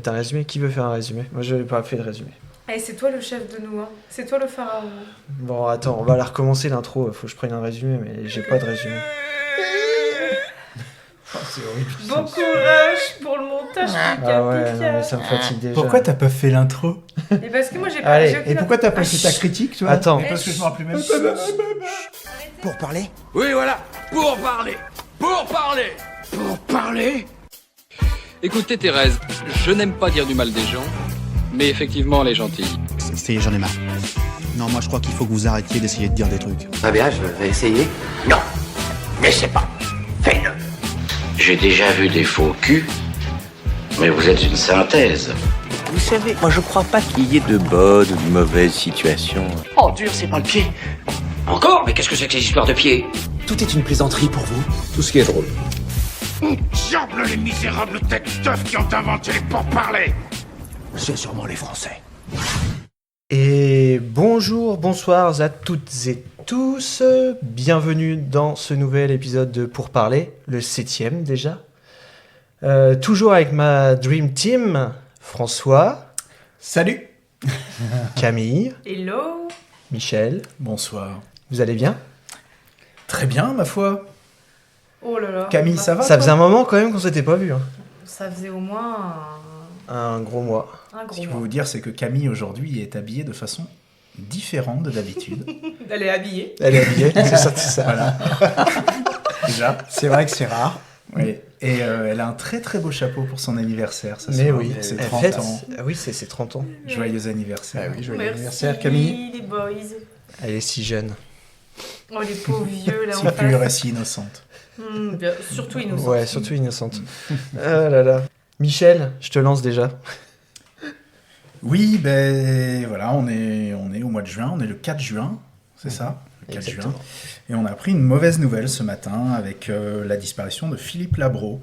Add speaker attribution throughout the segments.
Speaker 1: T'as un résumé? Qui veut faire un résumé? Moi, je n'ai pas fait de résumé.
Speaker 2: Allez, c'est toi le chef de nous, hein. C'est toi le pharaon.
Speaker 1: Bon, attends, on va la recommencer l'intro. Faut que je prenne un résumé, mais j'ai pas de résumé.
Speaker 3: Oh, c'est horrible.
Speaker 2: Bon courage pour le montage,
Speaker 1: Ah ouais, non, mais ça me fatigue déjà.
Speaker 3: Pourquoi t'as pas fait l'intro?
Speaker 2: Et parce que moi j'ai pas.
Speaker 1: Allez,
Speaker 2: j'ai aucune-
Speaker 3: Et pourquoi t'as pas fait ta critique, toi?
Speaker 1: Attends.
Speaker 3: Et parce que je me rappelle même.
Speaker 4: Pour parler?
Speaker 5: Oui, voilà, pour parler. Pour parler. Pour parler.
Speaker 6: Écoutez Thérèse, je n'aime pas dire du mal des gens, mais effectivement elle est gentille.
Speaker 4: Ça y est, j'en ai marre. Non, moi je crois qu'il faut que vous arrêtiez d'essayer de dire des trucs.
Speaker 7: Très bien, je vais essayer. Non, n'essaie pas. Fais-le. J'ai déjà vu des faux culs, mais vous êtes une synthèse. Vous savez, moi je crois pas qu'il y ait de bonnes ou de mauvaises situations. Oh, dur, c'est pas le pied. Encore? Mais qu'est-ce que c'est que ces histoires de pieds?
Speaker 4: Tout est une plaisanterie pour vous.
Speaker 7: Tout ce qui est drôle.
Speaker 8: Diable les misérables têtes d'œufs qui ont inventé les pourparlers!
Speaker 4: C'est sûrement les Français.
Speaker 1: Et bonjour, bonsoir à toutes et tous. Bienvenue dans ce nouvel épisode de Pour parler, le 7e déjà. Toujours avec ma Dream Team, François,
Speaker 3: Salut.
Speaker 1: Camille,
Speaker 2: Hello.
Speaker 1: Michel.
Speaker 3: Bonsoir.
Speaker 1: Vous allez bien?
Speaker 3: Très bien, ma foi.
Speaker 2: Oh là là.
Speaker 3: Camille, ça va?
Speaker 1: Ça
Speaker 3: toi
Speaker 1: faisait un moment quand même qu'on s'était pas vu. Hein.
Speaker 2: Ça faisait au moins
Speaker 1: Un gros mois.
Speaker 2: un
Speaker 3: Ce
Speaker 2: gros
Speaker 3: qu'il faut
Speaker 2: mois.
Speaker 3: vous dire, c'est que Camille aujourd'hui est habillée de façon différente de d'habitude.
Speaker 2: Elle est habillée.
Speaker 1: Elle est habillée, c'est ça, c'est ça.
Speaker 3: Voilà. Déjà.
Speaker 9: C'est vrai que c'est rare.
Speaker 3: Oui. Et elle a un très très beau chapeau pour son anniversaire. Ça
Speaker 1: Mais oui,
Speaker 3: c'est
Speaker 1: elle
Speaker 3: 30
Speaker 1: fête.
Speaker 3: ans.
Speaker 1: Ah oui, c'est ses 30 ans.
Speaker 3: Joyeux anniversaire.
Speaker 9: Ah oui, joyeux
Speaker 2: Merci,
Speaker 9: anniversaire Camille.
Speaker 2: les boys.
Speaker 1: Elle est si jeune.
Speaker 2: Oh les pauvres vieux là en
Speaker 3: Si pure et
Speaker 2: face.
Speaker 3: si innocente.
Speaker 2: Bien, surtout innocent.
Speaker 1: Ouais, surtout innocente. Ah là là. Michel, je te lance déjà.
Speaker 3: Oui, ben voilà, on est au mois de juin, on est le 4 juin, c'est ça? Le 4 juin.
Speaker 1: Exactement.
Speaker 3: Et on a appris une mauvaise nouvelle ce matin avec la disparition de Philippe Labro.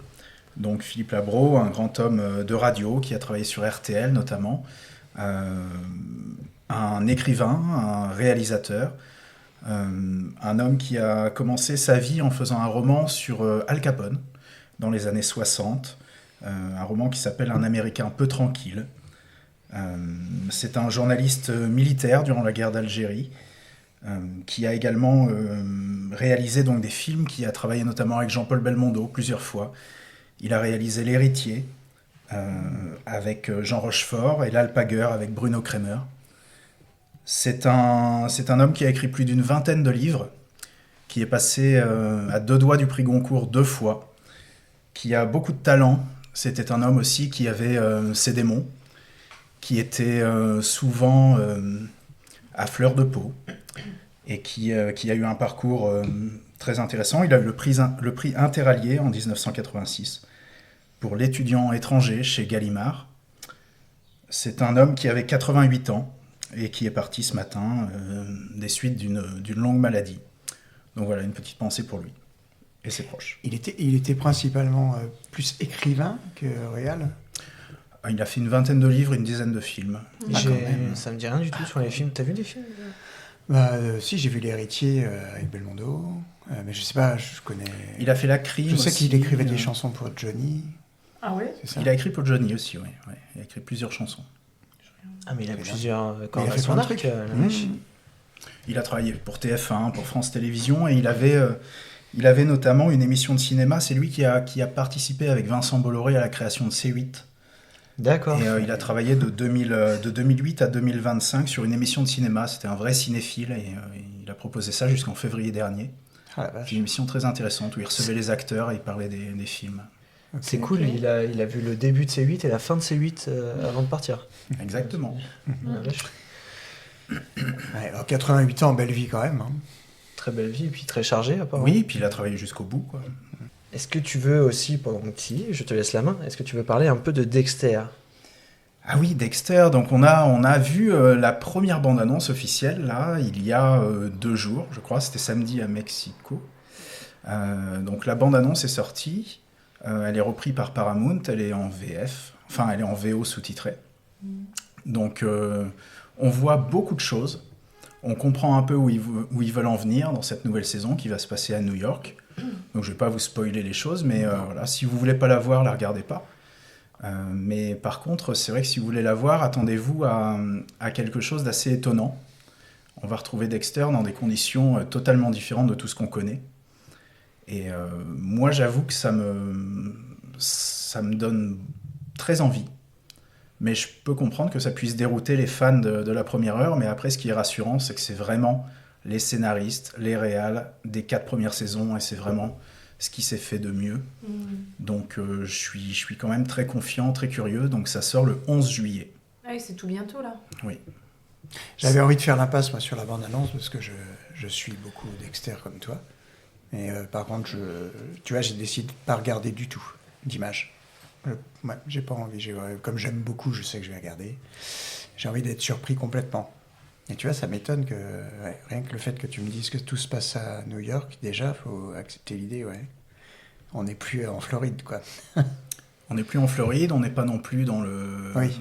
Speaker 3: Donc Philippe Labro, un grand homme de radio qui a travaillé sur RTL notamment, un écrivain, un réalisateur, un homme qui a commencé sa vie en faisant un roman sur Al Capone dans les années 60, un roman qui s'appelle Un Américain peu tranquille. C'est un journaliste militaire durant la guerre d'Algérie qui a également réalisé donc des films, qui a travaillé notamment avec Jean-Paul Belmondo plusieurs fois. Il a réalisé L'Héritier avec Jean Rochefort et L'Alpagueur avec Bruno Kremer. C'est un homme qui a écrit plus d'une vingtaine de livres, qui est passé à 2 doigts du prix Goncourt 2 fois, qui a beaucoup de talent. C'était un homme aussi qui avait ses démons, qui était souvent à fleur de peau et qui a eu un parcours très intéressant. Il a eu le prix Interallié en 1986 pour l'étudiant étranger chez Gallimard. C'est un homme qui avait 88 ans et qui est parti ce matin des suites d'une longue maladie. Donc voilà, une petite pensée pour lui et ses proches.
Speaker 9: Il était principalement plus écrivain que réal.
Speaker 3: Il a fait une vingtaine de livres, une dizaine de films.
Speaker 1: J'ai-
Speaker 9: quand même.
Speaker 1: Ça me dit rien du tout sur les films. T'as vu des films?
Speaker 9: Si, j'ai vu L'Héritier avec Belmondo, mais je sais pas, je connais.
Speaker 3: Il a fait La Crime
Speaker 9: Je sais
Speaker 3: aussi,
Speaker 9: qu'il écrivait des chansons pour Johnny.
Speaker 2: Ah ouais.
Speaker 9: C'est ça.
Speaker 3: Il a écrit pour Johnny aussi, oui. Ouais. Il a écrit plusieurs chansons.
Speaker 1: Ah, mais il a
Speaker 9: Mais
Speaker 1: plusieurs
Speaker 9: Mais
Speaker 1: cordes
Speaker 9: il a
Speaker 1: à
Speaker 9: fait
Speaker 1: son
Speaker 9: plein de
Speaker 1: arc.
Speaker 9: trucs.
Speaker 1: La vache.
Speaker 3: Il a travaillé pour TF1, pour France Télévisions, et il avait notamment une émission de cinéma. C'est lui qui a participé avec Vincent Bolloré à la création de C8.
Speaker 1: D'accord.
Speaker 3: Et il a travaillé de 2008 à 2025 sur une émission de cinéma. C'était un vrai cinéphile, et il a proposé ça jusqu'en février dernier.
Speaker 9: Ah la vache.
Speaker 3: C'est une émission très intéressante où il recevait les acteurs et il parlait des films.
Speaker 9: Ok.
Speaker 1: C'est cool, il a vu le début de C8 et la fin de C8 avant de partir.
Speaker 3: Exactement.
Speaker 1: La vache.
Speaker 9: Ouais, alors 88 ans, belle vie quand même. Hein.
Speaker 1: Très belle vie et puis très chargée apparemment.
Speaker 3: Oui, puis il a travaillé jusqu'au bout, quoi.
Speaker 1: Est-ce que tu veux aussi, pendant que tu y es, je te laisse la main, est-ce que tu veux parler un peu de Dexter?
Speaker 3: Ah oui, Dexter, donc on a vu la première bande-annonce officielle, là, il y a 2 jours, je crois, c'était samedi à Mexico. Donc la bande-annonce est sortie, elle est reprise par Paramount, elle est en VF, enfin elle est en VO sous-titrée. Donc on voit beaucoup de choses, on comprend un peu où ils veulent en venir dans cette nouvelle saison qui va se passer à New York. Donc je vais pas vous spoiler les choses, mais voilà, si vous voulez pas la voir, la regardez pas. Mais par contre, c'est vrai que si vous voulez la voir, attendez-vous à quelque chose d'assez étonnant. On va retrouver Dexter dans des conditions totalement différentes de tout ce qu'on connaît. Et moi, j'avoue que ça me donne très envie. Mais je peux comprendre que ça puisse dérouter les fans de la première heure. Mais après, ce qui est rassurant, c'est que c'est vraiment les scénaristes, les réals des 4 premières saisons. Et c'est vraiment ce qui s'est fait de mieux. Donc, je suis quand même très confiant, très curieux. Donc, ça sort le 11 juillet.
Speaker 2: Ah oui, c'est tout bientôt, là.
Speaker 3: Oui.
Speaker 9: J'avais envie de faire l'impasse, moi, sur la bande-annonce, parce que je suis beaucoup Dexter comme toi. Mais par contre, tu vois, j'ai décidé de ne pas regarder du tout d'images. Ouais, j'ai pas envie. Comme j'aime beaucoup, je sais que je vais regarder. J'ai envie d'être surpris complètement. Et tu vois, ça m'étonne que rien que le fait que tu me dises que tout se passe à New York, déjà, faut accepter l'idée, ouais. On n'est plus en Floride, quoi.
Speaker 3: On n'est plus en Floride, on n'est pas non plus dans le...
Speaker 9: Oui.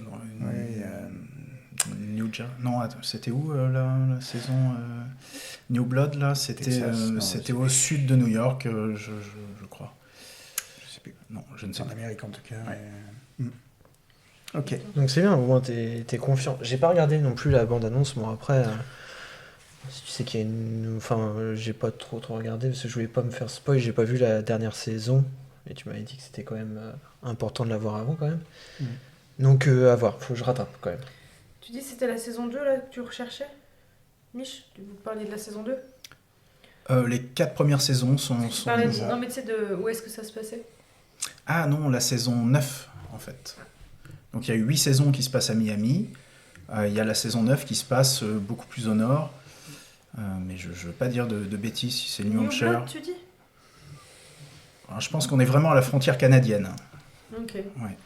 Speaker 3: New Jersey. Non, attends, c'était où la saison New Blood, là? C'était au sud de New York, je crois.
Speaker 9: Je sais plus.
Speaker 3: Non, je ne sais
Speaker 9: En
Speaker 3: pas.
Speaker 9: Amérique, en tout cas. Ouais. Ok.
Speaker 1: Donc c'est bien, au moins t'es confiant. J'ai pas regardé non plus la bande-annonce, moi après... tu sais qu'il y a une... Enfin, j'ai pas trop regardé, parce que je voulais pas me faire spoil, j'ai pas vu la dernière saison. Et tu m'avais dit que c'était quand même important de la voir avant, quand même. Donc à voir, faut que je rattrape, quand même.
Speaker 2: Tu dis que c'était la saison 2 là, que tu recherchais, Mich? Vous parliez de la saison 2?
Speaker 3: Les 4 premières saisons sont...
Speaker 2: Non mais tu sais, où est-ce que ça se passait?
Speaker 3: Ah non, la saison 9, en fait. Donc il y a eu 8 saisons qui se passent à Miami. Il y a la saison 9 qui se passe beaucoup plus au nord. Mais je veux pas dire de bêtises si c'est New Hampshire.
Speaker 2: Blood, tu dis?
Speaker 3: Alors, je pense qu'on est vraiment à la frontière canadienne.
Speaker 2: Ok.
Speaker 3: Ouais.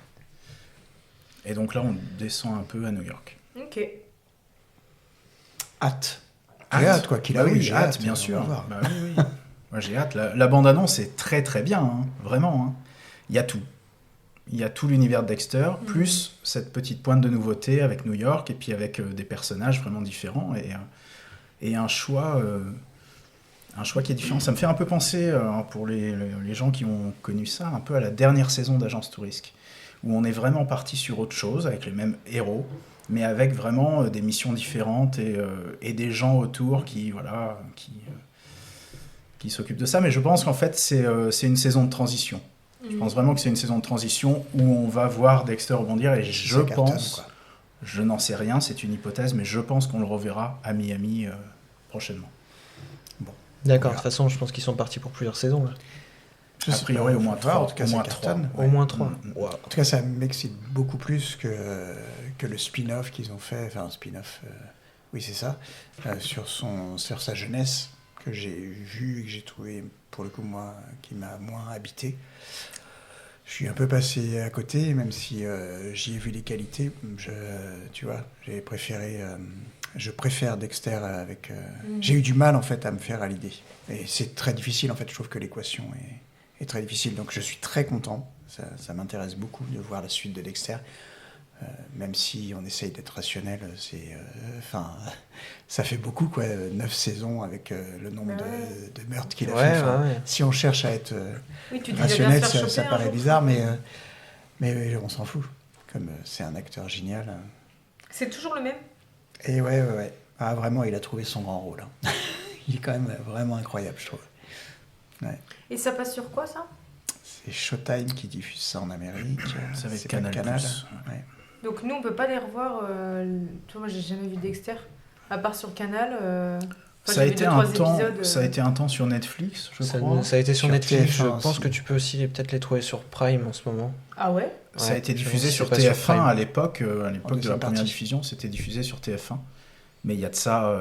Speaker 3: Et donc là, on descend un peu à New York.
Speaker 2: Ok.
Speaker 9: Hâte. J'ai hâte, quoi qu'il arrive.
Speaker 3: Oui, j'ai hâte, bien sûr. Bah, oui. Moi, j'ai hâte. La bande-annonce est très très bien, hein, vraiment. Hein. Il y a tout. Il y a tout l'univers de Dexter, plus cette petite pointe de nouveauté avec New York, et puis avec des personnages vraiment différents, et un choix qui est différent. Ça me fait un peu penser, pour les gens qui ont connu ça, un peu à la dernière saison d'Agence Tourisque, où on est vraiment parti sur autre chose, avec les mêmes héros, mais avec vraiment des missions différentes et des gens autour qui s'occupent de ça. Mais je pense qu'en fait, c'est une saison de transition. Je pense vraiment que c'est une saison de transition où on va voir Dexter rebondir, et je pense, je n'en sais rien, c'est une hypothèse, mais je pense qu'on le reverra à Miami prochainement. Bon.
Speaker 1: D'accord, de toute façon, je pense qu'ils sont partis pour plusieurs saisons, là.
Speaker 3: A priori, au moins 3.
Speaker 9: En tout cas, ça cartonne.
Speaker 1: Au moins 3.
Speaker 9: Wow. En tout cas, ça m'excite beaucoup plus que le spin-off qu'ils ont fait. Enfin, un spin-off, oui, c'est ça. Sur sa jeunesse, que j'ai vu et que j'ai trouvé, pour le coup, moi, qui m'a moins habité. Je suis un peu passé à côté, même si j'y ai vu les qualités. Tu vois, j'ai préféré... je préfère Dexter avec... J'ai eu du mal, en fait, à me faire à l'idée. Et c'est très difficile, en fait. Je trouve que l'équation est très difficile. Donc, je suis très content. Ça m'intéresse beaucoup de voir la suite de Dexter. Même si on essaye d'être rationnel, ça fait beaucoup, quoi. 9 saisons avec le nombre de meurtres qu'il a fait.
Speaker 1: Ouais.
Speaker 9: Si on cherche à être rationnel, ça paraît bizarre, mais on s'en fout. Comme c'est un acteur génial.
Speaker 2: C'est toujours le même?
Speaker 9: Et ouais. Ah, vraiment, il a trouvé son grand rôle. Hein. Il est quand même vraiment incroyable, je trouve. Ouais.
Speaker 2: Et ça passe sur quoi, ça?
Speaker 9: C'est Showtime qui diffuse ça en Amérique.
Speaker 3: Ça va être
Speaker 9: c'est
Speaker 3: Canal+.
Speaker 9: Ouais.
Speaker 2: Donc nous, on peut pas les revoir. Tu vois, moi, j'ai jamais vu Dexter, à part sur Canal.
Speaker 3: Ça a été un temps sur Netflix, je crois.
Speaker 1: Ça a été sur Netflix.
Speaker 9: TF1
Speaker 1: je pense que tu peux aussi peut-être les trouver sur Prime en ce moment.
Speaker 2: Ah ouais?
Speaker 3: Ça a été diffusé sur
Speaker 1: TF1
Speaker 3: TF1 à l'époque de la première
Speaker 9: partie.
Speaker 3: diffusion, c'était diffusé sur TF1. Mais il y a de ça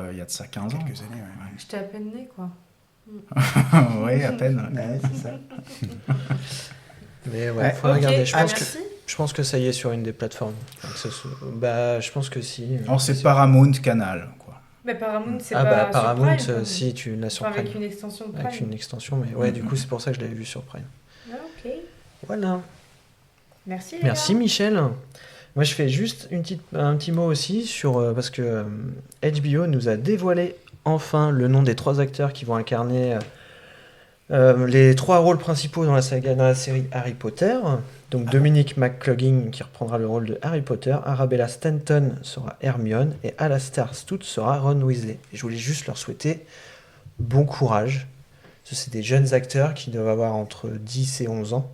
Speaker 3: 15 ans.
Speaker 9: Quelques années, ouais.
Speaker 2: J'étais à peine née, quoi.
Speaker 3: Oui, à peine.
Speaker 9: Ouais, c'est ça.
Speaker 1: Mais ouais, faut regarder.
Speaker 2: Merci.
Speaker 1: Je pense que ça y est sur une des plateformes. Je pense que si.
Speaker 3: Alors c'est Paramount Canal, quoi.
Speaker 2: Mais Paramount, c'est
Speaker 1: Ah
Speaker 2: pas
Speaker 1: bah
Speaker 2: sur
Speaker 1: Paramount,
Speaker 2: Prime,
Speaker 1: si tu l'as sur Prime.
Speaker 2: avec une extension de Prime.
Speaker 1: Avec une extension, mais ouais, du coup c'est pour ça que je l'avais vu sur Prime.
Speaker 2: Ah, ok.
Speaker 1: Voilà.
Speaker 2: Merci.
Speaker 1: Merci Michel. Moi je fais juste un petit mot aussi sur parce que HBO nous a dévoilé enfin le nom des 3 acteurs qui vont incarner Les 3 rôles principaux dans la série Harry Potter. Donc Dominic McClugging qui reprendra le rôle de Harry Potter, Arabella Stanton sera Hermione et Alastair Stout sera Ron Weasley. Et je voulais juste leur souhaiter bon courage. C'est des jeunes acteurs qui doivent avoir entre 10 et 11 ans.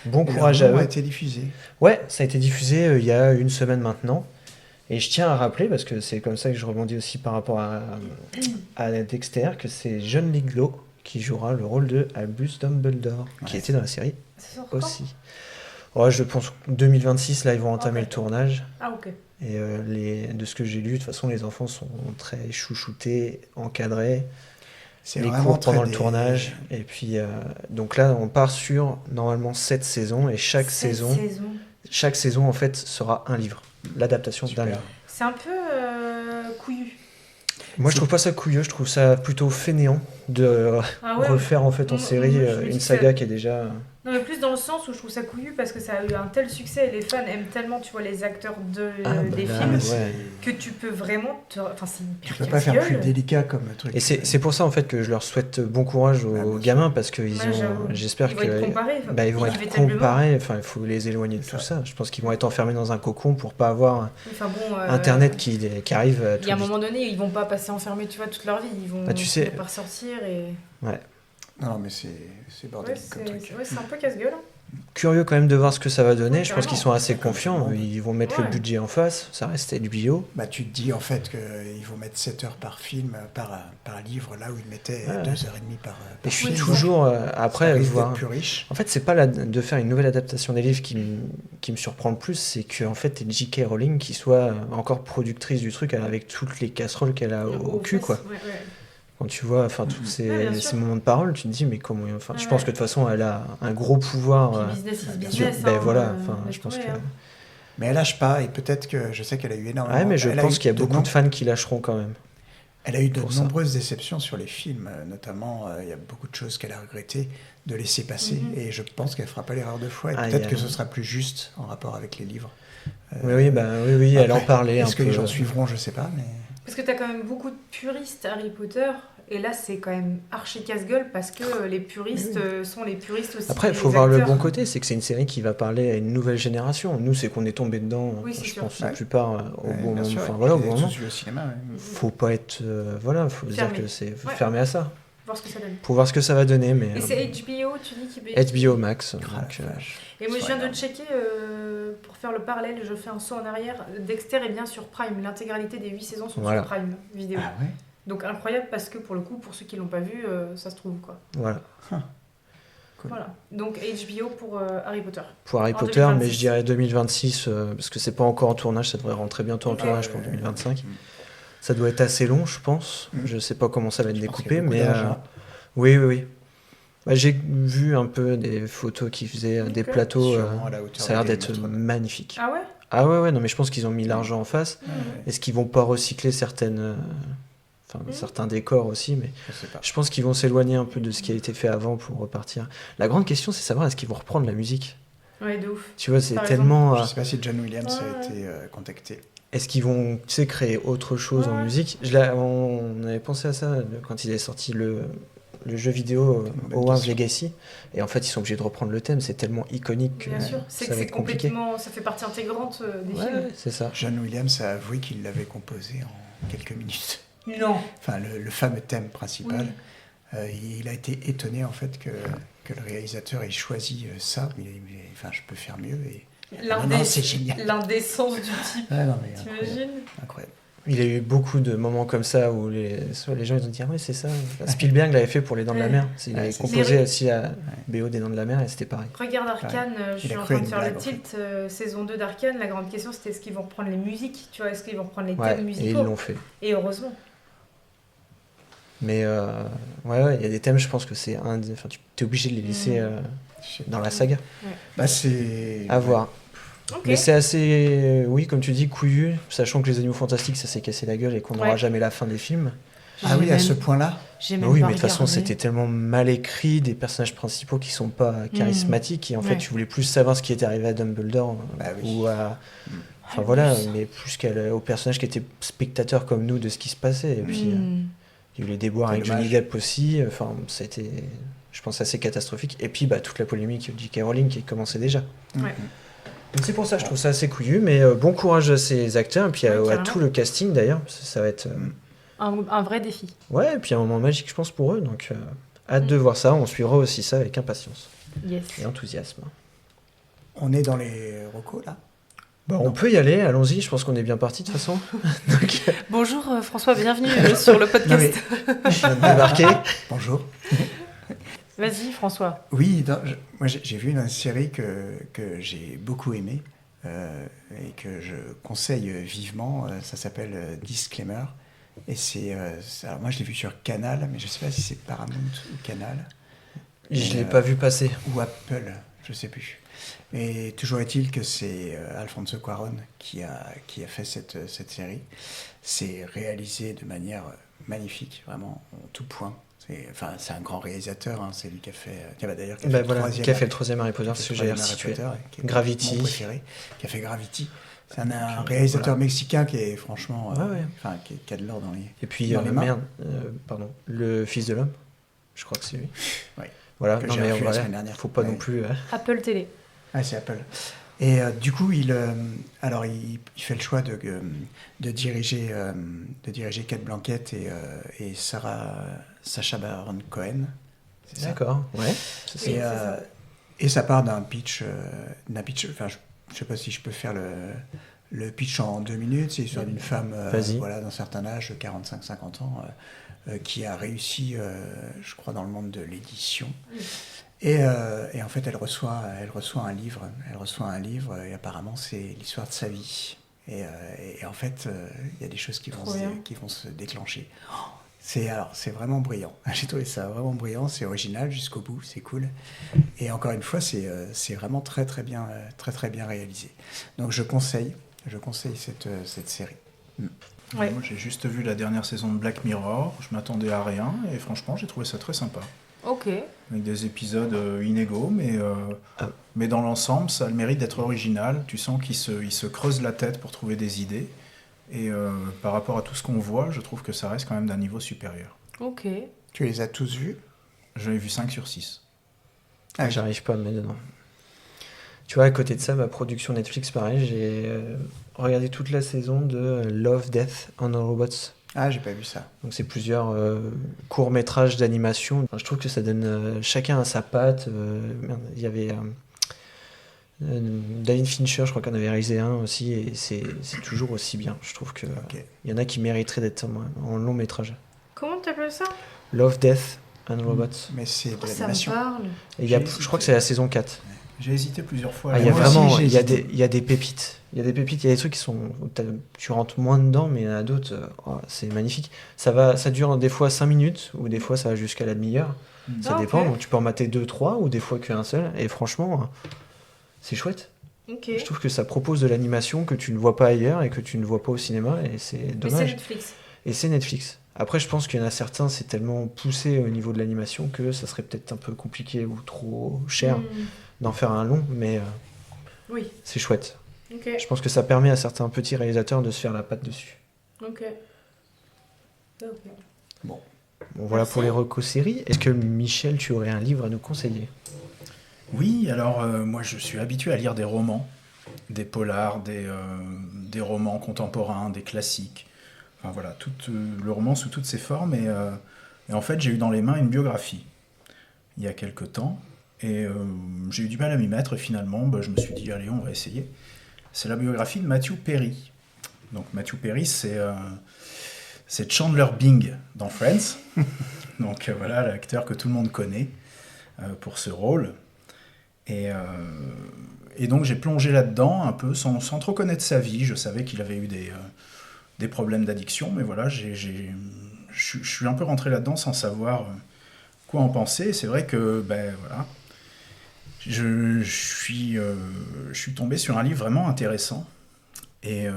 Speaker 1: Bon courage à eux.
Speaker 9: Ça a été diffusé.
Speaker 1: Ouais, ça a été diffusé il y a une semaine maintenant. Et je tiens à rappeler, parce que c'est comme ça que je rebondis aussi par rapport à Dexter, que c'est John Lithgow qui jouera le rôle de Albus Dumbledore, qui était dans la série aussi. Ouais, je pense que 2026, là, ils vont entamer le tournage.
Speaker 2: Ah, ok.
Speaker 1: Et de ce que j'ai lu, de toute façon, les enfants sont très chouchoutés, encadrés.
Speaker 9: C'est
Speaker 1: les
Speaker 9: vraiment
Speaker 1: cours pendant
Speaker 9: très
Speaker 1: le tournage. Et puis, donc là, on part sur, normalement, 7 saisons. Et chaque saison, en fait, sera un livre. L'adaptation d'un livre.
Speaker 2: C'est un peu couillu.
Speaker 1: Moi, je trouve pas ça couilleux, je trouve ça plutôt fainéant de refaire en fait en série une saga qui est déjà...
Speaker 2: Non, mais plus dans le sens où je trouve ça couillu parce que ça a eu un tel succès et les fans aiment tellement, tu vois, les acteurs des films que tu peux vraiment... Enfin,
Speaker 9: tu peux pas faire plus délicat comme truc.
Speaker 1: Et c'est pour ça en fait que je leur souhaite bon courage aux gamins parce qu'ils j'espère qu'ils vont être comparés, enfin il faut les éloigner de tout ça. Je pense qu'ils vont être enfermés dans un cocon pour pas avoir Internet qui arrive...
Speaker 2: Il y a un moment donné, ils vont pas passer enfermés, tu vois, toute leur vie. Ils vont pas ressortir et...
Speaker 1: Ouais.
Speaker 9: Non, mais c'est bordélique comme truc.
Speaker 2: Ouais, c'est un peu casse-gueule.
Speaker 1: Curieux quand même de voir ce que ça va donner. Je pense qu'ils sont assez confiants. Ils vont mettre le budget en face. Ça reste HBO.
Speaker 9: Bah, tu te dis en fait qu'ils vont mettre 7 heures par film, par livre, là où ils mettaient 2h30 par
Speaker 1: et je suis toujours après voir.
Speaker 9: Plus riche.
Speaker 1: En fait, c'est pas de faire une nouvelle adaptation des livres qui me surprend le plus. C'est qu'en fait, t'es J.K. Rowling qui soit encore productrice du truc avec toutes les casseroles qu'elle a au cul, quoi. Quand tu vois tous ces moments de parole, tu te dis mais comment je pense que de toute façon elle a un gros pouvoir
Speaker 2: business is business,
Speaker 1: je pense que
Speaker 9: mais elle lâche pas et peut-être que je sais qu'elle a eu énormément
Speaker 1: mais je pense qu'il y a beaucoup de fans qui lâcheront quand même.
Speaker 9: Elle a eu de nombreuses déceptions sur les films, notamment il y a beaucoup de choses qu'elle a regretté de laisser passer et je pense qu'elle fera pas l'erreur de fois et peut-être que ce sera plus juste en rapport avec les livres.
Speaker 1: Oui, elle en parlait un peu.
Speaker 9: Est-ce que les gens suivront, je sais pas, mais...
Speaker 2: Parce que t'as quand même beaucoup de puristes Harry Potter, et là c'est quand même archi casse-gueule parce que les puristes sont les puristes aussi.
Speaker 1: Après, il faut voir le bon côté, c'est que c'est une série qui va parler à une nouvelle génération. Nous, c'est qu'on est tombé dedans, je pense, la plupart au bon moment. Enfin, voilà, au bon moment. Faut pas être. Faut se dire que c'est fermé à ça.
Speaker 2: Voir ce que ça donne.
Speaker 1: Pour voir ce que ça va donner. Mais,
Speaker 2: et c'est HBO, tu dis qu'il
Speaker 1: HBO Max.
Speaker 2: Et moi je viens de checker pour faire le parallèle, je fais un saut en arrière. Dexter est bien sur Prime, l'intégralité des 8 saisons sont sur Prime vidéo.
Speaker 9: Ah ouais.
Speaker 2: Donc incroyable parce que pour le coup, pour ceux qui l'ont pas vu, ça se trouve quoi.
Speaker 1: Voilà.
Speaker 9: Cool.
Speaker 2: Voilà. Donc HBO pour Harry Potter.
Speaker 1: Pour Harry Potter, 2026. Mais je dirais 2026 parce que c'est pas encore en tournage, ça devrait rentrer bientôt en tournage pour 2025. Ça doit être assez long, je pense. Je sais pas comment ça va être découpé, mais oui. Bah, j'ai vu un peu des photos qui faisaient des plateaux. Ça a l'air d'être magnifique.
Speaker 2: Ah ouais?
Speaker 1: Ah ouais, non, mais je pense qu'ils ont mis l'argent en face. Est-ce qu'ils vont pas recycler certains décors aussi, mais je pense qu'ils vont s'éloigner un peu de ce qui a été fait avant pour repartir. La grande question, c'est savoir est-ce qu'ils vont reprendre la musique.
Speaker 2: Ouais, de ouf.
Speaker 1: Tu vois, c'est tellement...
Speaker 9: Je sais pas si John Williams a été contacté.
Speaker 1: Est-ce qu'ils vont, créer autre chose en musique? On avait pensé à ça quand ils avaient sorti le jeu vidéo Hogwarts Legacy, et en fait ils sont obligés de reprendre le thème, c'est tellement iconique que ça va être compliqué.
Speaker 2: Ça fait partie intégrante des films.
Speaker 1: C'est ça.
Speaker 9: John Williams a avoué qu'il l'avait composé en quelques minutes.
Speaker 2: Non.
Speaker 9: Enfin, le fameux thème principal. Il a été étonné en fait que le réalisateur ait choisi ça. Mais je peux faire mieux. Et c'est génial.
Speaker 2: L'indécence du type. T'imagines?
Speaker 9: Incroyable.
Speaker 1: Il y a eu beaucoup de moments comme ça où les gens ils ont dit ah ouais c'est ça. Spielberg l'avait fait pour Les Dents de la Mer. Il avait composé aussi la BO des Dents de la Mer et c'était pareil.
Speaker 2: Regarde Arcane, je suis en train de faire le tilt saison 2 d'Arcane. La grande question c'était est-ce qu'ils vont reprendre les musiques, tu vois, est-ce qu'ils vont reprendre les thèmes musicaux?
Speaker 1: Et ils l'ont fait.
Speaker 2: Et heureusement.
Speaker 1: Mais il y a des thèmes, je pense que c'est tu es obligé de les laisser dans la saga.
Speaker 9: Bah c'est
Speaker 1: à voir. Okay. Mais c'est assez, comme tu dis, couillu, sachant que les Animaux Fantastiques, ça s'est cassé la gueule et qu'on n'aura jamais la fin des films.
Speaker 9: Ah oui, à ce point-là.
Speaker 1: Oui, mais de toute façon, c'était tellement mal écrit, des personnages principaux qui sont pas charismatiques, et en fait, tu voulais plus savoir ce qui était arrivé à Dumbledore ou à... mais plus qu'au personnage qui était spectateur comme nous de ce qui se passait. Et puis, Il y a eu les déboires avec Johnny Depp aussi. Enfin, ça a été, je pense, assez catastrophique. Et puis, toute la polémique de J.K. Rowling qui commençait déjà.
Speaker 2: Ouais.
Speaker 1: Donc c'est pour ça, je trouve ça assez couillu. Mais bon courage à ces acteurs et puis à tout le casting d'ailleurs. Ça va être
Speaker 2: un vrai défi.
Speaker 1: Ouais, et puis un moment magique, je pense, pour eux. Donc, hâte de voir ça. On suivra aussi ça avec impatience et enthousiasme.
Speaker 9: On est dans les recos, là ?
Speaker 1: On peut y aller, allons-y. Je pense qu'on est bien parti de toute façon. Donc,
Speaker 2: bonjour François, bienvenue sur le podcast.
Speaker 1: Je viens de débarquer.
Speaker 9: Bonjour.
Speaker 2: Vas-y François.
Speaker 9: Oui, moi j'ai vu une série que j'ai beaucoup aimée et que je conseille vivement. Ça s'appelle Disclaimer. Et alors moi je l'ai vu sur Canal, mais je ne sais pas si c'est Paramount ou Canal.
Speaker 1: Je ne l'ai pas vu passer.
Speaker 9: Ou Apple, je ne sais plus. Et toujours est-il que c'est Alfonso Cuarón qui a fait cette série. C'est réalisé de manière magnifique, vraiment en tout point. C'est un grand réalisateur, c'est lui qui a fait
Speaker 1: le troisième Harry Potter, ce que j'ai resitué. Gravity.
Speaker 9: Mon préféré, qui a fait Gravity. C'est un réalisateur mexicain qui est franchement, qui a de l'or dans les.
Speaker 1: Et puis le Fils de l'homme, je crois que c'est lui.
Speaker 9: Oui.
Speaker 1: Voilà, non mais faut pas non plus.
Speaker 2: Apple Télé.
Speaker 9: Ah, c'est Apple. Et du coup, il fait le choix de diriger Kate Blanchett et Sacha Baron Cohen.
Speaker 1: C'est d'accord, ouais.
Speaker 9: Et ça part d'un pitch. Enfin, je sais pas si je peux faire le pitch en 2 minutes. C'est l'histoire d'une femme d'un certain âge, 45-50 ans, qui a réussi, je crois, dans le monde de l'édition. Et en fait, elle reçoit un livre. Et apparemment, c'est l'histoire de sa vie. Et en fait, il y a des choses qui vont se déclencher. C'est vraiment brillant. J'ai trouvé ça vraiment brillant. C'est original jusqu'au bout. C'est cool. Et encore une fois, c'est vraiment très très bien réalisé. Donc je conseille cette série.
Speaker 3: Ouais. Moi, j'ai juste vu la dernière saison de Black Mirror. Je m'attendais à rien et franchement, j'ai trouvé ça très sympa.
Speaker 2: Ok.
Speaker 3: Avec des épisodes inégaux, mais dans l'ensemble, ça a le mérite d'être original. Tu sens qu'il se creuse la tête pour trouver des idées. Et par rapport à tout ce qu'on voit, je trouve que ça reste quand même d'un niveau supérieur.
Speaker 2: Ok.
Speaker 9: Tu les as tous vus ?
Speaker 3: J'en ai vu 5 sur 6.
Speaker 1: Ah, j'arrive pas à me mettre dedans. Tu vois, à côté de ça, ma production Netflix, pareil, j'ai regardé toute la saison de Love, Death and Robots.
Speaker 9: Ah, j'ai pas vu ça.
Speaker 1: Donc c'est plusieurs courts-métrages d'animation. Enfin, je trouve que ça donne chacun à sa patte. Il y avait David Fincher, je crois qu'on avait réalisé un aussi, et c'est toujours aussi bien. Je trouve que il y en a qui mériteraient d'être en long métrage.
Speaker 2: Comment t'appelles ça ?
Speaker 1: Love, Death and Robots.
Speaker 9: Mais c'est de
Speaker 2: l'animation. Ça me parle.
Speaker 1: Et je crois que c'est la saison 4.
Speaker 3: J'ai hésité plusieurs fois.
Speaker 1: Il y a des pépites. Il y a des trucs qui sont. Tu rentres moins dedans, mais il y en a d'autres. C'est magnifique. Ça dure des fois 5 minutes, ou des fois ça va jusqu'à la demi-heure. Ça dépend. Okay. Donc tu peux en mater 2, 3, ou des fois qu'un seul. Et franchement, c'est chouette.
Speaker 2: Okay.
Speaker 1: Je trouve que ça propose de l'animation que tu ne vois pas ailleurs et que tu ne vois pas au cinéma. Et c'est dommage.
Speaker 2: Mais c'est Netflix.
Speaker 1: Et c'est Netflix. Après, je pense qu'il y en a certains, c'est tellement poussé au niveau de l'animation que ça serait peut-être un peu compliqué ou trop cher d'en faire un long, mais
Speaker 2: oui.
Speaker 1: C'est chouette.
Speaker 2: Okay.
Speaker 1: Je pense que ça permet à certains petits réalisateurs de se faire la patte dessus.
Speaker 2: Ok.
Speaker 1: Bon, voilà pour les recos séries. Est-ce que Michel, tu aurais un livre à nous conseiller ?
Speaker 3: Oui, alors moi je suis habitué à lire des romans, des polars, des romans contemporains, des classiques. Enfin voilà, le roman sous toutes ses formes. Et en fait, j'ai eu dans les mains une biographie il y a quelque temps. Et j'ai eu du mal à m'y mettre. Et finalement, je me suis dit, allez, on va essayer. C'est la biographie de Matthew Perry. Donc Matthew Perry, c'est Chandler Bing dans Friends. Donc voilà, l'acteur que tout le monde connaît pour ce rôle. Et donc j'ai plongé là-dedans un peu sans trop connaître sa vie. Je savais qu'il avait eu des problèmes d'addiction, mais voilà, je suis un peu rentré là-dedans sans savoir quoi en penser. Et c'est vrai que voilà, je suis tombé sur un livre vraiment intéressant et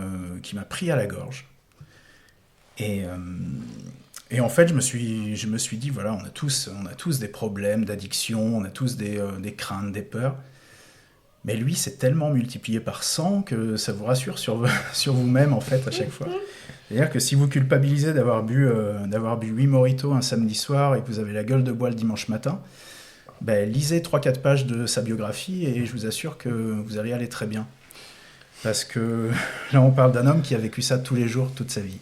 Speaker 3: qui m'a pris à la gorge. Et en fait, je me suis dit, voilà, on a tous des problèmes d'addiction, on a tous des craintes, des peurs. Mais lui, c'est tellement multiplié par 100 que ça vous rassure sur vous-même, en fait, à chaque fois. C'est-à-dire que si vous culpabilisez d'avoir bu 8 mojitos un samedi soir et que vous avez la gueule de bois le dimanche matin, lisez 3-4 pages de sa biographie et je vous assure que vous allez aller très bien. Parce que là, on parle d'un homme qui a vécu ça tous les jours, toute sa vie.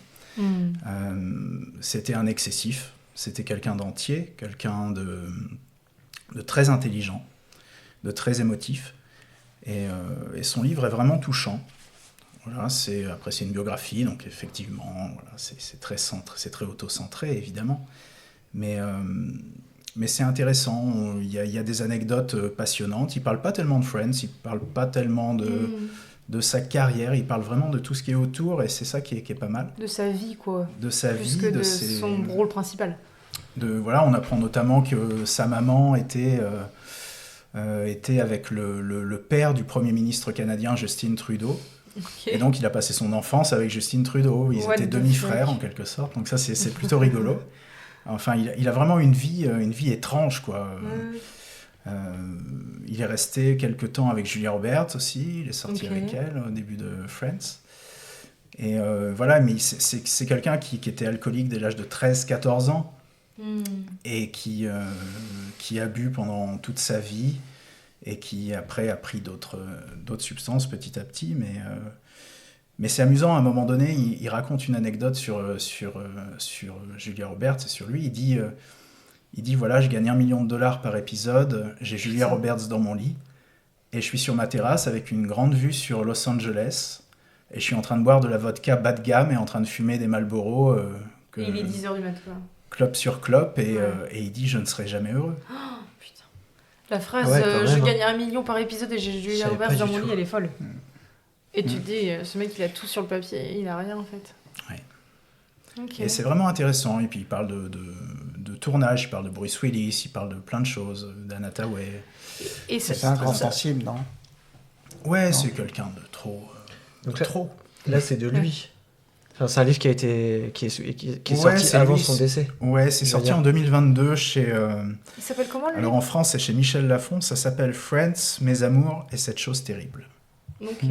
Speaker 3: C'était un excessif, c'était quelqu'un d'entier, quelqu'un de très intelligent, de très émotif. Et son livre est vraiment touchant. Voilà, c'est une biographie, donc effectivement, voilà, c'est très centré, c'est très auto-centré, évidemment. Mais c'est intéressant, il y a des anecdotes passionnantes. Il ne parle pas tellement de Friends, il ne parle pas tellement de sa carrière, il parle vraiment de tout ce qui est autour, et c'est ça qui est pas mal.
Speaker 2: De sa vie, quoi.
Speaker 3: De sa
Speaker 2: Plus
Speaker 3: vie,
Speaker 2: que de son rôle principal.
Speaker 3: Voilà, on apprend notamment que sa maman était avec le père du Premier ministre canadien, Justin Trudeau. Okay. Et donc, il a passé son enfance avec Justin Trudeau. Ils étaient demi-frères, en quelque sorte. Donc ça, c'est plutôt rigolo. Enfin, il a vraiment une vie étrange, quoi. Il est resté quelque temps avec Julia Roberts aussi. Il est sorti avec elle au début de Friends. Et voilà, mais c'est quelqu'un qui était alcoolique dès l'âge de 13-14 ans. Et qui a bu pendant toute sa vie et qui après a pris d'autres substances petit à petit, mais c'est amusant. À un moment donné, il raconte une anecdote sur Julia Roberts et sur lui. Il dit voilà, je gagne $1 million par épisode, j'ai Julia Roberts dans mon lit et je suis sur ma terrasse avec une grande vue sur Los Angeles et je suis en train de boire de la vodka bas de gamme et en train de fumer des Marlboro.
Speaker 2: Il est 10h du matin.
Speaker 3: Clope sur clope, et il dit « Je ne serai jamais heureux ».
Speaker 2: Oh, putain. La phrase je gagne $1 million par épisode et j'ai Julia Roberts dans mon lit, elle est folle. Et tu te dis, ce mec, il a tout sur le papier, il a rien, en fait.
Speaker 3: Ouais. Okay. Et c'est vraiment intéressant. Et puis, il parle de tournage, il parle de Bruce Willis, il parle de plein de choses, d'Anna Hathaway.
Speaker 9: Et c'est un grand sensible, non ?
Speaker 3: Ouais, c'est quelqu'un de trop... trop.
Speaker 1: Là, c'est de lui. Enfin, c'est un livre qui est sorti avant son décès.
Speaker 3: Ouais, c'est sorti en 2022 chez...
Speaker 2: Il s'appelle comment, lui ?
Speaker 3: Alors, en France, c'est chez Michel Lafon. Ça s'appelle « Friends, mes amours et cette chose terrible ».
Speaker 2: Ok.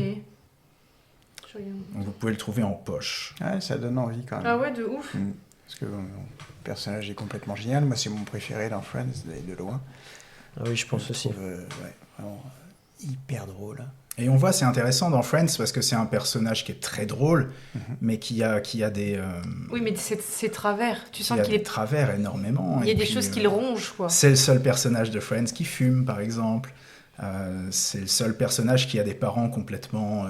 Speaker 3: Donc, vous pouvez le trouver en poche.
Speaker 9: Ouais, ça donne envie, quand même.
Speaker 2: Ah ouais, de ouf.
Speaker 9: Parce que le personnage est complètement génial. Moi, c'est mon préféré dans Friends, de loin.
Speaker 1: Ah oui, je pense aussi.
Speaker 9: Vraiment hyper drôle.
Speaker 3: Et on voit, c'est intéressant dans Friends parce que c'est un personnage qui est très drôle, mais qui a des...
Speaker 2: Oui, mais c'est travers. Tu sens qu'il est...
Speaker 3: travers énormément.
Speaker 2: Il y a des choses qui le rongent, quoi.
Speaker 3: C'est le seul personnage de Friends qui fume, par exemple. C'est le seul personnage qui a des parents complètement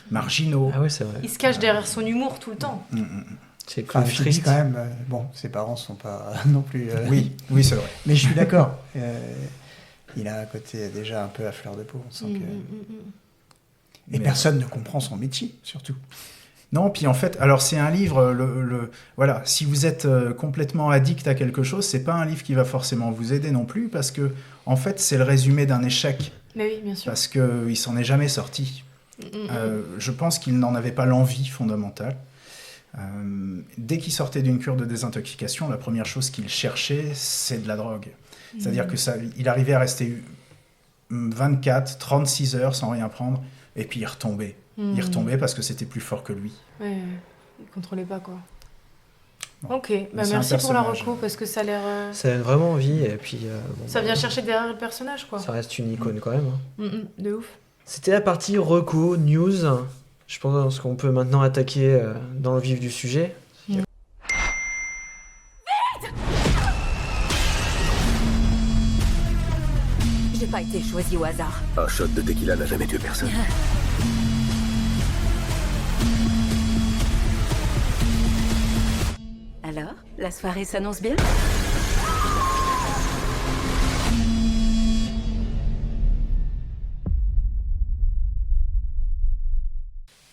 Speaker 3: marginaux.
Speaker 1: Ah oui, c'est vrai.
Speaker 2: Il se cache derrière son humour tout le temps.
Speaker 1: C'est quand même
Speaker 9: triste. Quand même, bon, ses parents sont pas non plus...
Speaker 3: Oui, c'est vrai.
Speaker 9: Mais je suis d'accord. Il a un côté déjà un peu à fleur de peau. On sent que... Et personne ne comprend son métier, surtout.
Speaker 3: Non, puis en fait, alors c'est un livre, voilà, si vous êtes complètement addict à quelque chose, c'est pas un livre qui va forcément vous aider non plus, parce que, en fait, c'est le résumé d'un échec.
Speaker 2: Mais oui, bien sûr.
Speaker 3: Parce qu'il s'en est jamais sorti. Je pense qu'il n'en avait pas l'envie fondamentale. Dès qu'il sortait d'une cure de désintoxication, la première chose qu'il cherchait, c'est de la drogue. C'est-à-dire qu'il arrivait à rester 24, 36 heures sans rien prendre, et puis il retombait. Il retombait parce que c'était plus fort que lui.
Speaker 2: Ouais, il contrôlait pas, quoi. Bon. Ok, merci pour la reco, parce que ça a l'air...
Speaker 1: Ça donne vraiment envie, et puis...
Speaker 2: ça vient chercher derrière le personnage, quoi.
Speaker 1: Ça reste une icône, quand même.
Speaker 2: De ouf.
Speaker 1: C'était la partie reco, news. Je pense qu'on peut maintenant attaquer dans le vif du sujet.
Speaker 10: J'ai pas été choisi au hasard.
Speaker 11: Un shot de tequila n'a jamais tué personne.
Speaker 10: Alors, la soirée s'annonce bien ?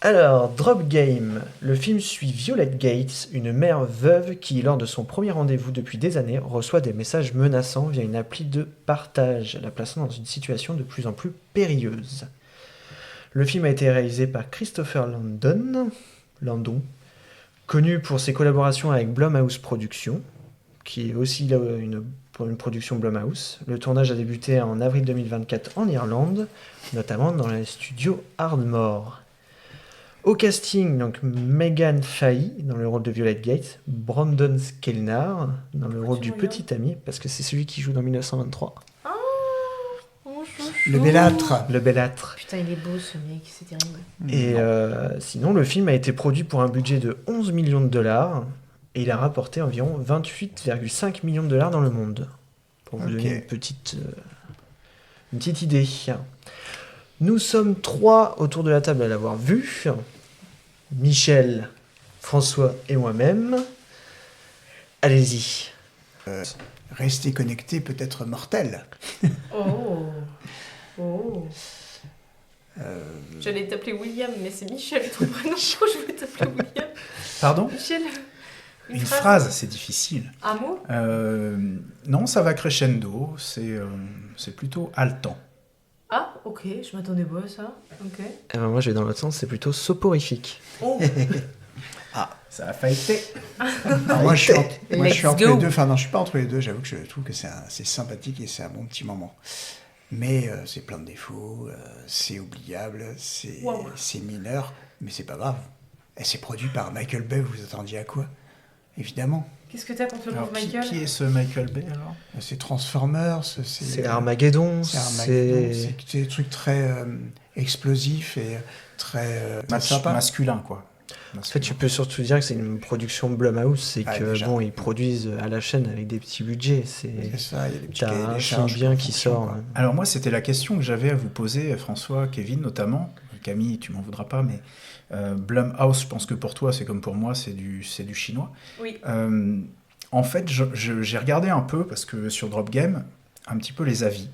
Speaker 1: Alors, Drop Game. Le film suit Violet Gates, une mère veuve qui, lors de son premier rendez-vous depuis des années, reçoit des messages menaçants via une appli de partage, la plaçant dans une situation de plus en plus périlleuse. Le film a été réalisé par Christopher Landon, connu pour ses collaborations avec Blumhouse Productions, qui est aussi une pour une production Blumhouse. Le tournage a débuté en avril 2024 en Irlande, notamment dans les studios Ardmore. Au casting, donc Megan Fahey dans le rôle de Violet Gates, Brandon Skellnar dans le rôle du petit ami, parce que c'est celui qui joue dans 1923.
Speaker 9: Le bellâtre.
Speaker 1: Le bellâtre.
Speaker 2: Putain, il est beau ce mec, c'est terrible.
Speaker 1: Et sinon, le film a été produit pour un budget de 11 millions de dollars et il a rapporté environ 28,5 millions de dollars dans le monde. Pour vous donner une petite idée. Nous sommes 3 autour de la table à l'avoir vu. Michel, François et moi-même. Allez-y.
Speaker 9: Rester connecté peut être mortel.
Speaker 2: Oh. J'allais t'appeler William, mais c'est Michel ton prénom. Je vais t'appeler William.
Speaker 3: Pardon ?
Speaker 2: Michel.
Speaker 3: Une phrase, c'est difficile.
Speaker 2: Un mot ?
Speaker 3: Non, ça va crescendo. C'est plutôt haletant.
Speaker 2: Ah, ok, je m'attendais pas à ça. Ok.
Speaker 1: Moi, je vais dans l'autre sens, c'est plutôt soporifique.
Speaker 2: Oh.
Speaker 3: Ça a failli.
Speaker 9: Moi, je suis entre les deux. Enfin, non, je suis pas entre les deux. J'avoue que je trouve que c'est sympathique et c'est un bon petit moment. Mais c'est plein de défauts, c'est oubliable, c'est mineur, mais c'est pas grave. Et c'est produit par Michael Bay, vous attendiez à quoi ? Évidemment.
Speaker 2: Qu'est-ce que t'as contre le pauvre Michael ?
Speaker 3: Qui est ce Michael Bay alors ?
Speaker 9: C'est Transformers,
Speaker 1: c'est Armageddon,
Speaker 9: c'est des trucs très explosifs et très sympa.
Speaker 3: Masculin, quoi.
Speaker 1: En fait, tu peux surtout dire que c'est une production Blumhouse, c'est que bon, ils produisent à la chaîne avec des petits budgets. C'est
Speaker 9: ça, il y a des petits
Speaker 1: cahiers des charges bien qui sort.
Speaker 3: Quoi. Alors moi, c'était la question que j'avais à vous poser, François, Kevin notamment. Camille, tu m'en voudras pas, mais Blumhouse, je pense que pour toi, c'est comme pour moi, c'est du chinois.
Speaker 2: Oui.
Speaker 3: En fait, j'ai regardé un peu, parce que sur Drop Game, un petit peu les avis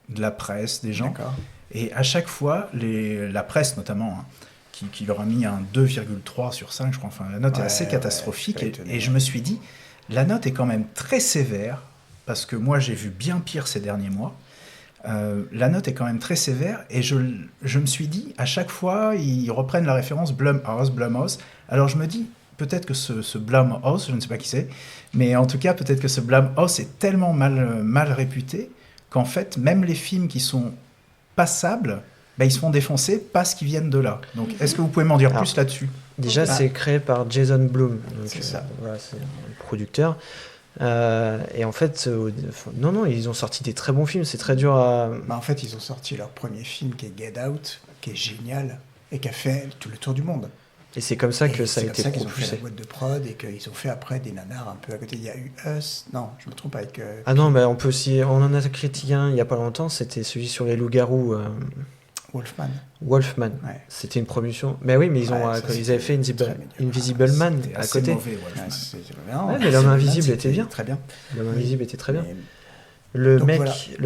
Speaker 3: de la presse, des gens.
Speaker 9: D'accord.
Speaker 3: Et à chaque fois, la presse notamment, hein, qui leur a mis un 2,3 sur 5, je crois. Enfin, la note est assez catastrophique. Et je me suis dit, la note est quand même très sévère, parce que moi, j'ai vu bien pire ces derniers mois. La note est quand même très sévère, et je me suis dit, à chaque fois, ils reprennent la référence Blumhouse. Alors je me dis, peut-être que ce Blumhouse, je ne sais pas qui c'est, mais en tout cas, peut-être que ce Blumhouse est tellement mal réputé, qu'en fait, même les films qui sont passables, ils se font défoncer parce qu'ils viennent de là. Donc, est-ce que vous pouvez m'en dire plus là-dessus ?
Speaker 1: Déjà, c'est créé par Jason Blum. Donc,
Speaker 9: c'est ça.
Speaker 1: Voilà, c'est le producteur. Et en fait, non, ils ont sorti des très bons films. C'est très dur à...
Speaker 9: En fait, ils ont sorti leur premier film qui est Get Out, qui est génial et qui a fait tout le tour du monde.
Speaker 1: Et c'est comme ça que ça a été propulsé.
Speaker 9: Ils ont fait la boîte de prod et qu'ils ont fait après des nanars un peu à côté. Il y a eu Us. Non, je me trompe avec...
Speaker 1: Ah non, on peut aussi... On en a critiqué un il n'y a pas longtemps. C'était celui sur les loups-garous. Wolfman.
Speaker 9: Ouais.
Speaker 1: C'était une promotion. Mais oui, mais ils avaient fait Invisible Man à côté.
Speaker 3: Mauvais,
Speaker 1: mais l'homme invisible était bien.
Speaker 9: Très bien.
Speaker 1: L'homme invisible était très bien. Le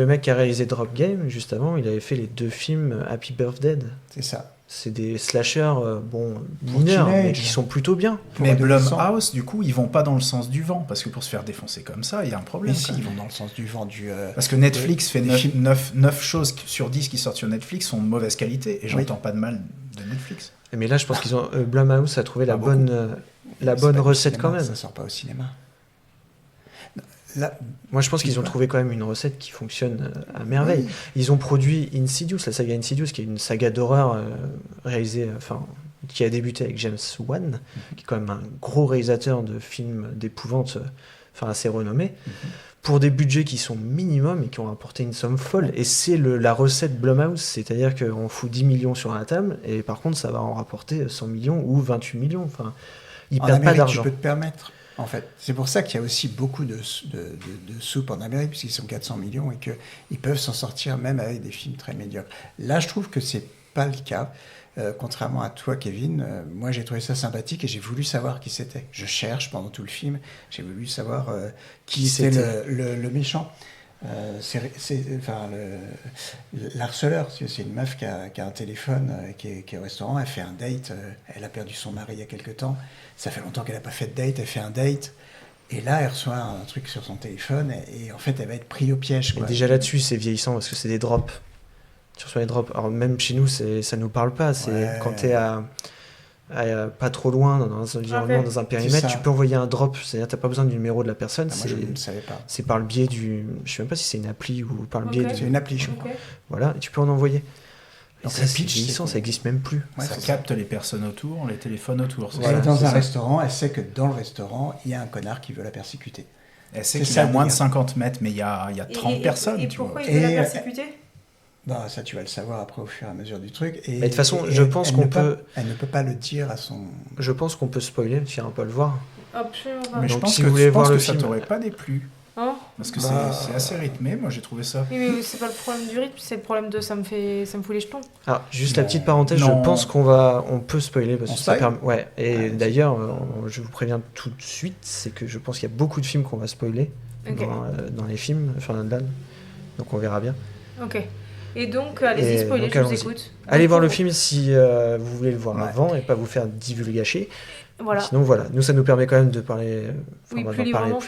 Speaker 1: mec qui a réalisé Drop Game, juste avant, il avait fait les 2 films Happy Birthday.
Speaker 9: C'est ça.
Speaker 1: C'est des slashers, mineurs, mais qui sont plutôt bien.
Speaker 3: Mais Blumhouse, du coup, ils vont pas dans le sens du vent, parce que pour se faire défoncer comme ça, il y a un problème.
Speaker 9: Mais si, ils vont dans le sens du vent.
Speaker 3: Parce que Netflix fait 9 choses sur 10 qui sortent sur Netflix sont de mauvaise qualité, et j'entends pas de mal de Netflix.
Speaker 1: Mais là, je pense qu'ils ont Blumhouse a trouvé la bonne recette quand même.
Speaker 9: Ça sort pas au cinéma.
Speaker 1: Là, moi, je pense qu'ils ont trouvé quand même une recette qui fonctionne à merveille. Oui. Ils ont produit Insidious, la saga Insidious, qui est une saga d'horreur qui a débuté avec James Wan, qui est quand même un gros réalisateur de films d'épouvante, assez renommé, pour des budgets qui sont minimums et qui ont apporté une somme folle. Et c'est la recette Blumhouse, c'est-à-dire qu'on fout 10 millions sur la table, et par contre, ça va en rapporter 100 millions ou 28 millions. Enfin, ils perdent pas d'argent.
Speaker 9: Tu peux te permettre. En fait, c'est pour ça qu'il y a aussi beaucoup de soupe en Amérique, puisqu'ils sont 400 millions et qu'ils peuvent s'en sortir même avec des films très médiocres. Là, je trouve que c'est pas le cas. Contrairement à toi, Kevin, moi j'ai trouvé ça sympathique et j'ai voulu savoir qui c'était. Je cherche pendant tout le film, j'ai voulu savoir qui était le méchant. L'harceleur, c'est une meuf qui a un téléphone, qui est au restaurant, elle fait un date, elle a perdu son mari il y a quelque temps, ça fait longtemps qu'elle n'a pas fait de date, elle fait un date, et là elle reçoit un truc sur son téléphone, et en fait elle va être prise au piège.
Speaker 1: Quoi. Déjà là-dessus c'est vieillissant parce que c'est des drops. Tu reçois les drops, alors même chez nous ça nous parle pas, c'est quand t'es à... pas trop loin, dans un environnement, dans un périmètre, tu peux envoyer un drop. C'est-à-dire, t'as pas besoin du numéro de la personne.
Speaker 9: Moi, je ne savais pas.
Speaker 1: C'est par le biais du... Je sais même pas si c'est une appli ou par le biais du...
Speaker 9: C'est une appli, je crois.
Speaker 1: Voilà, et tu peux en envoyer.
Speaker 9: Donc
Speaker 1: ça, c'est vieillissant, ça n'existe même plus.
Speaker 3: Ça capte les personnes autour, les téléphones autour.
Speaker 9: Voilà, dans un restaurant, elle sait que dans le restaurant, il y a un connard qui veut la persécuter.
Speaker 3: Elle sait qu'il y a moins de 50 mètres, mais il y a 30 personnes.
Speaker 2: Et pourquoi il veut la persécuter ?
Speaker 9: Ça, tu vas le savoir après au fur et à mesure du truc.
Speaker 1: Mais de toute façon, je pense qu'on peut...
Speaker 9: Elle ne peut pas le dire à son...
Speaker 1: Je pense qu'on peut spoiler, tu iras pas le voir.
Speaker 2: Absolument pas.
Speaker 3: Mais
Speaker 1: donc,
Speaker 3: je pense
Speaker 1: si
Speaker 3: que,
Speaker 1: vous voulez voir le
Speaker 3: ça
Speaker 1: film...
Speaker 3: t'aurait pas déplu. Parce que c'est assez rythmé, moi j'ai trouvé ça.
Speaker 2: Oui, mais c'est pas le problème du rythme, c'est le problème de ça me fout les jetons.
Speaker 1: Ah, juste la petite parenthèse, je pense on peut spoiler parce que ça permet. Ouais, et d'ailleurs, je vous préviens tout de suite, c'est que je pense qu'il y a beaucoup de films qu'on va spoiler dans les films, enfin Dan. Donc on verra bien.
Speaker 2: Ok. Et donc, allez-y, spoiler, je vous écoute.
Speaker 1: Allez voir le film si vous voulez le voir avant et pas vous faire divulgacher.
Speaker 2: Voilà.
Speaker 1: Sinon, voilà. Nous, ça nous permet quand même de parler,
Speaker 2: plus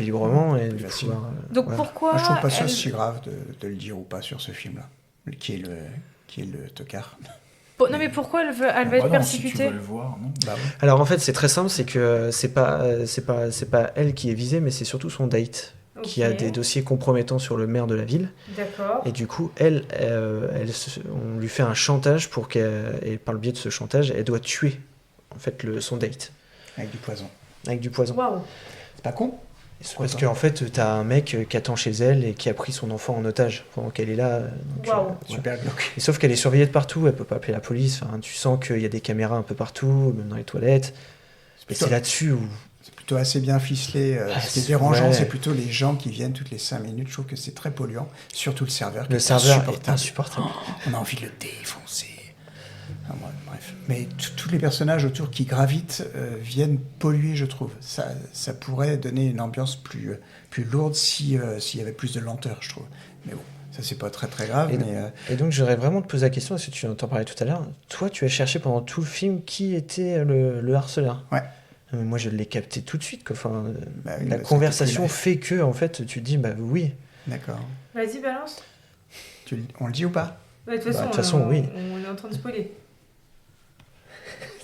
Speaker 1: librement et de pouvoir.
Speaker 2: Donc, pourquoi.
Speaker 9: Moi, je trouve pas ça si grave de le dire ou pas sur ce film-là. Qui est le tocard.
Speaker 2: Non, mais pourquoi elle va être persécutée ?
Speaker 3: Si tu veux le voir, non
Speaker 1: Alors, en fait, c'est très simple, c'est que c'est pas elle qui est visée, mais c'est surtout son date. Qui a des dossiers compromettants sur le maire de la ville.
Speaker 2: D'accord.
Speaker 1: Et du coup, on lui fait un chantage et par le biais de ce chantage, elle doit tuer en fait son date.
Speaker 9: Avec du poison.
Speaker 2: Waouh.
Speaker 9: C'est pas con.
Speaker 1: Parce qu'en fait, t'as un mec qui attend chez elle et qui a pris son enfant en otage pendant qu'elle est là.
Speaker 2: Waouh.
Speaker 9: Super glauque.
Speaker 1: Et sauf qu'elle est surveillée de partout, elle peut pas appeler la police. Enfin, tu sens qu'il y a des caméras un peu partout, même dans les toilettes. Et c'est là-dessus où...
Speaker 9: C'est plutôt assez bien ficelé. Ce qui est dérangeant, c'est plutôt les gens qui viennent toutes les 5 minutes. Je trouve que c'est très polluant. Surtout le serveur.
Speaker 1: Le serveur est insupportable.
Speaker 9: On a envie de le défoncer. Bref. Mais tous les personnages autour qui gravitent viennent polluer, je trouve. Ça pourrait donner une ambiance plus lourde s'il y avait plus de lenteur, je trouve. Mais bon, ça c'est pas très très grave.
Speaker 1: Et donc j'aurais vraiment te poser la question, parce que tu en parlais tout à l'heure. Toi, tu as cherché pendant tout le film qui était le harceleur.
Speaker 9: Ouais.
Speaker 1: Moi, je l'ai capté tout de suite. Enfin,
Speaker 9: oui,
Speaker 1: la conversation fait que, en fait, tu te dis, bah oui.
Speaker 9: D'accord.
Speaker 2: Vas-y, balance.
Speaker 9: On le dit ou pas ?
Speaker 2: De toute façon, oui. On est en train de spoiler.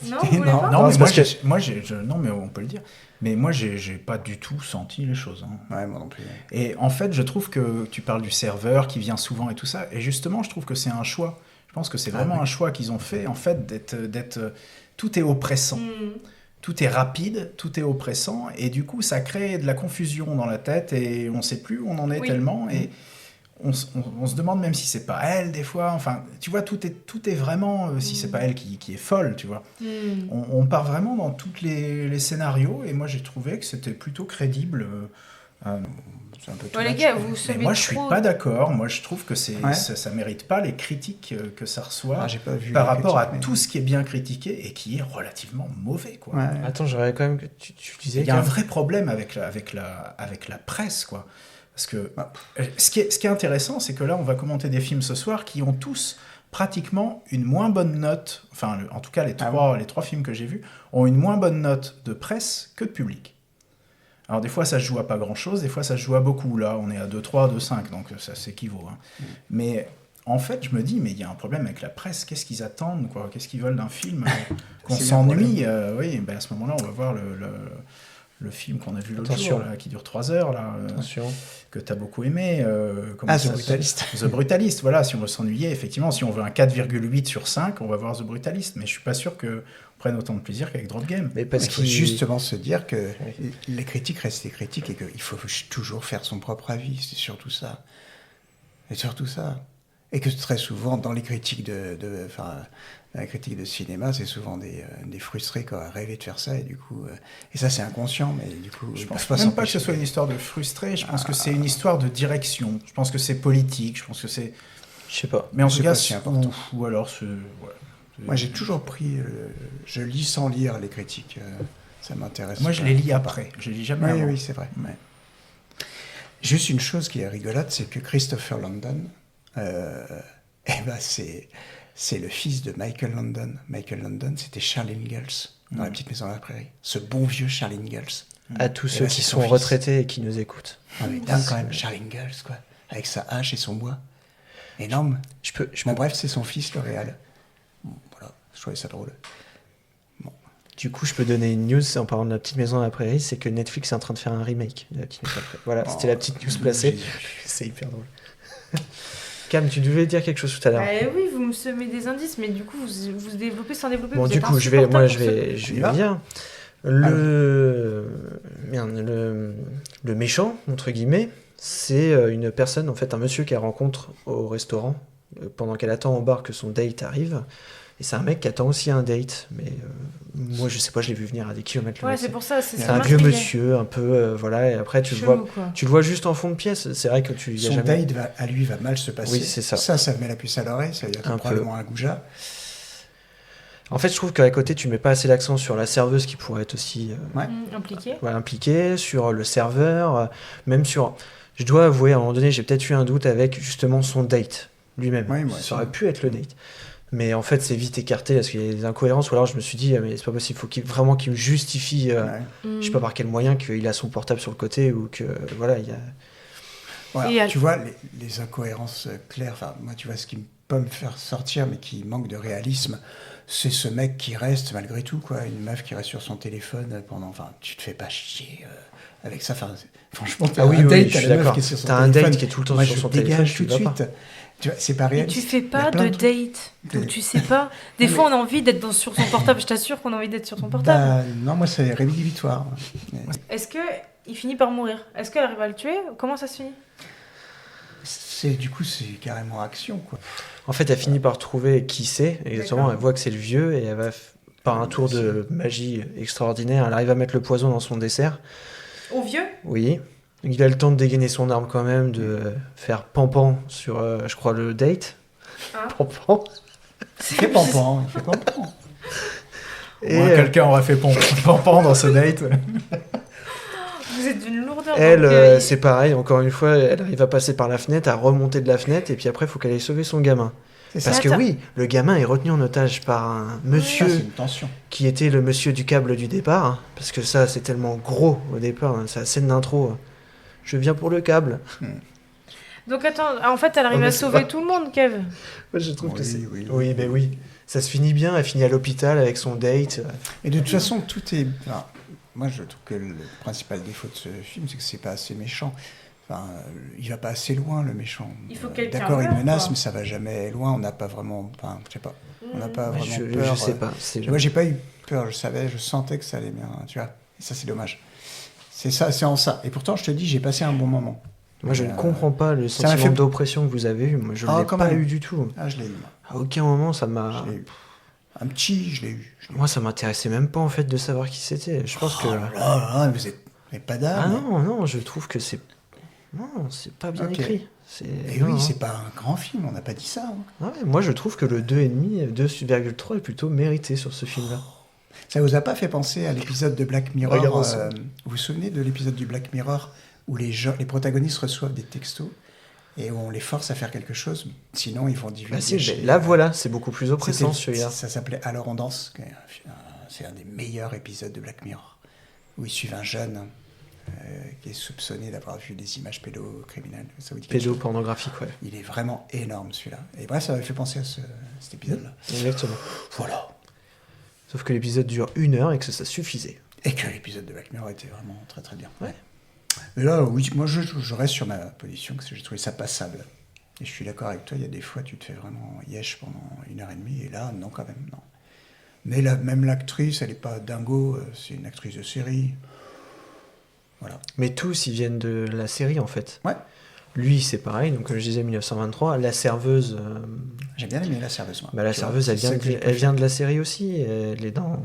Speaker 2: Non, vous voulez pas ?
Speaker 3: Non, mais non, mais on peut le dire. Mais moi, j'ai pas du tout senti les choses.
Speaker 9: Ouais, moi non plus.
Speaker 3: Et en fait, je trouve que tu parles du serveur qui vient souvent et tout ça. Et justement, je trouve que c'est un choix. Je pense que c'est vraiment un choix qu'ils ont fait, en fait, d'être tout est oppressant. Tout est rapide, tout est oppressant, et du coup, ça crée de la confusion dans la tête, et on ne sait plus où on en est tellement, et on se demande même si c'est pas elle, des fois. Enfin, tu vois, tout est vraiment... si c'est pas elle qui est folle, tu vois. On part vraiment dans tous les scénarios, et moi, j'ai trouvé que c'était plutôt crédible. C'est un peu
Speaker 2: les gars, vous semez
Speaker 3: moi, je suis pas d'accord. Moi, je trouve que ça mérite pas les critiques que ça reçoit par rapport à tout ce qui est bien critiqué et qui est relativement mauvais, quoi.
Speaker 1: Ouais. Attends, j'aurais quand même que tu disais.
Speaker 3: Il y a un vrai problème avec la presse, quoi. Parce que ce qui est intéressant, c'est que là, on va commenter des films ce soir qui ont tous pratiquement une moins bonne note. Enfin, en tout cas, les trois films que j'ai vus ont une moins bonne note de presse que de public. Alors des fois ça se joue à pas grand chose, des fois ça se joue à beaucoup. Là on est à 2-3, 2-5, donc ça s'équivaut. Mais en fait je me dis, mais il y a un problème avec la presse, qu'est-ce qu'ils attendent, quoi ? Qu'est-ce qu'ils veulent d'un film qu'on s'ennuie oui, à ce moment-là on va voir le film qu'on a vu l'autre jour, là, qui dure 3 heures, là, que tu as beaucoup aimé.
Speaker 9: The Brutalist.
Speaker 3: The Brutalist, voilà, si on veut s'ennuyer, effectivement, si on veut un 4,8 sur 5, on va voir The Brutalist, mais je suis pas sûr qu'on prenne autant de plaisir qu'avec Drop Game.
Speaker 9: Mais parce qu'il faut justement se dire que les critiques restent des critiques et qu'il faut toujours faire son propre avis, c'est surtout ça. Et surtout ça. Et que très souvent, dans les critiques la critique de cinéma, c'est souvent des frustrés qui auraient rêvé de faire ça, et du coup... et ça, c'est inconscient, mais du coup...
Speaker 3: Je pense même pas que ce soit une histoire de frustré, je pense que c'est une histoire de direction, je pense que c'est politique, je pense que c'est...
Speaker 1: Je sais pas.
Speaker 3: Mais en tout cas,
Speaker 9: c'est important.
Speaker 3: Ou alors...
Speaker 9: Moi, j'ai toujours pris... je lis sans lire les critiques, ça m'intéresse.
Speaker 3: Moi, je les lis après, je les lis jamais avant.
Speaker 9: Oui, c'est vrai. Ouais. Juste une chose qui est rigolote, c'est que Christopher Landon... c'est le fils de Michael Landon. Michael Landon, c'était Charles Ingalls dans La Petite Maison à la Prairie. Ce bon vieux Charles Ingalls.
Speaker 1: À tous ceux qui sont retraités et qui nous écoutent.
Speaker 9: Ah mais dingue quand même, Charles Ingalls, quoi. Avec sa hache et son bois. Énorme. Bref, c'est son fils, le réal. Bon, voilà, je trouvais ça drôle. Bon.
Speaker 1: Du coup, je peux donner une news en parlant de La Petite Maison à la Prairie, c'est que Netflix est en train de faire un remake de La Petite Maison à la Prairie. Voilà, c'était la petite news placée. C'est hyper drôle. Cam, tu devais dire quelque chose tout à l'heure.
Speaker 2: Oui, vous me semez des indices, mais du coup, vous développez sans développer.
Speaker 1: Bon, du coup, je vais dire. Le méchant, entre guillemets, c'est une personne, en fait, un monsieur qu'elle rencontre au restaurant pendant qu'elle attend au bar que son date arrive. Et c'est un mec qui attend aussi un date. Mais moi, je sais pas, je l'ai vu venir à des kilomètres.
Speaker 2: Ouais, c'est pour ça. C'est
Speaker 1: un vieux monsieur, un peu, voilà. Et après, tu le vois juste en fond de pièce. C'est vrai que
Speaker 9: son date à lui va mal se passer.
Speaker 1: Oui, c'est ça.
Speaker 9: Ça me met la puce à l'oreille. Ça veut dire que c'est probablement un goujat.
Speaker 1: En fait, je trouve qu'à côté, tu mets pas assez l'accent sur la serveuse qui pourrait être aussi impliquée, sur le serveur, même sur... Je dois avouer, à un moment donné, j'ai peut-être eu un doute avec justement son date lui-même. Oui, ça aurait pu être le date. Mais en fait, c'est vite écarté parce qu'il y a des incohérences. Ou alors, je me suis dit, mais c'est pas possible, il faut vraiment qu'il me justifie, je sais pas par quel moyen, qu'il a son portable sur le côté ou que, voilà, il y a...
Speaker 9: Voilà, tu vois, les incohérences claires, enfin, moi, tu vois, ce qui peut me faire sortir, mais qui manque de réalisme, c'est ce mec qui reste, malgré tout, quoi, une meuf qui reste sur son téléphone pendant... Enfin, tu te fais pas chier avec ça. Enfin, franchement, t'as un date, t'as la meuf qui est sur son téléphone.
Speaker 1: T'as un date qui est tout le temps sur son téléphone.
Speaker 9: Dégage tout de suite. Tu vois, c'est pas réaliste.
Speaker 2: Mais tu fais pas de date, donc tu sais pas. Des fois, on a envie d'être sur son portable. Je t'assure qu'on a envie d'être sur son portable.
Speaker 9: Non, moi, c'est rédhibitoire.
Speaker 2: Est-ce qu'il finit par mourir? Est-ce qu'elle arrive à le tuer? Comment ça se finit?
Speaker 9: Du coup, c'est carrément action, quoi.
Speaker 1: En fait, elle finit par trouver qui c'est. Exactement, elle voit que c'est le vieux et elle va, par un tour de magie extraordinaire, elle arrive à mettre le poison dans son dessert.
Speaker 2: Au vieux?
Speaker 1: Oui. Il a le temps de dégainer son arme quand même, de faire pampan sur, je crois, le date. Pampan.
Speaker 9: Il fait pampan.
Speaker 3: Et quelqu'un aurait fait pampan dans ce date.
Speaker 2: Vous êtes d'une lourdeur.
Speaker 1: Elle, c'est pareil, encore une fois, elle arrive à passer par la fenêtre, à remonter de la fenêtre, et puis après, il faut qu'elle aille sauver son gamin. Parce que oui, le gamin est retenu en otage par un monsieur qui était le monsieur du câble du départ, hein, parce que ça, c'est tellement gros au départ, hein, c'est la scène d'intro. Je viens pour le câble.
Speaker 2: Donc attends, en fait, elle arrive à sauver tout le monde, Kev.
Speaker 1: Moi, je trouve que c'est... Oui. Ça se finit bien, elle finit à l'hôpital avec son date.
Speaker 9: Et de toute façon, tout est... Enfin, moi, je trouve que le principal défaut de ce film, c'est que c'est pas assez méchant. Enfin, il va pas assez loin, le méchant.
Speaker 2: Il faut quelqu'un.
Speaker 9: D'accord, il menace, mais ça va jamais loin. On n'a pas vraiment... Enfin, je sais pas. On n'a pas vraiment peur.
Speaker 1: Je sais pas.
Speaker 9: Moi, j'ai pas eu peur. Je sentais que ça allait bien. Tu vois. Et ça, c'est dommage. C'est ça, c'est en ça. Et pourtant, je te dis, j'ai passé un bon moment.
Speaker 1: Moi, je ne comprends pas le sentiment d'oppression que vous avez eu. Moi, je ne l'ai pas eu du tout.
Speaker 9: Ah, je l'ai eu.
Speaker 1: À aucun moment, ça m'a...
Speaker 9: Un petit, je l'ai eu.
Speaker 1: Moi, ça m'intéressait même pas, en fait, de savoir qui c'était. Je pense que...
Speaker 9: Là, vous n'êtes pas d'âme.
Speaker 1: Ah non, je trouve que c'est... Non, c'est pas bien écrit.
Speaker 9: Et oui, c'est pas un grand film, on n'a pas dit ça.
Speaker 1: Ouais, moi, je trouve que le 2,5, 2,3 est plutôt mérité sur ce film-là.
Speaker 9: Ça vous a pas fait penser à l'épisode de Black Mirror vous vous souvenez de l'épisode du Black Mirror où les protagonistes reçoivent des textos et où on les force à faire quelque chose, sinon ils vont divulguer.
Speaker 1: Là, voilà, c'est beaucoup plus oppressant celui-là.
Speaker 9: Ça s'appelait Alors on danse, c'est un des meilleurs épisodes de Black Mirror, où ils suivent un jeune qui est soupçonné d'avoir vu des images pédocriminelles.
Speaker 1: Pédopornographiques, ouais.
Speaker 9: Il est vraiment énorme celui-là. Et bref, ça m'avait fait penser à cet épisode-là.
Speaker 1: Exactement.
Speaker 9: Voilà.
Speaker 1: Sauf que l'épisode dure 1 heure et que ça suffisait.
Speaker 9: Et que l'épisode de Black Mirror était vraiment très très bien. Ouais. Mais là, oui, moi je reste sur ma position, parce que j'ai trouvé ça passable. Et je suis d'accord avec toi, il y a des fois tu te fais vraiment yesh pendant 1h30, et là, non quand même, non. Mais même l'actrice, elle n'est pas dingo, c'est une actrice de série. Voilà.
Speaker 1: Mais tous, ils viennent de la série, en fait.
Speaker 9: Ouais.
Speaker 1: Lui, c'est pareil, donc comme je disais, 1923. La serveuse...
Speaker 9: J'ai bien aimé la serveuse, moi.
Speaker 1: La serveuse, elle vient de la série aussi. Elle est dans...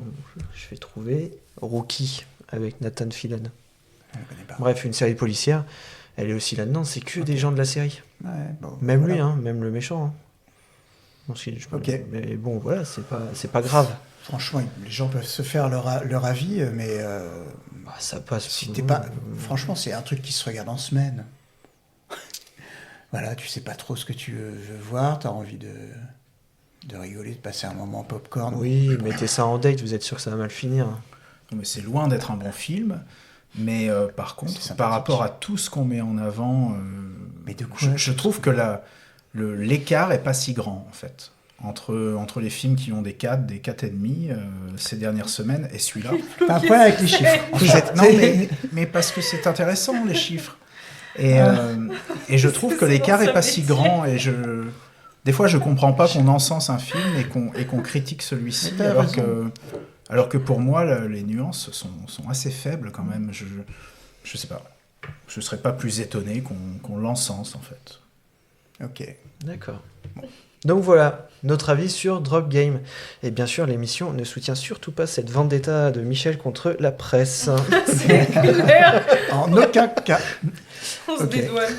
Speaker 1: Je vais trouver... Rookie, avec Nathan Fillion. Bref, une série policière. Elle est aussi là-dedans. C'est que des gens de la série.
Speaker 9: Ouais, bon,
Speaker 1: même lui, hein, même le méchant. Hein. Mais bon, voilà, c'est pas grave.
Speaker 9: Franchement, les gens peuvent se faire leur avis, mais...
Speaker 1: ça passe.
Speaker 9: Si t'es pas... Franchement, c'est un truc qui se regarde en semaine. Voilà, tu sais pas trop ce que tu veux voir, t'as envie de rigoler, de passer un moment popcorn.
Speaker 1: Oui, mettez ça en date, vous êtes sûr que ça va mal finir.
Speaker 3: Non, mais c'est loin d'être un bon film, mais par contre, par rapport à tout ce qu'on met en avant,
Speaker 9: mais de quoi
Speaker 3: je trouve que l'écart est pas si grand, en fait, entre les films qui ont des 4, des 4,5 ces dernières semaines et celui-là.
Speaker 9: T'as un problème avec les chiffres.
Speaker 3: En fait, non, mais parce que c'est intéressant, les chiffres. Et je trouve que l'écart est pas si grand. Et des fois, je comprends pas qu'on encense un film et qu'on critique celui-ci, alors que pour moi, les nuances sont assez faibles quand même. Je sais pas. Je serais pas plus étonné qu'on l'encense, en fait.
Speaker 9: Ok.
Speaker 1: D'accord. Bon. Donc voilà, notre avis sur Drop Game. Et bien sûr, l'émission ne soutient surtout pas cette vendetta de Michel contre la presse.
Speaker 2: C'est clair.
Speaker 9: En aucun cas.
Speaker 2: On se dédouane.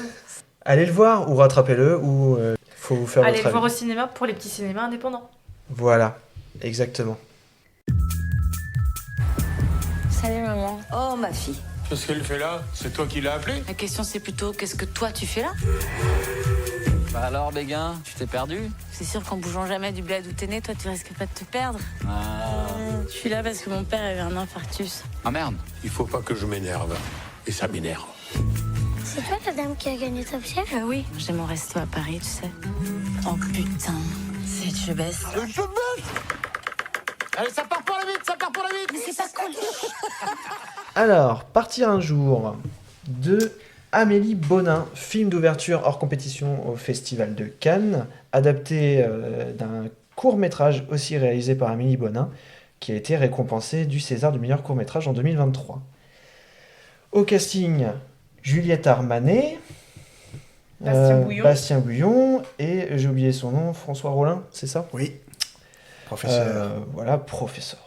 Speaker 1: Allez le voir ou rattrapez-le ou faut vous faire
Speaker 2: Allez
Speaker 1: votre
Speaker 2: le voir
Speaker 1: avis.
Speaker 2: au cinéma pour les petits cinémas indépendants.
Speaker 1: Voilà, exactement.
Speaker 12: Salut maman.
Speaker 13: Oh ma fille.
Speaker 5: Qu'est-ce qu'elle fait là? C'est toi qui l'as appelée?
Speaker 13: La question c'est plutôt qu'est-ce que toi tu fais là?
Speaker 14: Bah alors Béguin, tu t'es perdu?
Speaker 12: C'est sûr qu'en bougeant jamais du bled où t'es né, toi tu risques pas de te perdre.
Speaker 14: Ah.
Speaker 12: Je suis là parce que mon père avait un infarctus.
Speaker 14: Ah merde.
Speaker 8: Il faut pas que je m'énerve. Et ça m'énerve.
Speaker 12: C'est toi la dame qui a gagné Top Chef? Oui, j'ai mon resto à Paris, tu sais. Oh putain, c'est je baisse.
Speaker 8: Je baisse. Allez, ça part pour la vite,
Speaker 12: Mais c'est pas cool.
Speaker 1: Alors, Partir un jour de Amélie Bonin, film d'ouverture hors compétition au Festival de Cannes, adapté d'un court-métrage aussi réalisé par Amélie Bonin, qui a été récompensé du César du meilleur court-métrage en 2023. Au casting, Juliette Armanet, Bastien Bouillon et, j'ai oublié son nom, François Rollin, c'est ça?
Speaker 9: Oui, professeur.
Speaker 1: Voilà, professeur.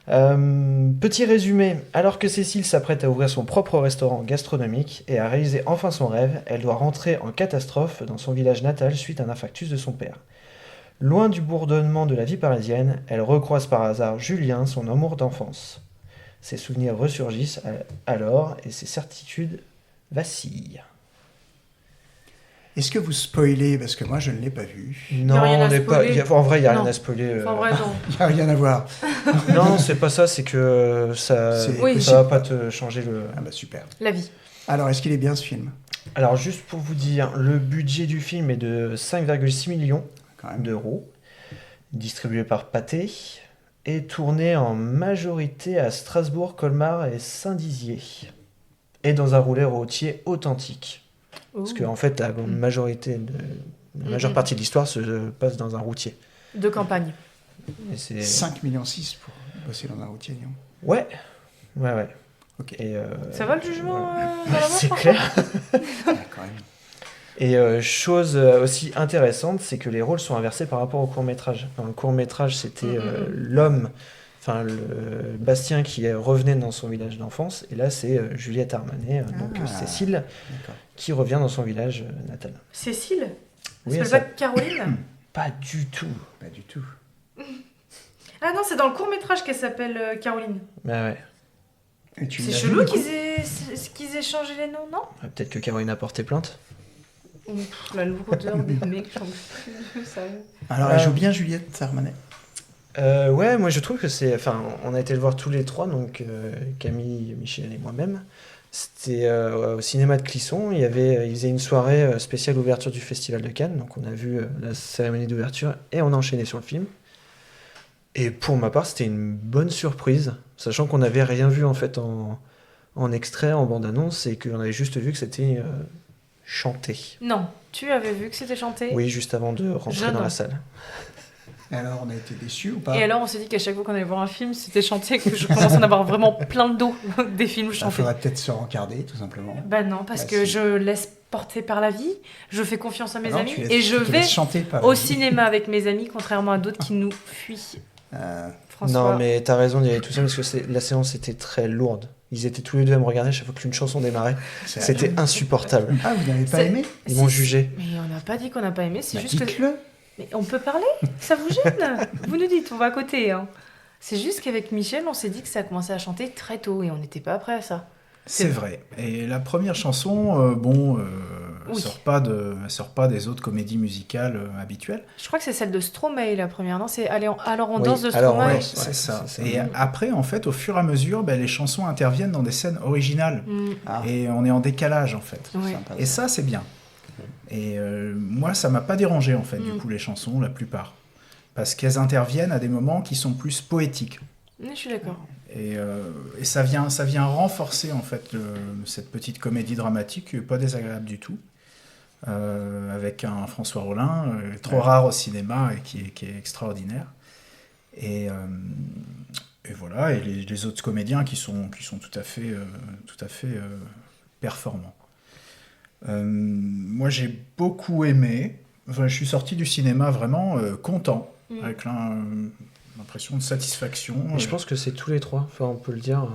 Speaker 1: Petit résumé, alors que Cécile s'apprête à ouvrir son propre restaurant gastronomique et à réaliser enfin son rêve, elle doit rentrer en catastrophe dans son village natal suite à un infarctus de son père. Loin du bourdonnement de la vie parisienne, elle recroise par hasard Julien, son amour d'enfance. Ses souvenirs ressurgissent alors et ses certitudes vacillent.
Speaker 9: Est-ce que vous spoilez? Parce que moi, je ne l'ai pas vu.
Speaker 1: Non, on n'est pas. En vrai, il n'y a rien à spoiler.
Speaker 2: En vrai, non.
Speaker 9: Il n'y a rien à voir.
Speaker 1: Non, c'est pas ça, c'est que ça va pas te changer le.
Speaker 9: Ah bah super.
Speaker 2: La vie.
Speaker 9: Alors, est-ce qu'il est bien ce film?
Speaker 1: Alors, juste pour vous dire, le budget du film est de 5,6 millions d'euros, distribué par Pathé, et tourné en majorité à Strasbourg, Colmar et Saint-Dizier, et dans un roulet routier authentique. Parce qu'en fait, la majeure partie de l'histoire se passe dans un routier.
Speaker 2: De campagne.
Speaker 1: Et c'est...
Speaker 9: 5,6 millions pour bosser dans un routier, Lyon.
Speaker 1: Ouais.
Speaker 9: Ok.
Speaker 1: Et
Speaker 2: ça va le jugement dans la main,
Speaker 1: c'est clair.
Speaker 9: Quand même.
Speaker 1: Et chose aussi intéressante, c'est que les rôles sont inversés par rapport au court-métrage. Dans le court-métrage, c'était l'homme, enfin le Bastien qui revenait dans son village d'enfance, et là c'est Juliette Armanet, donc Cécile, qui revient dans son village natal.
Speaker 2: Cécile?
Speaker 1: Oui,
Speaker 2: elle s'appelle pas Caroline?
Speaker 1: Pas du tout.
Speaker 9: Pas du tout.
Speaker 2: Ah non, c'est dans le court-métrage qu'elle s'appelle Caroline.
Speaker 1: Bah ouais.
Speaker 2: C'est chelou qu'ils aient changé les noms, non?
Speaker 1: Peut-être que Caroline a porté plainte.
Speaker 2: La lourdeur des mecs, j'en peux plus, ça.
Speaker 9: Alors, elle joue bien Juliette Armanet.
Speaker 1: Ouais, moi je trouve que c'est... Enfin, on a été le voir tous les trois, donc Camille, Michel et moi-même. C'était au cinéma de Clisson. Ils faisaient une soirée spéciale ouverture du Festival de Cannes. Donc on a vu la cérémonie d'ouverture et on a enchaîné sur le film. Et pour ma part, c'était une bonne surprise, sachant qu'on n'avait rien vu en fait en extrait, en bande-annonce, et qu'on avait juste vu que c'était chanté.
Speaker 2: Non, tu avais vu que c'était chanté?
Speaker 1: Oui, juste avant de rentrer dans la salle.
Speaker 9: Et alors, on a été déçus ou pas?
Speaker 2: Et alors, on s'est dit qu'à chaque fois qu'on allait voir un film, c'était chanté, que je commençais à en avoir vraiment plein le dos des films chantés.
Speaker 9: Il faudrait peut-être se rencarder, tout simplement.
Speaker 2: Bah non, parce que je laisse porter par la vie, je fais confiance à mes amis, et je vais au cinéma avec mes amis, contrairement à d'autres qui nous fuient.
Speaker 1: Non, mais t'as raison d'y aller tout seul, parce que la séance était très lourde. Ils étaient tous les deux à me regarder à chaque fois qu'une chanson démarrait. C'était insupportable.
Speaker 9: Ah, vous n'avez pas aimé?
Speaker 1: Ils m'ont jugé.
Speaker 2: Mais on n'a pas dit qu'on n'a pas aimé, c'est juste
Speaker 9: dites-le.
Speaker 2: Mais on peut parler? Ça vous gêne? Vous nous dites, on va à côté. Hein. C'est juste qu'avec Michel, on s'est dit que ça a commencé à chanter très tôt et on n'était pas prêts à ça.
Speaker 3: C'est vrai. Et la première chanson, elle sort pas des autres comédies musicales habituelles.
Speaker 2: Je crois que c'est celle de Stromae, la première, non? C'est Alors on danse de Stromae.
Speaker 3: C'est ça. Et après, en fait, au fur et à mesure, les chansons interviennent dans des scènes originales. Et on est en décalage, en fait.
Speaker 2: Ouais.
Speaker 3: Et ça, c'est bien. Et moi, ça m'a pas dérangé, en fait, du coup, les chansons, la plupart. parce qu'elles interviennent à des moments qui sont plus poétiques.
Speaker 2: Oui, je suis d'accord.
Speaker 3: Et ça vient renforcer en fait cette petite comédie dramatique qui n'est pas désagréable du tout, avec un François Rollin trop rare au cinéma et qui est extraordinaire. Et voilà, et les autres comédiens qui sont tout à fait performants. Moi j'ai beaucoup aimé. Enfin, je suis sorti du cinéma vraiment content, avec l'impression de satisfaction.
Speaker 1: Et je pense que c'est tous les trois, enfin, on peut le dire.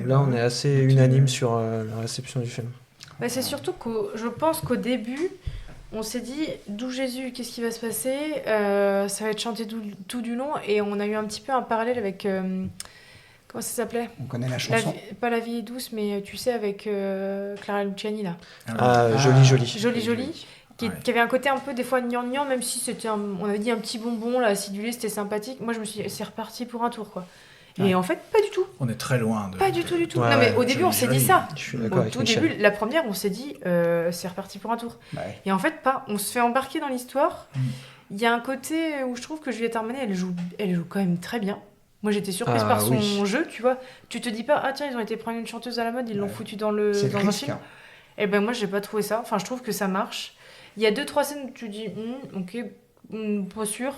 Speaker 3: Là,
Speaker 1: on est assez unanime sur la réception du film.
Speaker 2: Bah, c'est surtout que je pense qu'au début, on s'est dit, d'où Jésus, qu'est-ce qui va se passer ? Ça va être chanté tout du long, et on a eu un petit peu un parallèle avec... comment ça s'appelait ?
Speaker 9: On connaît la chanson.
Speaker 2: Pas La vie est douce, mais tu sais, avec Clara Luciani, là. Jolie. Qui avait un côté un peu des fois gnangnan, même si c'était on avait dit un petit bonbon là, acidulé, c'était sympathique. Moi je me suis dit c'est reparti pour un tour quoi. Et en fait pas du tout.
Speaker 3: On est très loin
Speaker 2: pas du tout. Non mais au début on s'est dit ça.
Speaker 1: Je suis d'accord avec
Speaker 2: Au début la première on s'est dit c'est reparti pour un tour. Et en fait pas, on se fait embarquer dans l'histoire. Il y a un côté où je trouve que Juliette Armanet elle joue quand même très bien. Moi j'étais surprise par son jeu, tu vois. Tu te dis pas tiens ils ont été prendre une chanteuse à la mode, ils l'ont foutu dans un film. Et ben moi j'ai pas trouvé ça. Enfin je trouve que ça marche. Il y a 2-3 scènes où tu dis ok, pas sûr,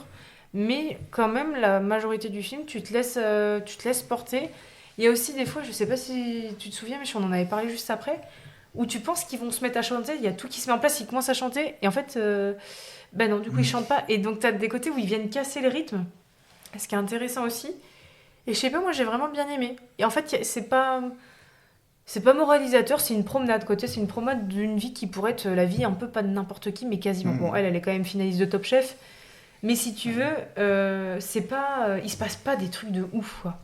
Speaker 2: mais quand même la majorité du film tu te laisses porter. Il y a aussi des fois, je sais pas si tu te souviens, mais on en avait parlé juste après, où tu penses qu'ils vont se mettre à chanter, il y a tout qui se met en place, ils commencent à chanter et en fait non, du coup ils chantent pas, et donc t'as des côtés où ils viennent casser le rythme, ce qui est intéressant aussi. Et je sais pas, moi j'ai vraiment bien aimé. Et en fait c'est pas moralisateur, c'est une promenade. C'est une promenade d'une vie qui pourrait être la vie un peu pas de n'importe qui, mais quasiment. Bon, elle est quand même finaliste de Top Chef. Mais si tu veux, c'est pas, il se passe pas des trucs de ouf, quoi.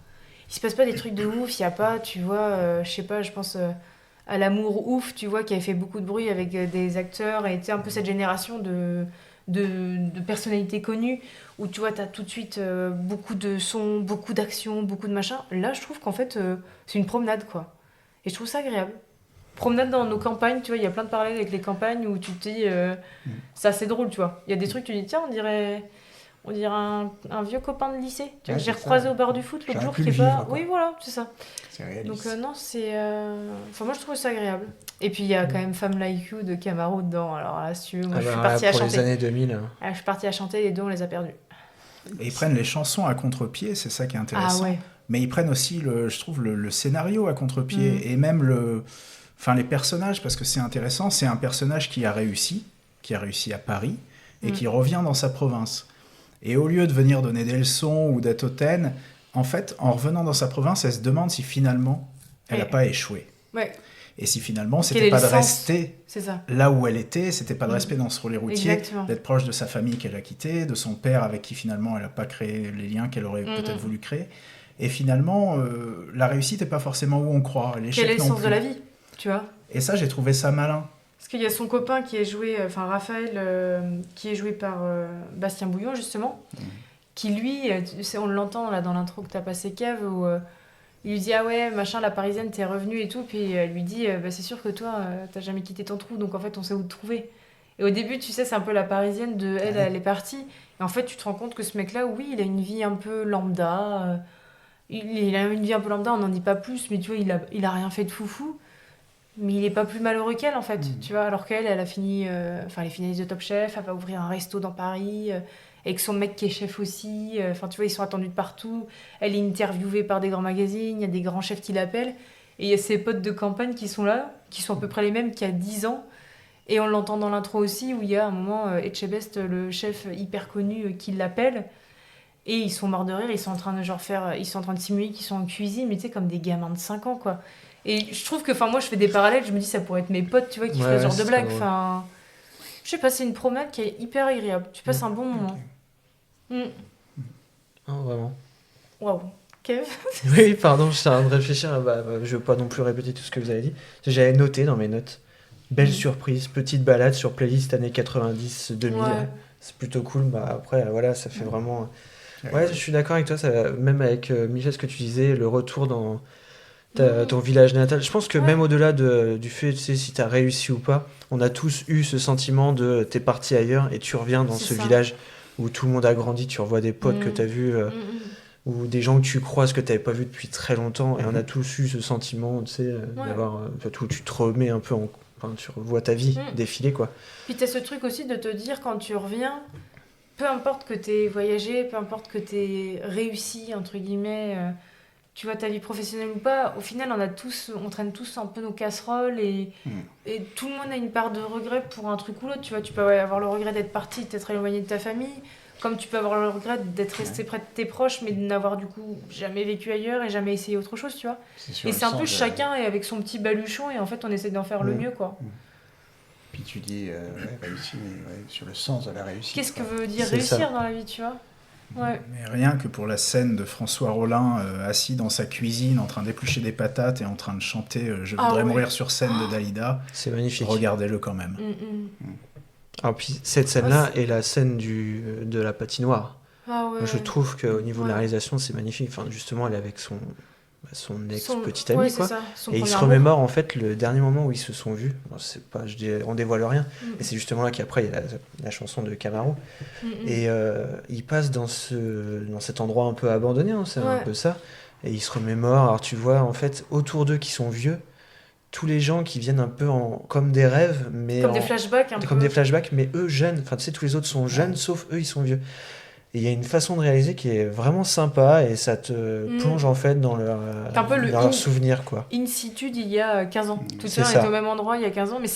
Speaker 2: Il se passe pas des trucs de ouf, il y a pas, tu vois, je sais pas, je pense à L'amour ouf, tu vois, qui avait fait beaucoup de bruit avec des acteurs, et était un peu cette génération de personnalités connues, où tu vois, t'as tout de suite beaucoup de sons, beaucoup d'actions, beaucoup de machins. Là, je trouve qu'en fait, c'est une promenade, quoi. Et je trouve ça agréable. Promenade dans nos campagnes, tu vois, il y a plein de parallèles avec les campagnes où tu te dis, c'est assez drôle, tu vois. Il y a des trucs, tu dis, tiens, on dirait un vieux copain de lycée. Tu vois, j'ai recroisé au bar du foot l'autre jour qui est pas... Oui, voilà, c'est ça.
Speaker 9: C'est réaliste.
Speaker 2: Donc non, c'est... Enfin, moi, je trouve ça agréable. Et puis, il y a quand même Femme Like You de Camaro dedans. Alors là, si tu veux, moi, je suis partie à chanter.
Speaker 1: Pour les années 2000.
Speaker 2: Je suis partie à chanter, les deux, on les a perdus.
Speaker 3: Et ils prennent les chansons à contre-pied, c'est ça qui est intéressant.
Speaker 2: Ah ouais.
Speaker 3: Mais ils prennent aussi, je trouve, le scénario à contre-pied, et même les personnages, parce que c'est intéressant. C'est un personnage qui a réussi à Paris, et qui revient dans sa province. Et au lieu de venir donner des leçons ou d'être hautaine, en fait, en revenant dans sa province, elle se demande si finalement, elle n'a pas échoué.
Speaker 2: Ouais.
Speaker 3: Et si finalement, c'était pas de rester là où elle était, c'était pas de rester dans ce rouler routier, d'être proche de sa famille qu'elle a quittée, de son père avec qui finalement elle n'a pas créé les liens qu'elle aurait peut-être voulu créer. Et finalement, la réussite n'est pas forcément où on croit.
Speaker 2: Quel est le sens de la vie, tu vois ?
Speaker 3: Et ça, j'ai trouvé ça malin.
Speaker 2: Parce qu'il y a son copain qui est joué, Raphaël, qui est joué par Bastien Bouillon, justement, qui lui, on l'entend là dans l'intro que t'as passé, Kev, où il lui dit ah ouais, machin, la Parisienne, t'es revenue et tout, puis elle lui dit c'est sûr que toi, t'as jamais quitté ton trou, donc en fait, on sait où te trouver. Et au début, tu sais, c'est un peu la Parisienne de elle est partie, et en fait, tu te rends compte que ce mec-là, oui, il a une vie un peu lambda. Il a une vie un peu lambda, on n'en dit pas plus, mais tu vois, il a rien fait de foufou. Mais il est pas plus malheureux qu'elle, en fait, tu vois, alors qu'elle, elle a fini, elle est finaliste de Top Chef, elle va ouvrir un resto dans Paris, avec son mec qui est chef aussi, tu vois, ils sont attendus de partout, elle est interviewée par des grands magazines, il y a des grands chefs qui l'appellent, et il y a ses potes de campagne qui sont là, qui sont à peu près les mêmes qu'il y a 10 ans, et on l'entend dans l'intro aussi, où il y a un moment, Etchebest, le chef hyper connu, qui l'appelle, et ils sont morts de rire, ils sont en train de simuler qu'ils sont en cuisine, mais tu sais, comme des gamins de 5 ans, quoi. Et je trouve que, moi je fais des parallèles, je me dis ça pourrait être mes potes, tu vois, qui feraient ce genre de blagues. Je sais pas, c'est une promenade qui est hyper agréable. Tu passes un bon moment.
Speaker 1: Oh, vraiment.
Speaker 2: Waouh. Kev.
Speaker 1: Oui, pardon, je suis en train de réfléchir. Je veux pas non plus répéter tout ce que vous avez dit. J'avais noté dans mes notes. Belle surprise, petite balade sur playlist années 90-2000. Ouais. C'est plutôt cool. Après, voilà, ça fait vraiment... Ouais, je suis d'accord avec toi. Même avec Michel, ce que tu disais, le retour dans... ton village natal. Je pense que même au-delà du fait, tu sais, si t'as réussi ou pas, on a tous eu ce sentiment de t'es parti ailleurs et tu reviens dans ce village où tout le monde a grandi, tu revois des potes que tu as vus, ou des gens que tu croises que tu n'avais pas vus depuis très longtemps, et on a tous eu ce sentiment, tu sais, d'avoir, où tu te remets un peu enfin, tu revois ta vie défiler, quoi.
Speaker 2: Puis tu as ce truc aussi de te dire, quand tu reviens, peu importe que tu aies voyagé, peu importe que tu aies réussi, entre guillemets, tu vois, ta vie professionnelle ou pas, au final, on traîne tous un peu nos casseroles, et tout le monde a une part de regret pour un truc ou l'autre, tu vois. Tu peux avoir le regret d'être parti, d'être éloigné de ta famille, comme tu peux avoir le regret d'être resté près de tes proches, mais de n'avoir du coup jamais vécu ailleurs et jamais essayé autre chose, tu vois. Et c'est un peu chacun est avec son petit baluchon, et en fait on essaie d'en faire le mieux, quoi.
Speaker 9: Puis tu dis réussi, mais sur le sens de la réussite.
Speaker 2: Qu'est-ce que veut dire réussir dans la vie, tu vois? Ouais.
Speaker 3: Mais rien que pour la scène de François Rollin assis dans sa cuisine en train d'éplucher des patates et en train de chanter Je voudrais mourir sur scène de Dalida.
Speaker 1: C'est magnifique.
Speaker 3: Regardez-le quand même.
Speaker 1: Alors puis cette scène-là est la scène de la patinoire. Moi, je trouve qu'au niveau de la réalisation, c'est magnifique. Enfin, justement, elle est avec son ex-petit ami, quoi. Et il se remémore en fait le dernier moment où ils se sont vus. Bon, c'est pas, on dévoile rien. Et c'est justement là qu'après il y a la chanson de Camaro. Et il passe dans cet endroit un peu abandonné, hein, c'est un peu ça. Et il se remémore. Alors tu vois en fait autour d'eux qui sont vieux, tous les gens qui viennent un peu comme des rêves, mais
Speaker 2: comme des flashbacks,
Speaker 1: des flashbacks, mais eux jeunes. Enfin tu sais, tous les autres sont jeunes, sauf eux ils sont vieux. Et il y a une façon de réaliser qui est vraiment sympa, et ça te plonge en fait dans leurs souvenirs, quoi.
Speaker 2: In situ d'il y a 15 ans. Tout le monde est au même endroit il y a 15 ans, mais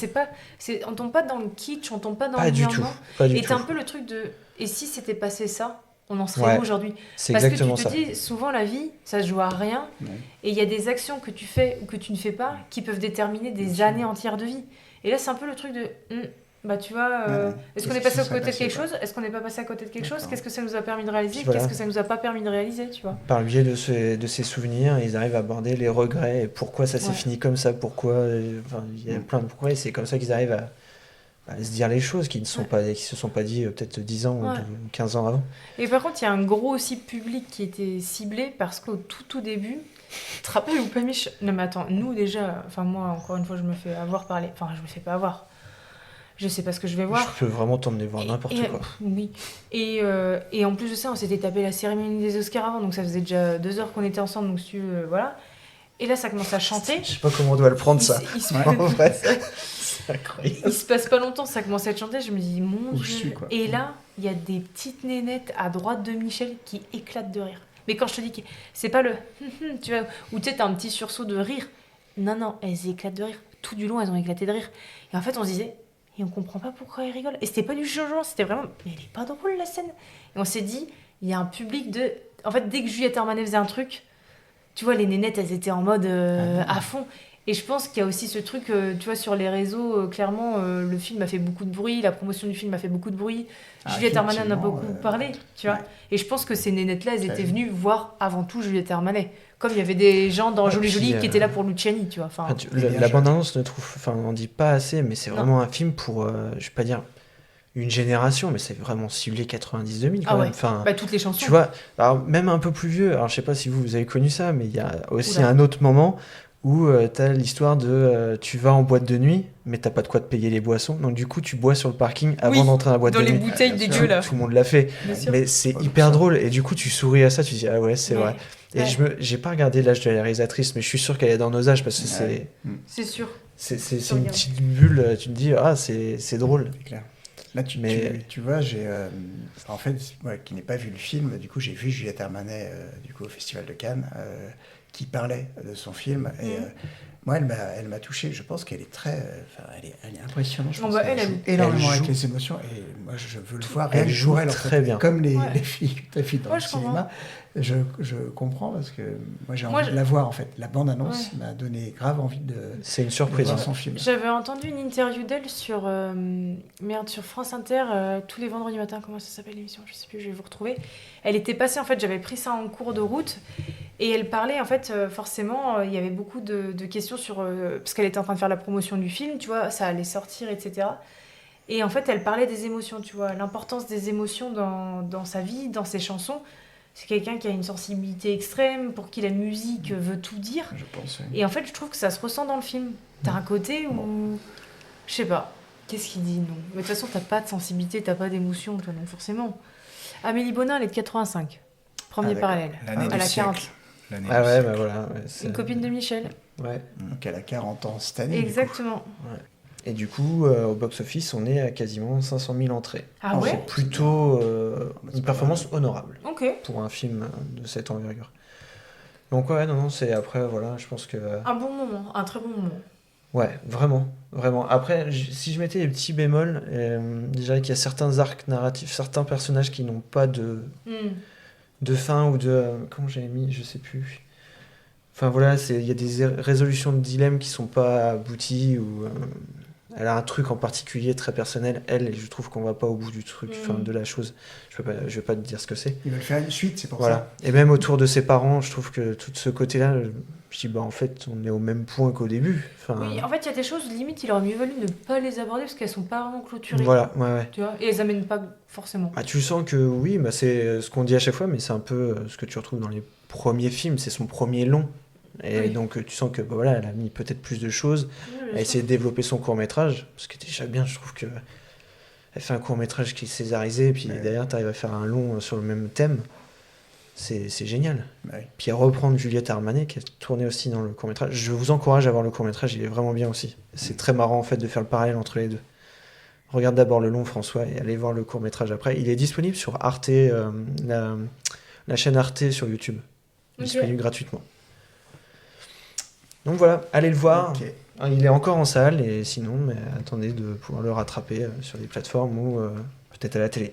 Speaker 2: on tombe pas dans le kitsch, on tombe pas dans
Speaker 1: le
Speaker 2: violent.
Speaker 1: Et
Speaker 2: t'as un peu le truc de et si c'était passé ça, on en serait où aujourd'hui?
Speaker 1: C'est
Speaker 2: Parce
Speaker 1: exactement
Speaker 2: que tu te dis souvent la vie, ça se joue à rien, et il y a des actions que tu fais ou que tu ne fais pas qui peuvent déterminer des années entières de vie. Et là c'est un peu le truc de bah tu vois, est-ce qu'on est passé à côté de quelque chose? Est-ce qu'on n'est pas passé à côté de quelque chose? Qu'est-ce que ça nous a permis de réaliser? Qu'est-ce que ça nous a pas permis de réaliser, tu vois?
Speaker 1: Par le biais de ces souvenirs, ils arrivent à aborder les regrets et pourquoi ça s'est fini comme ça, pourquoi. Enfin, il y a plein de pourquoi, et c'est comme ça qu'ils arrivent à se dire les choses qui se sont pas dit peut-être 10 ans ou 15 ans avant.
Speaker 2: Et par contre, il y a un gros aussi public qui était ciblé parce qu'au tout début, tu te rappelles ou pas, Mich? Non mais attends, nous déjà, enfin moi encore une fois, je me fais avoir par les. Enfin, je me fais pas avoir. Je sais pas ce que je vais voir.
Speaker 1: Je peux vraiment t'emmener voir n'importe quoi.
Speaker 2: Oui. Et en plus de ça, on s'était tapé la cérémonie des Oscars avant, donc ça faisait déjà 2 heures qu'on était ensemble, donc voilà. Et là, ça commence à chanter.
Speaker 1: Je sais pas comment on doit le prendre, ça. En vrai, c'est incroyable.
Speaker 2: Il se passe pas longtemps, ça commence à être chanté, je me dis, mon Dieu. Et là, il y a des petites nénettes à droite de Michel qui éclatent de rire. Mais quand je te dis que c'est pas le tu vois, où tu sais, t'as un petit sursaut de rire. Non, elles éclatent de rire. Tout du long, elles ont éclaté de rire. Et en fait, on se disait, et on comprend pas pourquoi elle rigole. Et c'était pas du jojo, c'était vraiment... Mais elle est pas drôle, la scène. Et on s'est dit, il y a un public de... En fait, dès que Juliette Armanet faisait un truc, tu vois, les nénettes, elles étaient en mode à fond. Et je pense qu'il y a aussi ce truc, tu vois, sur les réseaux, clairement, le film a fait beaucoup de bruit, la promotion du film a fait beaucoup de bruit. Juliette Armanet en a beaucoup parlé, tu vois. Et je pense que ces nénettes-là, elles étaient venues voir avant tout Juliette Armanet. Comme il y avait des gens dans Jolie Jolie qui étaient là pour Luciani, tu vois. Enfin,
Speaker 1: la bande-annonce on dit pas assez, mais c'est vraiment un film pour, je vais pas dire une génération, mais c'est vraiment ciblé 90-2000 quand même. Enfin,
Speaker 2: toutes les chansons.
Speaker 1: Tu vois, alors, même un peu plus vieux, alors je sais pas si vous avez connu ça, mais il y a aussi un autre moment où t'as l'histoire de tu vas en boîte de nuit, mais t'as pas de quoi te payer les boissons, donc du coup tu bois sur le parking avant d'entrer dans la boîte de nuit.
Speaker 2: Dans les bouteilles dégueu là.
Speaker 1: Tout le monde l'a fait, mais c'est hyper drôle, et du coup tu souris à ça, tu dis ah ouais c'est vrai. Et j'ai pas regardé l'âge de la réalisatrice, mais je suis sûr qu'elle est dans nos âges parce que
Speaker 2: c'est sûr.
Speaker 1: C'est une petite bulle, tu te dis ah c'est drôle.
Speaker 9: C'est clair. Là, tu vois, j'ai en fait, moi, qui n'ai pas vu le film, du coup, j'ai vu Juliette Armanet du coup au Festival de Cannes, qui parlait de son film, et moi, elle m'a touché. Je pense qu'elle est très, elle est impressionnante. Je pense qu'elle joue énormément avec les émotions, et moi, je veux le voir.
Speaker 1: Elle joue très bien,
Speaker 9: comme les filles que tu as vues dans le cinéma. Je comprends parce que moi j'ai envie de la voir en fait. La bande-annonce m'a donné grave envie de.
Speaker 1: C'est une surprise.
Speaker 9: De voir son film.
Speaker 2: J'avais entendu une interview d'elle sur sur France Inter tous les vendredis matins. Comment ça s'appelle l'émission? Je sais plus. Je vais vous retrouver. Elle était passée en fait. J'avais pris ça en cours de route et elle parlait en fait. Forcément, il y avait beaucoup de questions sur parce qu'elle était en train de faire la promotion du film. Tu vois, ça allait sortir, etc. Et en fait, elle parlait des émotions. Tu vois, l'importance des émotions dans sa vie, dans ses chansons. C'est quelqu'un qui a une sensibilité extrême, pour qui la musique veut tout dire.
Speaker 9: Je pense, oui.
Speaker 2: Et en fait, je trouve que ça se ressent dans le film. T'as un côté où... Je sais pas. Qu'est-ce qu'il dit, non? Mais de toute façon, t'as pas de sensibilité, t'as pas d'émotion, toi, non, forcément. Amélie Bonin, elle est de 85. Premier parallèle.
Speaker 3: L'année
Speaker 2: elle
Speaker 3: du
Speaker 2: a
Speaker 3: siècle.
Speaker 2: 40.
Speaker 3: L'année
Speaker 1: Ah
Speaker 3: du
Speaker 1: ouais,
Speaker 3: siècle.
Speaker 1: bah voilà. Ouais,
Speaker 2: Une copine de Michel.
Speaker 1: Ouais.
Speaker 9: Donc elle a 40 ans cette année.
Speaker 2: Exactement.
Speaker 1: Ouais. Et du coup, au box-office, on est à quasiment 500 000 entrées.
Speaker 2: Ah ouais.
Speaker 1: C'est plutôt une performance honorable
Speaker 2: Ok.
Speaker 1: pour un film de cette envergure. Donc ouais, non, c'est après, voilà, je pense que...
Speaker 2: Un bon moment, un très bon moment.
Speaker 1: Ouais, vraiment, vraiment. Après, si je mettais les petits bémols, déjà qu'il y a certains arcs narratifs, certains personnages qui n'ont pas de fin ou de... comment j'avais mis, je sais plus. Enfin voilà, il y a des résolutions de dilemmes qui sont pas abouties ou... elle a un truc en particulier très personnel, elle, et je trouve qu'on va pas au bout du truc, de la chose. Je vais pas te dire ce que c'est.
Speaker 9: Ils veulent faire une suite, c'est pour
Speaker 1: ça. Et même autour de ses parents, je trouve que tout ce côté-là, je dis, bah en fait, on est au même point qu'au début. Enfin,
Speaker 2: oui, en fait, il y a des choses, limite, il aurait mieux valu ne pas les aborder parce qu'elles sont pas vraiment clôturées.
Speaker 1: Voilà, ouais.
Speaker 2: Tu vois, et elles amènent pas forcément.
Speaker 1: Ah, tu sens que oui, bah c'est ce qu'on dit à chaque fois, mais c'est un peu ce que tu retrouves dans les premiers films, c'est son premier long. Et donc tu sens que bah, voilà, elle a mis peut-être plus de choses, elle a essayé de développer son court-métrage, ce qui était déjà bien, je trouve que elle fait un court-métrage qui est césarisé, et puis derrière tu arrives à faire un long sur le même thème, c'est génial. Puis à reprendre Juliette Armanet qui a tourné aussi dans le court-métrage, je vous encourage à voir le court-métrage, il est vraiment bien aussi. C'est très marrant en fait de faire le parallèle entre les deux. Regarde d'abord le long, François, et allez voir le court-métrage après. Il est disponible sur Arte, la chaîne Arte sur YouTube, disponible gratuitement. Donc voilà, allez le voir. Okay. Il est encore en salle, et sinon, mais attendez de pouvoir le rattraper sur des plateformes ou peut-être à la télé.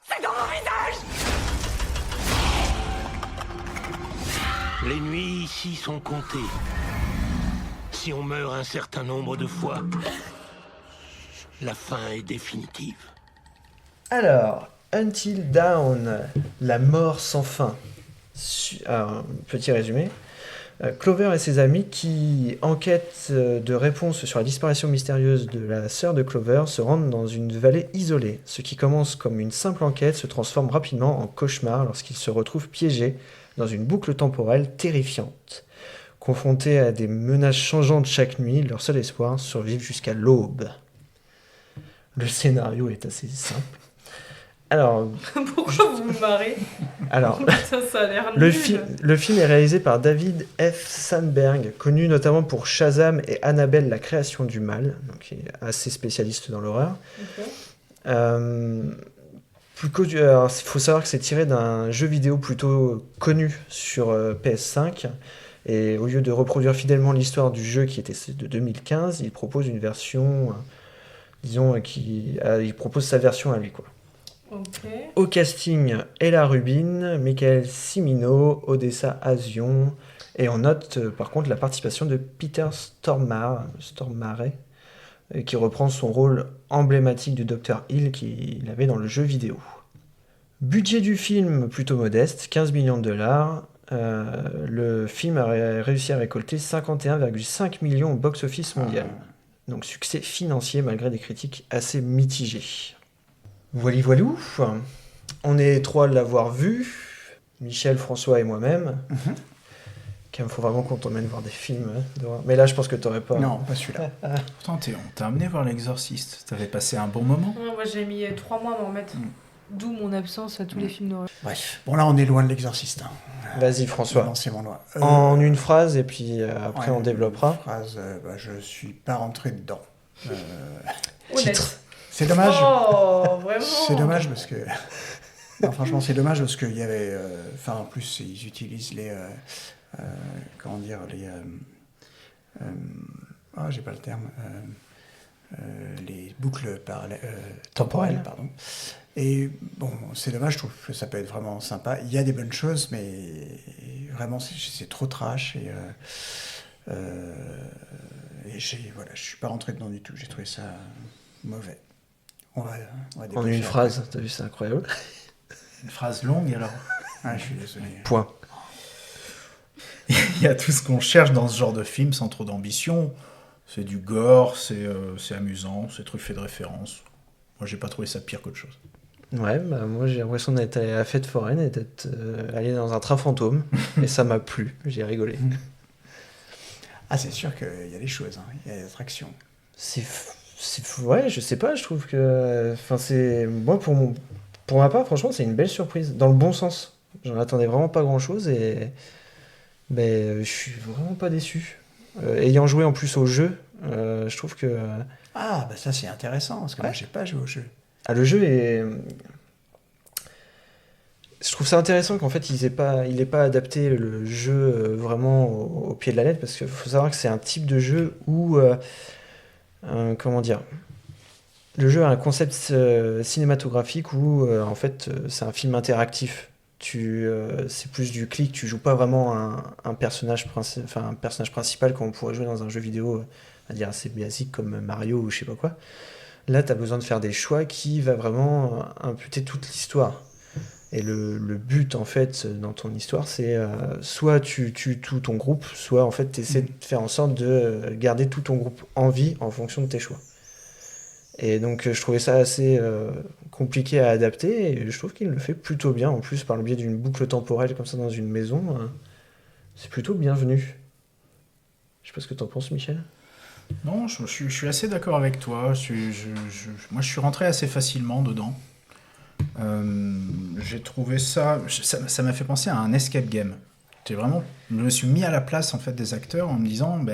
Speaker 8: C'est dans mon visage!
Speaker 15: Les nuits ici sont comptées. Si on meurt un certain nombre de fois, la fin est définitive.
Speaker 1: Alors, Until Dawn, la mort sans fin. Petit résumé. Clover et ses amis qui enquêtent de réponses sur la disparition mystérieuse de la sœur de Clover se rendent dans une vallée isolée. Ce qui commence comme une simple enquête se transforme rapidement en cauchemar lorsqu'ils se retrouvent piégés dans une boucle temporelle terrifiante. Confrontés à des menaces changeantes chaque nuit, leur seul espoir, survivre jusqu'à l'aube. Le scénario est assez simple. Alors,
Speaker 2: pourquoi vous me marrez?
Speaker 1: Alors,
Speaker 2: ça a l'air
Speaker 1: le
Speaker 2: nul.
Speaker 1: film est réalisé par David F. Sandberg, connu notamment pour Shazam et Annabelle, la création du mal, donc il est assez spécialiste dans l'horreur. Okay. Il faut savoir que c'est tiré d'un jeu vidéo plutôt connu sur PS5, et au lieu de reproduire fidèlement l'histoire du jeu qui était de 2015, il propose une version, il propose sa version à lui, quoi.
Speaker 2: Okay.
Speaker 1: Au casting, Ella Rubin, Michael Cimino, Odessa Azion, et on note par contre la participation de Peter Stormare, qui reprend son rôle emblématique du Dr. Hill qu'il avait dans le jeu vidéo. Budget du film plutôt modeste, 15 millions de $. Le film a réussi à récolter 51,5 millions au box-office mondial. Donc succès financier malgré des critiques assez mitigées. Voilou, on est trois à l'avoir vu, Michel, François et moi-même. Il faut vraiment qu'on t'emmène voir des films d'horreur. Mais là, je pense que t'aurais pas...
Speaker 9: Non, pas celui-là.
Speaker 3: Pourtant, on t'a amené voir L'Exorciste. T'avais passé un bon moment.
Speaker 2: Non, moi, j'ai mis 3 mois à m'en remettre. D'où mon absence à tous les films d'horreur.
Speaker 9: Bref, bon là, on est loin de L'Exorciste.
Speaker 1: Vas-y, François.
Speaker 9: Non, c'est loin.
Speaker 1: En une phrase, et puis après, on développera.
Speaker 9: Une phrase, je suis pas rentré dedans.
Speaker 1: Titre.
Speaker 9: C'est dommage.
Speaker 2: Oh, vraiment.
Speaker 9: C'est dommage parce que... Non, franchement, c'est dommage parce qu'il y avait... en plus, ils utilisent les... comment dire, les... j'ai pas le terme. Les boucles temporelles, pardon. Et bon, c'est dommage, je trouve que ça peut être vraiment sympa. Il y a des bonnes choses, mais vraiment, c'est trop trash. Et je suis pas rentré dedans du tout. J'ai trouvé ça mauvais. On va
Speaker 1: en une phrase, t'as vu, c'est incroyable.
Speaker 3: Une phrase longue, alors.
Speaker 9: Je suis désolé.
Speaker 1: Point.
Speaker 3: Il y a tout ce qu'on cherche dans ce genre de film, sans trop d'ambition. C'est du gore, c'est amusant, c'est truffé de références. Moi, j'ai pas trouvé ça pire qu'autre chose.
Speaker 1: Ouais, moi j'ai l'impression d'être allé à la fête foraine et d'être allé dans un train fantôme. Et ça m'a plu, j'ai rigolé.
Speaker 9: Ah, c'est sûr qu'il y a des choses, il y a des attractions.
Speaker 1: Ouais, je sais pas, je trouve que... Moi, pour ma part, franchement, c'est une belle surprise, dans le bon sens. J'en attendais vraiment pas grand-chose et je suis vraiment pas déçu. Ayant joué en plus au jeu, je trouve que...
Speaker 9: Ah, bah ça c'est intéressant, parce que moi j'ai pas joué au jeu.
Speaker 1: Ah, le jeu est... Je trouve ça intéressant qu'en fait, il ait pas adapté le jeu vraiment au pied de la lettre, parce qu'il faut savoir que c'est un type de jeu où... comment dire ? Le jeu a un concept cinématographique où, en fait, c'est un film interactif. C'est plus du clic, tu joues pas vraiment un personnage principal comme on pourrait jouer dans un jeu vidéo, on va dire assez basique comme Mario ou je sais pas quoi. Là, tu as besoin de faire des choix qui va vraiment imputer toute l'histoire. Et le but, en fait, dans ton histoire, c'est soit tu tues tout ton groupe, soit, en fait, tu essaies de faire en sorte de garder tout ton groupe en vie en fonction de tes choix. Et donc, je trouvais ça assez compliqué à adapter, et je trouve qu'il le fait plutôt bien. En plus, par le biais d'une boucle temporelle comme ça dans une maison, c'est plutôt bienvenu. Je sais pas ce que t'en penses, Michel.
Speaker 3: Non, je suis assez d'accord avec toi. Moi, je suis rentré assez facilement dedans. J'ai trouvé ça m'a fait penser à un escape game. Je me suis mis à la place en fait des acteurs en me disant,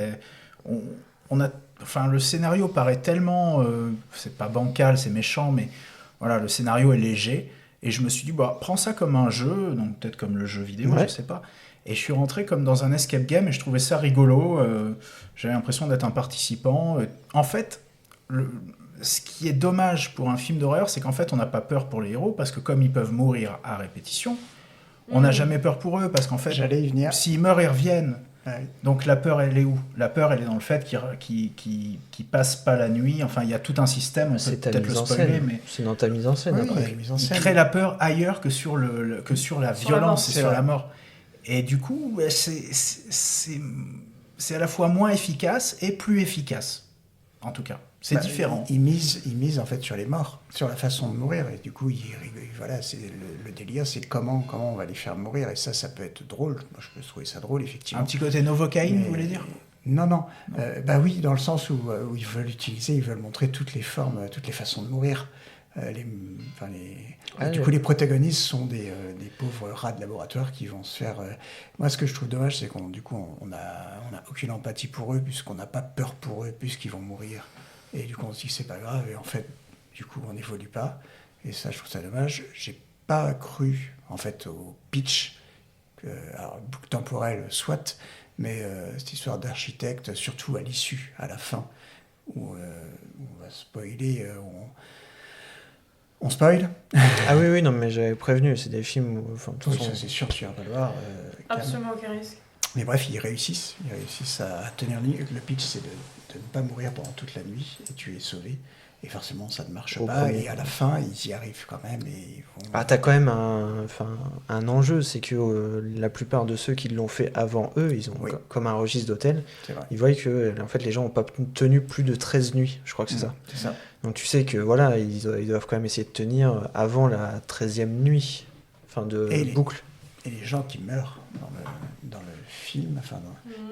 Speaker 3: le scénario paraît tellement, c'est pas bancal, c'est méchant, mais voilà, le scénario est léger. Et je me suis dit, prends ça comme un jeu, donc peut-être comme le jeu vidéo, je sais pas. Et je suis rentré comme dans un escape game et je trouvais ça rigolo. J'avais l'impression d'être un participant. En fait, ce qui est dommage pour un film d'horreur, c'est qu'en fait, on n'a pas peur pour les héros parce que comme ils peuvent mourir à répétition, on n'a jamais peur pour eux parce qu'en fait, s'ils meurent, ils reviennent. Ouais. Donc la peur, elle est où ? La peur, elle est dans le fait qu'ils passent pas la nuit. Enfin, il y a tout un système, on peut peut-être le spoiler, mais...
Speaker 1: C'est dans ta mise en scène, après.
Speaker 3: Ils créent la peur ailleurs que sur la violence et sur la mort. Et du coup, c'est à la fois moins efficace et plus efficace, en tout cas. C'est différent.
Speaker 9: Ils misent en fait sur les morts, sur la façon de mourir. Et du coup, voilà, c'est le délire, c'est comment on va les faire mourir. Et ça peut être drôle. Moi, je peux trouver ça drôle, effectivement.
Speaker 3: Un petit côté Novocaine, vous voulez dire ?
Speaker 9: Non. Oui, dans le sens où ils veulent montrer toutes les formes, toutes les façons de mourir. Du coup, les protagonistes sont des pauvres rats de laboratoire qui vont se faire... Moi, ce que je trouve dommage, c'est qu'on a aucune empathie pour eux, puisqu'on n'a pas peur pour eux, puisqu'ils vont mourir. Et du coup, on se dit que c'est pas grave, et en fait, du coup, on n'évolue pas. Et ça, je trouve ça dommage. J'ai pas cru, en fait, au pitch, alors, boucle temporelle, soit, mais cette histoire d'architecte, surtout à l'issue, à la fin, où on va spoiler... On spoil ?
Speaker 1: Ah oui, non, mais j'avais prévenu, c'est des films où...
Speaker 9: Ça, c'est sûr, tu vas pas le voir.
Speaker 2: Absolument aucun risque.
Speaker 9: Mais bref, ils réussissent à tenir ligne. Le pitch, c'est de ne pas mourir pendant toute la nuit, et tu es sauvé. Et forcément, ça ne marche pas. Et à la fin, ils y arrivent quand même. Et
Speaker 1: t'as quand même un enjeu, c'est que la plupart de ceux qui l'ont fait avant eux, ils ont comme un registre d'hôtel. Ils voient que en fait, les gens n'ont pas tenu plus de 13 nuits, je crois que c'est ça.
Speaker 9: C'est ça.
Speaker 1: Donc tu sais que voilà, ils doivent quand même essayer de tenir avant la 13e nuit, boucle.
Speaker 9: Et les gens qui meurent dans le film,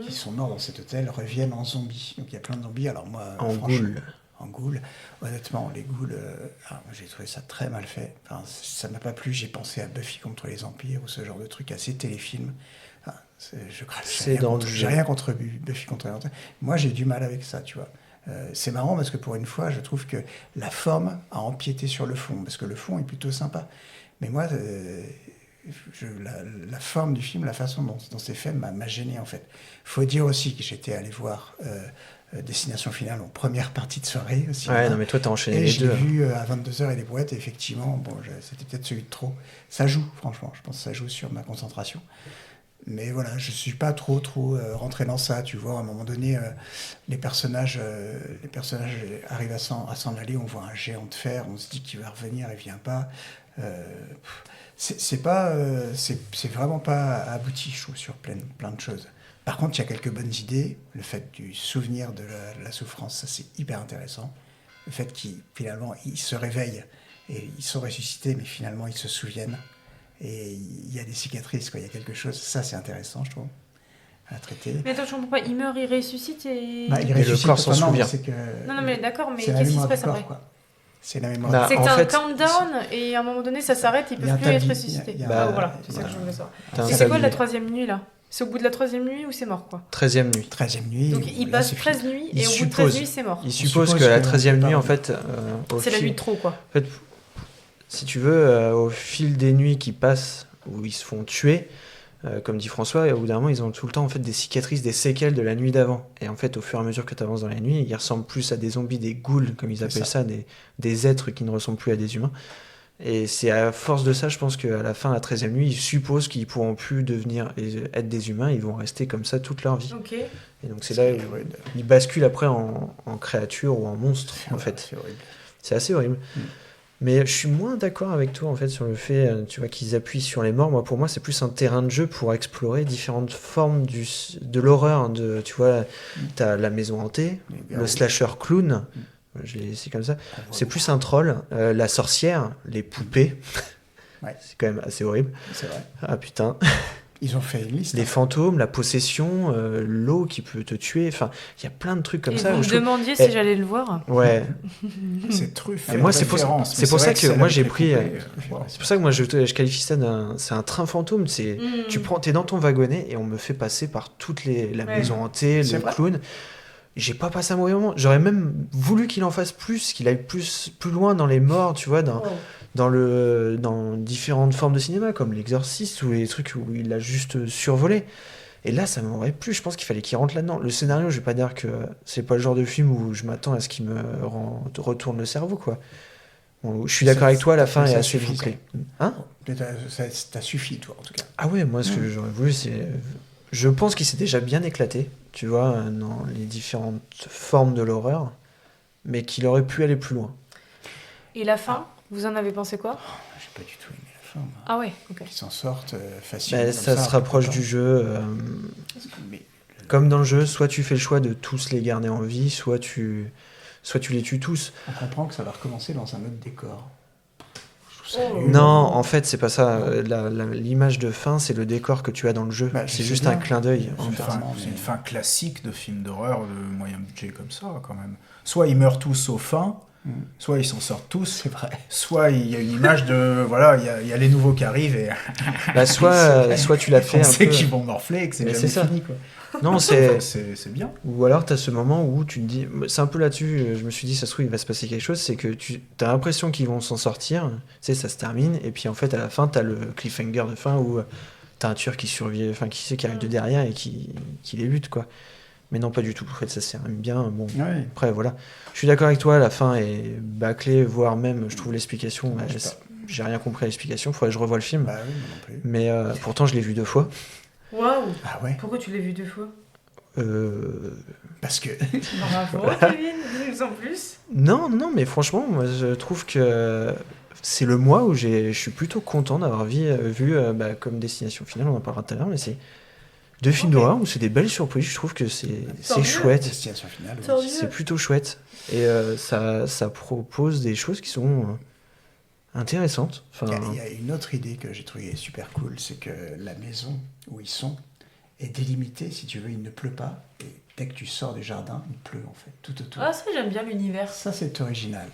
Speaker 9: qui sont morts dans cet hôtel, reviennent en zombies. Donc il y a plein de zombies. Alors moi, en goule. Honnêtement, les ghouls, j'ai trouvé ça très mal fait. Enfin, ça m'a pas plu. J'ai pensé à Buffy contre les vampires ou ce genre de truc, assez téléfilm. J'ai rien contre Buffy contre les vampires. Moi, j'ai du mal avec ça, tu vois. C'est marrant parce que pour une fois, je trouve que la forme a empiété sur le fond, parce que le fond est plutôt sympa. Mais moi, la forme du film, la façon dont c'est fait m'a gêné, en fait. Faut dire aussi que j'étais allé voir Destination Finale en première partie de soirée aussi.
Speaker 1: Ouais, non, mais toi, t'as enchaîné les deux.
Speaker 9: Et j'ai vu à 22h et les brouettes, et effectivement, c'était peut-être celui de trop. Ça joue, franchement. Je pense que ça joue sur ma concentration. Mais voilà, je suis pas trop rentré dans ça. Tu vois, à un moment donné, les personnages arrivent à s'en aller. On voit un géant de fer, on se dit qu'il va revenir, il vient pas. C'est vraiment pas abouti, je trouve, sur plein de choses. Par contre, il y a quelques bonnes idées. Le fait du souvenir de la souffrance, ça c'est hyper intéressant. Le fait qu'ils se réveillent et ils sont ressuscités, mais finalement ils se souviennent. Et il y a des cicatrices, il y a quelque chose. Ça c'est intéressant, je trouve, à traiter.
Speaker 2: Mais attends, je comprends pas. Il meurt, il ressuscite et...
Speaker 9: il ressuscite,
Speaker 1: le corps s'en souvient.
Speaker 2: Non, mais d'accord, mais qu'est-ce qui se passe après ?
Speaker 9: C'est la mémoire.
Speaker 1: Bah,
Speaker 2: C'est que
Speaker 1: en
Speaker 2: t'as un
Speaker 1: fait,
Speaker 2: countdown et à un moment donné ça s'arrête, ils
Speaker 9: Il y a
Speaker 2: peuvent
Speaker 9: un
Speaker 2: plus être
Speaker 9: tablier,
Speaker 2: ressuscités.
Speaker 9: il y a-
Speaker 2: Voilà, c'est ça que je voulais savoir.
Speaker 1: T'as un
Speaker 2: Et c'est quoi
Speaker 1: tablier.
Speaker 2: la 3e nuit là? C'est au bout de la 3e nuit ou c'est mort quoi?
Speaker 1: 13e nuit.
Speaker 9: 13e nuit.
Speaker 2: Donc il
Speaker 9: là,
Speaker 2: passe
Speaker 9: c'est
Speaker 2: 13
Speaker 9: fini.
Speaker 2: nuits
Speaker 1: Il
Speaker 2: et au bout de
Speaker 1: suppose.
Speaker 2: 13 nuits c'est mort.
Speaker 1: Il suppose
Speaker 9: suppose
Speaker 1: que la
Speaker 9: qu'on
Speaker 1: 13e
Speaker 9: peut
Speaker 1: nuit,
Speaker 9: pas-
Speaker 1: en fait,
Speaker 2: C'est la nuit de trop quoi.
Speaker 1: En fait, si tu veux, au fil des nuits qui passent, où ils se font tuer, comme dit François, et au bout d'un moment, ils ont tout le temps en fait, des cicatrices, des séquelles de la nuit d'avant. Et en fait, au fur et à mesure que tu avances dans la nuit, ils ressemblent plus à des zombies, des ghouls, comme ils appellent ça, des êtres qui ne ressemblent plus à des humains. Et c'est à force de ça, je pense qu'à la fin, la 13e nuit, ils supposent qu'ils ne pourront plus être des humains, ils vont rester comme ça toute leur vie.
Speaker 2: Ok.
Speaker 1: Et donc c'est là où ils basculent après en créature ou en monstre, en fait.
Speaker 9: C'est horrible.
Speaker 1: C'est assez horrible. Mais je suis moins d'accord avec toi en fait sur le fait, tu vois, qu'ils appuient sur les morts. Moi, pour moi, c'est plus un terrain de jeu pour explorer différentes formes de l'horreur. Tu vois, t'as la maison hantée, le slasher clown. Je l'ai laissé comme ça. C'est plus un troll, la sorcière, les poupées.
Speaker 9: Ouais.
Speaker 1: C'est quand même assez horrible.
Speaker 9: C'est vrai.
Speaker 1: Ah putain.
Speaker 9: Ils ont fait une liste.
Speaker 1: Les fantômes, la possession, l'eau qui peut te tuer. Enfin, il y a plein de trucs comme
Speaker 2: Et
Speaker 1: ça.
Speaker 2: vous me
Speaker 1: je trouve-
Speaker 2: demandiez
Speaker 1: Eh,
Speaker 2: si j'allais le voir.
Speaker 1: Ouais.
Speaker 3: C'est truffé.
Speaker 1: Et moi, c'est pour ça que moi j'ai pris.
Speaker 3: Wow.
Speaker 1: C'est pour ça que moi je qualifie ça c'est un train fantôme. C'est t'es dans ton wagonnet et on me fait passer par toutes la
Speaker 2: Ouais.
Speaker 1: maison hantée,
Speaker 9: C'est
Speaker 1: le
Speaker 9: vrai.
Speaker 1: clown. J'ai pas passé un mauvais moment. J'aurais même voulu qu'il en fasse plus, qu'il aille plus loin dans les morts, tu vois, dans différentes formes de cinéma comme l'Exorciste ou les trucs où il a juste survolé. Et là, ça m'aurait plu. Je pense qu'il fallait qu'il rentre là-dedans. Le scénario, je vais pas dire que c'est pas le genre de film où je m'attends à ce qu'il me retourne le cerveau, quoi. Bon, je suis d'accord avec toi, la fin est
Speaker 9: ça
Speaker 1: assez
Speaker 9: suffit,
Speaker 1: bouclée. Hein?
Speaker 9: Ça suffit, toi, en tout cas.
Speaker 1: Ah ouais, moi, ce que j'aurais voulu, c'est... Je pense qu'il s'est déjà bien éclaté, tu vois, dans les différentes formes de l'horreur, mais qu'il aurait pu aller plus loin.
Speaker 2: Et la fin, vous en avez pensé quoi?
Speaker 9: J'ai pas du tout aimé la fin. moi.
Speaker 2: Ah ouais, ok.
Speaker 9: Ils s'en sortent facilement.
Speaker 1: Bah,
Speaker 9: comme
Speaker 1: ça se rapproche du jeu.
Speaker 9: Mais
Speaker 1: Comme dans le jeu, soit tu fais le choix de tous les garder en vie, soit tu les tues tous.
Speaker 9: on comprend que ça va recommencer dans un autre décor.
Speaker 1: Non, en fait, c'est pas ça. L'image de fin, c'est le décor que tu as dans le jeu.
Speaker 9: Bah,
Speaker 1: c'est
Speaker 9: je
Speaker 1: juste
Speaker 9: sais
Speaker 1: un
Speaker 9: bien.
Speaker 1: clin d'œil.
Speaker 3: C'est
Speaker 1: en
Speaker 3: une
Speaker 1: fait.
Speaker 3: fin- c'est une fin classique de film d'horreur de moyen budget comme ça, quand même. Soit ils meurent tous sauf un, soit ils s'en sortent tous.
Speaker 9: C'est vrai.
Speaker 3: Soit il y a une image de... Voilà, il y a les nouveaux qui arrivent et...
Speaker 1: Bah, soit tu l'as fait
Speaker 3: on
Speaker 1: un
Speaker 3: sait
Speaker 1: peu.
Speaker 3: qu'ils vont morfler et que c'est
Speaker 1: Mais
Speaker 3: jamais
Speaker 1: c'est ça.
Speaker 3: fini, quoi.
Speaker 1: Non, c'est
Speaker 3: bien.
Speaker 1: Ou alors tu as ce moment où tu te dis, c'est un peu là-dessus, je me suis dit, ça se trouve, il va se passer quelque chose, c'est que tu as l'impression qu'ils vont s'en sortir, tu sais, ça se termine, et puis en fait, à la fin, tu as le cliffhanger de fin où tu as un tueur qui survit, enfin, qui arrive de derrière et qui les bute, quoi. Mais non, pas du tout. En fait, ça sert bien. Bon,
Speaker 9: Ouais.
Speaker 1: après, voilà. Je suis d'accord avec toi, la fin est bâclée, voire même, je trouve l'explication, j'ai rien compris à l'explication, faudrait que je revoie le film.
Speaker 9: Bah oui, moi non plus.
Speaker 1: Mais pourtant, je l'ai vu 2 fois.
Speaker 2: Waouh!
Speaker 9: Ah ouais.
Speaker 2: Pourquoi tu l'as vu 2 fois?
Speaker 9: Parce que.
Speaker 2: Bravo, Kevin, dis-nous en plus.
Speaker 1: Non, mais franchement, moi, je trouve que c'est le mois où je suis plutôt content d'avoir vu comme Destination Finale, on en parlera tout à l'heure, mais c'est 2 films d'horreur où c'est des belles surprises. Je trouve que c'est chouette.
Speaker 9: Destination Finale, oui.
Speaker 2: Tant mieux.
Speaker 1: C'est plutôt chouette. Et ça propose des choses qui sont intéressantes. Enfin,
Speaker 9: Il y a une autre idée que j'ai trouvée super cool, c'est que la maison où ils sont est délimitée, si tu veux, il ne pleut pas, et dès que tu sors du jardin, il pleut en fait, tout autour.
Speaker 2: Ah, ça, j'aime bien l'univers.
Speaker 9: Ça, c'est original.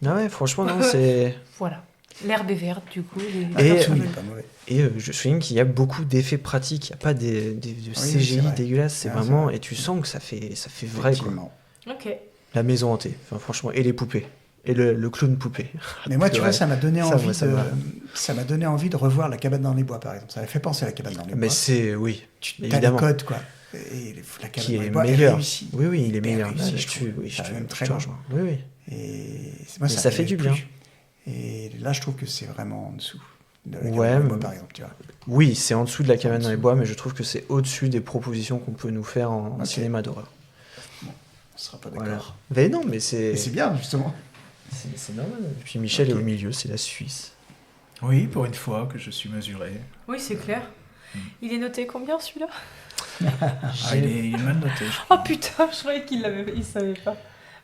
Speaker 1: ah ouais, franchement, non, c'est...
Speaker 2: Voilà. L'herbe est verte, du coup.
Speaker 1: Et,
Speaker 9: Tout n'est pas mauvais.
Speaker 1: et je souligne qu'il y a beaucoup d'effets pratiques. Il n'y a pas de
Speaker 9: c'est
Speaker 1: CGI
Speaker 9: vrai.
Speaker 1: dégueulasses. C'est
Speaker 9: Ah, c'est
Speaker 1: vraiment...
Speaker 9: vrai.
Speaker 1: Et tu sens que ça fait vrai, quoi.
Speaker 9: Effectivement.
Speaker 2: Ok.
Speaker 1: La maison hantée, enfin, franchement. Et les poupées. Et le clown poupée.
Speaker 9: Mais moi, tu vois,
Speaker 1: Ouais.
Speaker 9: ça m'a donné
Speaker 1: Ça,
Speaker 9: envie
Speaker 1: moi, ça
Speaker 9: de...
Speaker 1: m'a-
Speaker 9: Ça m'a donné envie de revoir La Cabane dans les Bois, par exemple. Ça m'a fait penser à La Cabane dans les
Speaker 1: Mais
Speaker 9: Bois.
Speaker 1: c'est... Oui,
Speaker 9: T'as les
Speaker 1: évidemment.
Speaker 9: codes, quoi. Et La Cabane
Speaker 1: Qui
Speaker 9: dans les
Speaker 1: est
Speaker 9: Bois
Speaker 1: meilleur.
Speaker 9: réussi.
Speaker 1: Oui, il est
Speaker 9: Hyper
Speaker 1: meilleur.
Speaker 9: réussi,
Speaker 1: Là,
Speaker 9: je trouve.
Speaker 1: je
Speaker 9: Ça va même
Speaker 1: te
Speaker 9: très loin.
Speaker 1: rejoins. Oui, oui.
Speaker 9: Et moi,
Speaker 1: Mais ça fait
Speaker 9: m'avait
Speaker 1: du
Speaker 9: plu.
Speaker 1: bien.
Speaker 9: Et là, je trouve que c'est vraiment en dessous de La Cabane
Speaker 1: Ouais,
Speaker 9: dans les
Speaker 1: mais-
Speaker 9: Bois, par exemple, tu vois.
Speaker 1: Oui, c'est en dessous de La Cabane dans les Bois, mais je trouve que c'est au-dessus des propositions qu'on peut nous faire en
Speaker 9: Ok.
Speaker 1: cinéma d'horreur.
Speaker 9: On sera pas d'accord.
Speaker 1: Voilà. Mais non, mais c'est...
Speaker 9: Et c'est bien, justement.
Speaker 1: C'est normal. Et puis Michel est au milieu, c'est la Suisse.
Speaker 3: Oui, pour une fois que je suis mesuré.
Speaker 2: Oui, c'est clair. Il est noté combien, celui-là?
Speaker 3: Ah, il est mal noté.
Speaker 2: Oh putain, je croyais qu'il savait pas.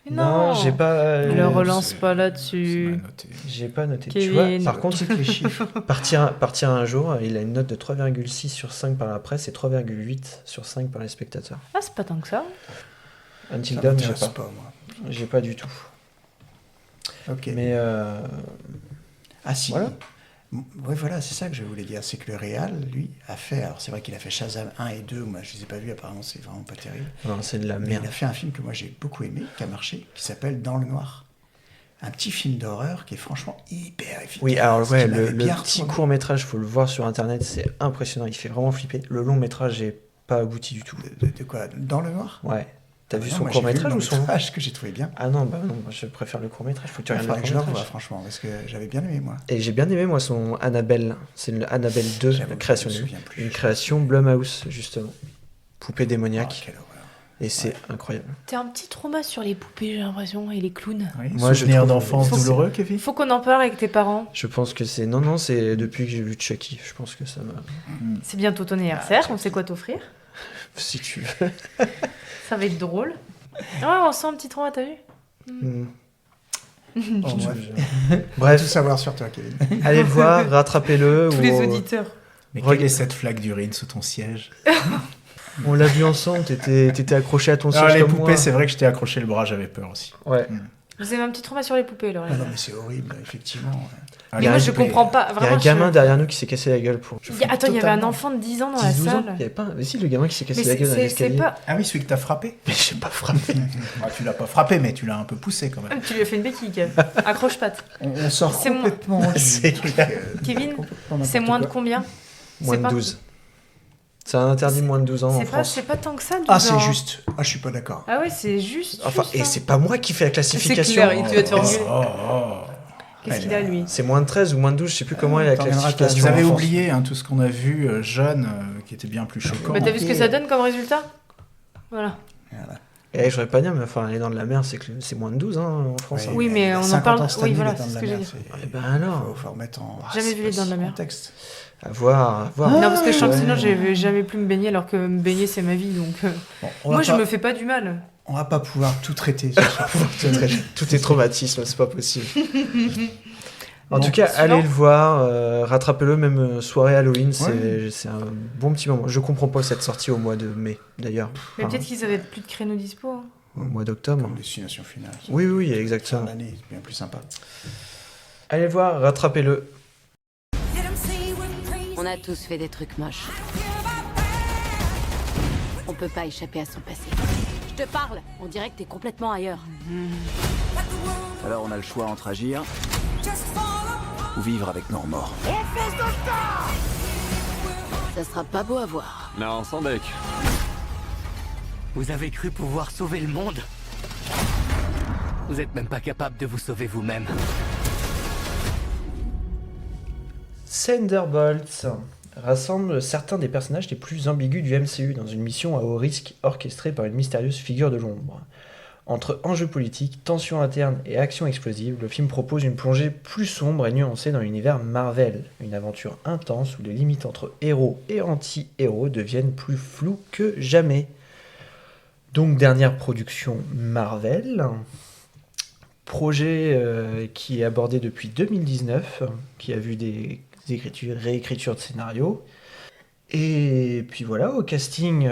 Speaker 2: Mais
Speaker 1: Non,
Speaker 2: non,
Speaker 1: j'ai pas...
Speaker 2: Ne le relance
Speaker 3: c'est-
Speaker 2: pas là-dessus.
Speaker 1: J'ai pas noté. Tu
Speaker 2: Kevin.
Speaker 1: vois, par contre,
Speaker 9: Les chiffres.
Speaker 1: partir un jour, il a une note de 3,6 sur 5 par la presse et 3,8 sur 5 par les spectateurs.
Speaker 2: Ah, c'est pas tant que ça.
Speaker 1: Until
Speaker 9: Ça
Speaker 1: Dawn, j'ai
Speaker 9: m'intéresse
Speaker 1: pas.
Speaker 9: pas, moi.
Speaker 1: J'ai pas du tout.
Speaker 9: Ok.
Speaker 1: Mais
Speaker 9: ah si.
Speaker 1: Voilà.
Speaker 9: Ouais, voilà, c'est ça que je voulais dire. C'est que le réal, lui, a fait... Alors, c'est vrai qu'il a fait Shazam 1 et 2. Moi, je les ai pas vus. Apparemment, c'est vraiment pas terrible.
Speaker 1: Non, c'est de la
Speaker 9: Mais
Speaker 1: merde.
Speaker 9: il a fait un film que moi, j'ai beaucoup aimé, qui a marché, qui s'appelle Dans le noir. Un petit film d'horreur qui est franchement hyper efficace.
Speaker 1: Oui, alors ouais,
Speaker 9: qui m'avait
Speaker 1: le
Speaker 9: bien
Speaker 1: petit
Speaker 9: retourné.
Speaker 1: court-métrage, faut le voir sur Internet, c'est impressionnant. Il fait vraiment flipper. Le long-métrage n'est pas abouti du tout.
Speaker 9: De quoi? Dans le noir?
Speaker 1: Ouais. T'as vu
Speaker 9: Non,
Speaker 1: son
Speaker 9: moi, j'ai
Speaker 1: court-métrage
Speaker 9: vu
Speaker 1: ou
Speaker 9: le
Speaker 1: son...
Speaker 9: long-métrage que j'ai trouvé bien.
Speaker 1: Ah non, bah non, moi, je préfère le court-métrage. Faut que tu
Speaker 9: Il
Speaker 1: regardes
Speaker 9: faudrait
Speaker 1: le
Speaker 9: que je le
Speaker 1: court-métrage.
Speaker 9: revoie, franchement, parce que j'avais bien aimé, moi.
Speaker 1: Et j'ai bien aimé, moi, son Annabelle. C'est le Annabelle 2,
Speaker 9: J'avoue
Speaker 1: la
Speaker 9: que
Speaker 1: création.
Speaker 9: je me souviens plus.
Speaker 1: Une création Blumhouse, justement. Poupée démoniaque.
Speaker 9: Oh, quelle horreur.
Speaker 1: Et c'est incroyable.
Speaker 2: T'as un petit trauma sur les poupées, j'ai l'impression, et les clowns.
Speaker 3: Oui,
Speaker 1: Moi, je
Speaker 3: souvenir
Speaker 1: trouve-
Speaker 3: d'enfance
Speaker 1: Faut-
Speaker 3: douloureux, Kevin.
Speaker 2: Faut qu'on en parle avec tes parents.
Speaker 1: Je pense que c'est... Non, c'est depuis que j'ai vu Chucky. Je pense que ça m'a...
Speaker 2: C'est bientôt ton anniversaire, on sait quoi t'offrir.
Speaker 1: Si tu veux.
Speaker 2: Ça va être drôle. Ah ouais, on sent un petit trauma, t'as vu?
Speaker 1: Mm.
Speaker 9: Bon, bref.
Speaker 1: Bref.
Speaker 9: Tout savoir sur toi, Kevin.
Speaker 1: Allez le voir, rattrapez-le.
Speaker 2: Tous
Speaker 1: ou-
Speaker 2: les auditeurs.
Speaker 3: Mais quelle est cette flaque d'urine sous ton siège?
Speaker 1: On l'a vu ensemble, t'étais accroché à ton
Speaker 3: Alors,
Speaker 1: siège
Speaker 3: les
Speaker 1: comme
Speaker 3: poupées,
Speaker 1: moi.
Speaker 3: c'est vrai que je t'ai accroché le bras, j'avais peur aussi.
Speaker 1: Ouais.
Speaker 2: Vous avez un petit trauma sur les poupées, alors.
Speaker 9: Ah non, mais c'est horrible, effectivement.
Speaker 3: Ah,
Speaker 2: Mais moi, je comprends pas.
Speaker 1: Il y a
Speaker 2: Vraiment,
Speaker 1: un gamin derrière nous qui s'est cassé la gueule pour...
Speaker 2: Attends, il y avait un enfant de 10 ans dans la
Speaker 1: 10-12 ans.
Speaker 2: salle.
Speaker 1: Il y avait pas... Mais si, le gamin qui s'est cassé
Speaker 2: Mais
Speaker 1: la gueule dans
Speaker 2: c'est
Speaker 1: l'escalier.
Speaker 2: pas...
Speaker 3: Ah oui, celui que t'as frappé.
Speaker 1: Mais j'ai pas frappé.
Speaker 3: Ah, tu l'as pas frappé, mais tu l'as un peu poussé quand même.
Speaker 2: Tu lui as fait une béquille, Kev. Accroche-patte.
Speaker 9: On sort
Speaker 2: C'est mon-
Speaker 9: complètement du
Speaker 1: C'est
Speaker 9: truc,
Speaker 1: clair.
Speaker 2: Kevin,
Speaker 9: complètement
Speaker 2: c'est
Speaker 9: n'importe
Speaker 2: moins de
Speaker 9: quoi.
Speaker 2: combien?
Speaker 1: Moins
Speaker 2: C'est
Speaker 1: de
Speaker 2: pas-
Speaker 1: 12. C'est un interdit moins de 12 ans en France.
Speaker 2: C'est pas tant que ça, 12
Speaker 9: Ah, c'est
Speaker 2: ans.
Speaker 9: juste. Ah, je suis pas d'accord.
Speaker 2: Ah ouais, c'est juste.
Speaker 1: Enfin,
Speaker 2: juste,
Speaker 1: et
Speaker 2: hein.
Speaker 1: c'est pas moi qui fais la classification.
Speaker 2: C'est clair, il devait te faire engueuler.
Speaker 3: Oh.
Speaker 2: Qu'est-ce qu'il a, lui?
Speaker 1: C'est moins de 13 ou moins de 12, je sais plus comment est la
Speaker 9: t'en reviendras
Speaker 1: classification.
Speaker 3: Vous avez
Speaker 1: en France.
Speaker 3: oublié tout ce qu'on a vu jeune, qui était bien plus choquant.
Speaker 2: Bah, t'as vu ce que ça donne comme résultat? Voilà.
Speaker 1: Eh, j'aurais pas dire, mais enfin, aller dans de la mer, c'est moins de 12 en France.
Speaker 9: Ouais,
Speaker 1: hein.
Speaker 2: Oui, mais
Speaker 9: il y a
Speaker 2: on en
Speaker 9: 50
Speaker 2: parle-
Speaker 9: ans cette
Speaker 2: oui,
Speaker 9: année,
Speaker 2: voilà,
Speaker 9: les dents
Speaker 2: c'est
Speaker 9: de
Speaker 2: ce
Speaker 9: la
Speaker 2: que
Speaker 9: mer,
Speaker 2: j'ai
Speaker 9: c'est-
Speaker 1: Eh ben alors.
Speaker 9: Faut remettre en
Speaker 2: Jamais vu les dents de la mer.
Speaker 9: contexte.
Speaker 1: À voir, à voir.
Speaker 2: Non, parce que je sens que
Speaker 1: Ouais.
Speaker 2: sinon, je vais jamais plus me baigner, alors que me baigner, c'est ma vie. Donc,
Speaker 9: Bon, on va
Speaker 2: moi, je
Speaker 9: pas-
Speaker 2: me fais pas du mal.
Speaker 9: On va pas pouvoir tout traiter ce soir.
Speaker 1: Tout est traumatisme, c'est pas possible. En tout cas,
Speaker 2: suivant.
Speaker 1: allez le voir, rattrapez-le, même soirée Halloween, c'est un bon petit moment. Je comprends pas cette sortie au mois de mai, d'ailleurs.
Speaker 2: Mais
Speaker 1: Enfin,
Speaker 2: peut-être qu'ils avaient plus de créneaux dispo. hein.
Speaker 1: au mois d'octobre.
Speaker 9: Comme destination finale.
Speaker 1: Oui, exactement.
Speaker 9: L'année, c'est bien plus sympa.
Speaker 1: Allez le voir, rattrapez-le.
Speaker 10: On a tous fait des trucs moches. On peut pas échapper à son passé. Je te parle, on dirait que t'es complètement ailleurs.
Speaker 11: Alors on a le choix entre agir ou vivre avec nos remords.
Speaker 10: Ça sera pas beau à voir.
Speaker 14: Non, sans deck.
Speaker 16: Vous avez cru pouvoir sauver le monde? Vous êtes même pas capable de vous sauver vous-même.
Speaker 1: Thunderbolts rassemble certains des personnages les plus ambigus du MCU dans une mission à haut risque orchestrée par une mystérieuse figure de l'ombre. Entre enjeux politiques, tensions internes et actions explosives, le film propose une plongée plus sombre et nuancée dans l'univers Marvel, une aventure intense où les limites entre héros et anti-héros deviennent plus floues que jamais. Donc dernière production Marvel, projet qui est abordé depuis 2019, qui a vu des réécritures de scénarios. Et puis voilà, au casting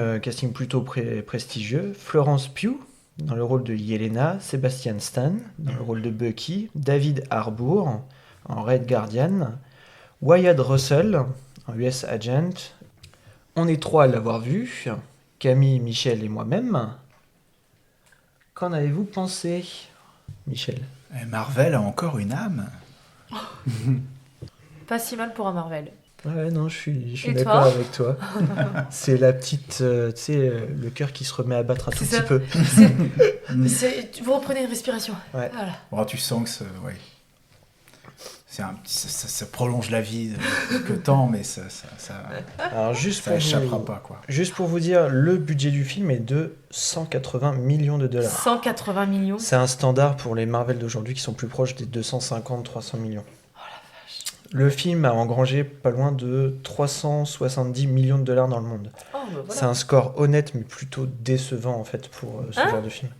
Speaker 1: plutôt prestigieux, Florence Pugh dans le rôle de Yelena, Sebastian Stan dans le rôle de Bucky, David Harbour en Red Guardian, Wyatt Russell en US Agent. On est trois à l'avoir vu, Camille, Michel et moi-même. Qu'en avez-vous pensé, Michel?
Speaker 3: Marvel a encore une âme.
Speaker 2: Pas si mal pour un Marvel.
Speaker 1: Ouais, non, je suis
Speaker 2: Et
Speaker 1: d'accord
Speaker 2: toi
Speaker 1: avec toi. C'est la petite, tu sais, le cœur qui se remet à battre un tout
Speaker 2: C'est
Speaker 1: petit
Speaker 2: ça.
Speaker 1: peu.
Speaker 2: Vous reprenez une respiration.
Speaker 1: Ouais.
Speaker 2: Voilà.
Speaker 3: Bon, tu sens que ça prolonge la vie de quelque temps, mais ça
Speaker 1: Alors juste
Speaker 3: ça
Speaker 1: pour
Speaker 3: échappera
Speaker 1: vous,
Speaker 3: pas, quoi.
Speaker 1: juste pour vous dire, le budget du film est de 180 millions de dollars.
Speaker 2: 180 millions.
Speaker 1: C'est un standard pour les Marvel d'aujourd'hui qui sont plus proches des 250-300 millions. Le film a engrangé pas loin de 370 millions de dollars dans le monde.
Speaker 2: Oh, bah voilà.
Speaker 1: C'est un score honnête mais plutôt décevant en fait pour ce
Speaker 2: Hein
Speaker 1: genre de film.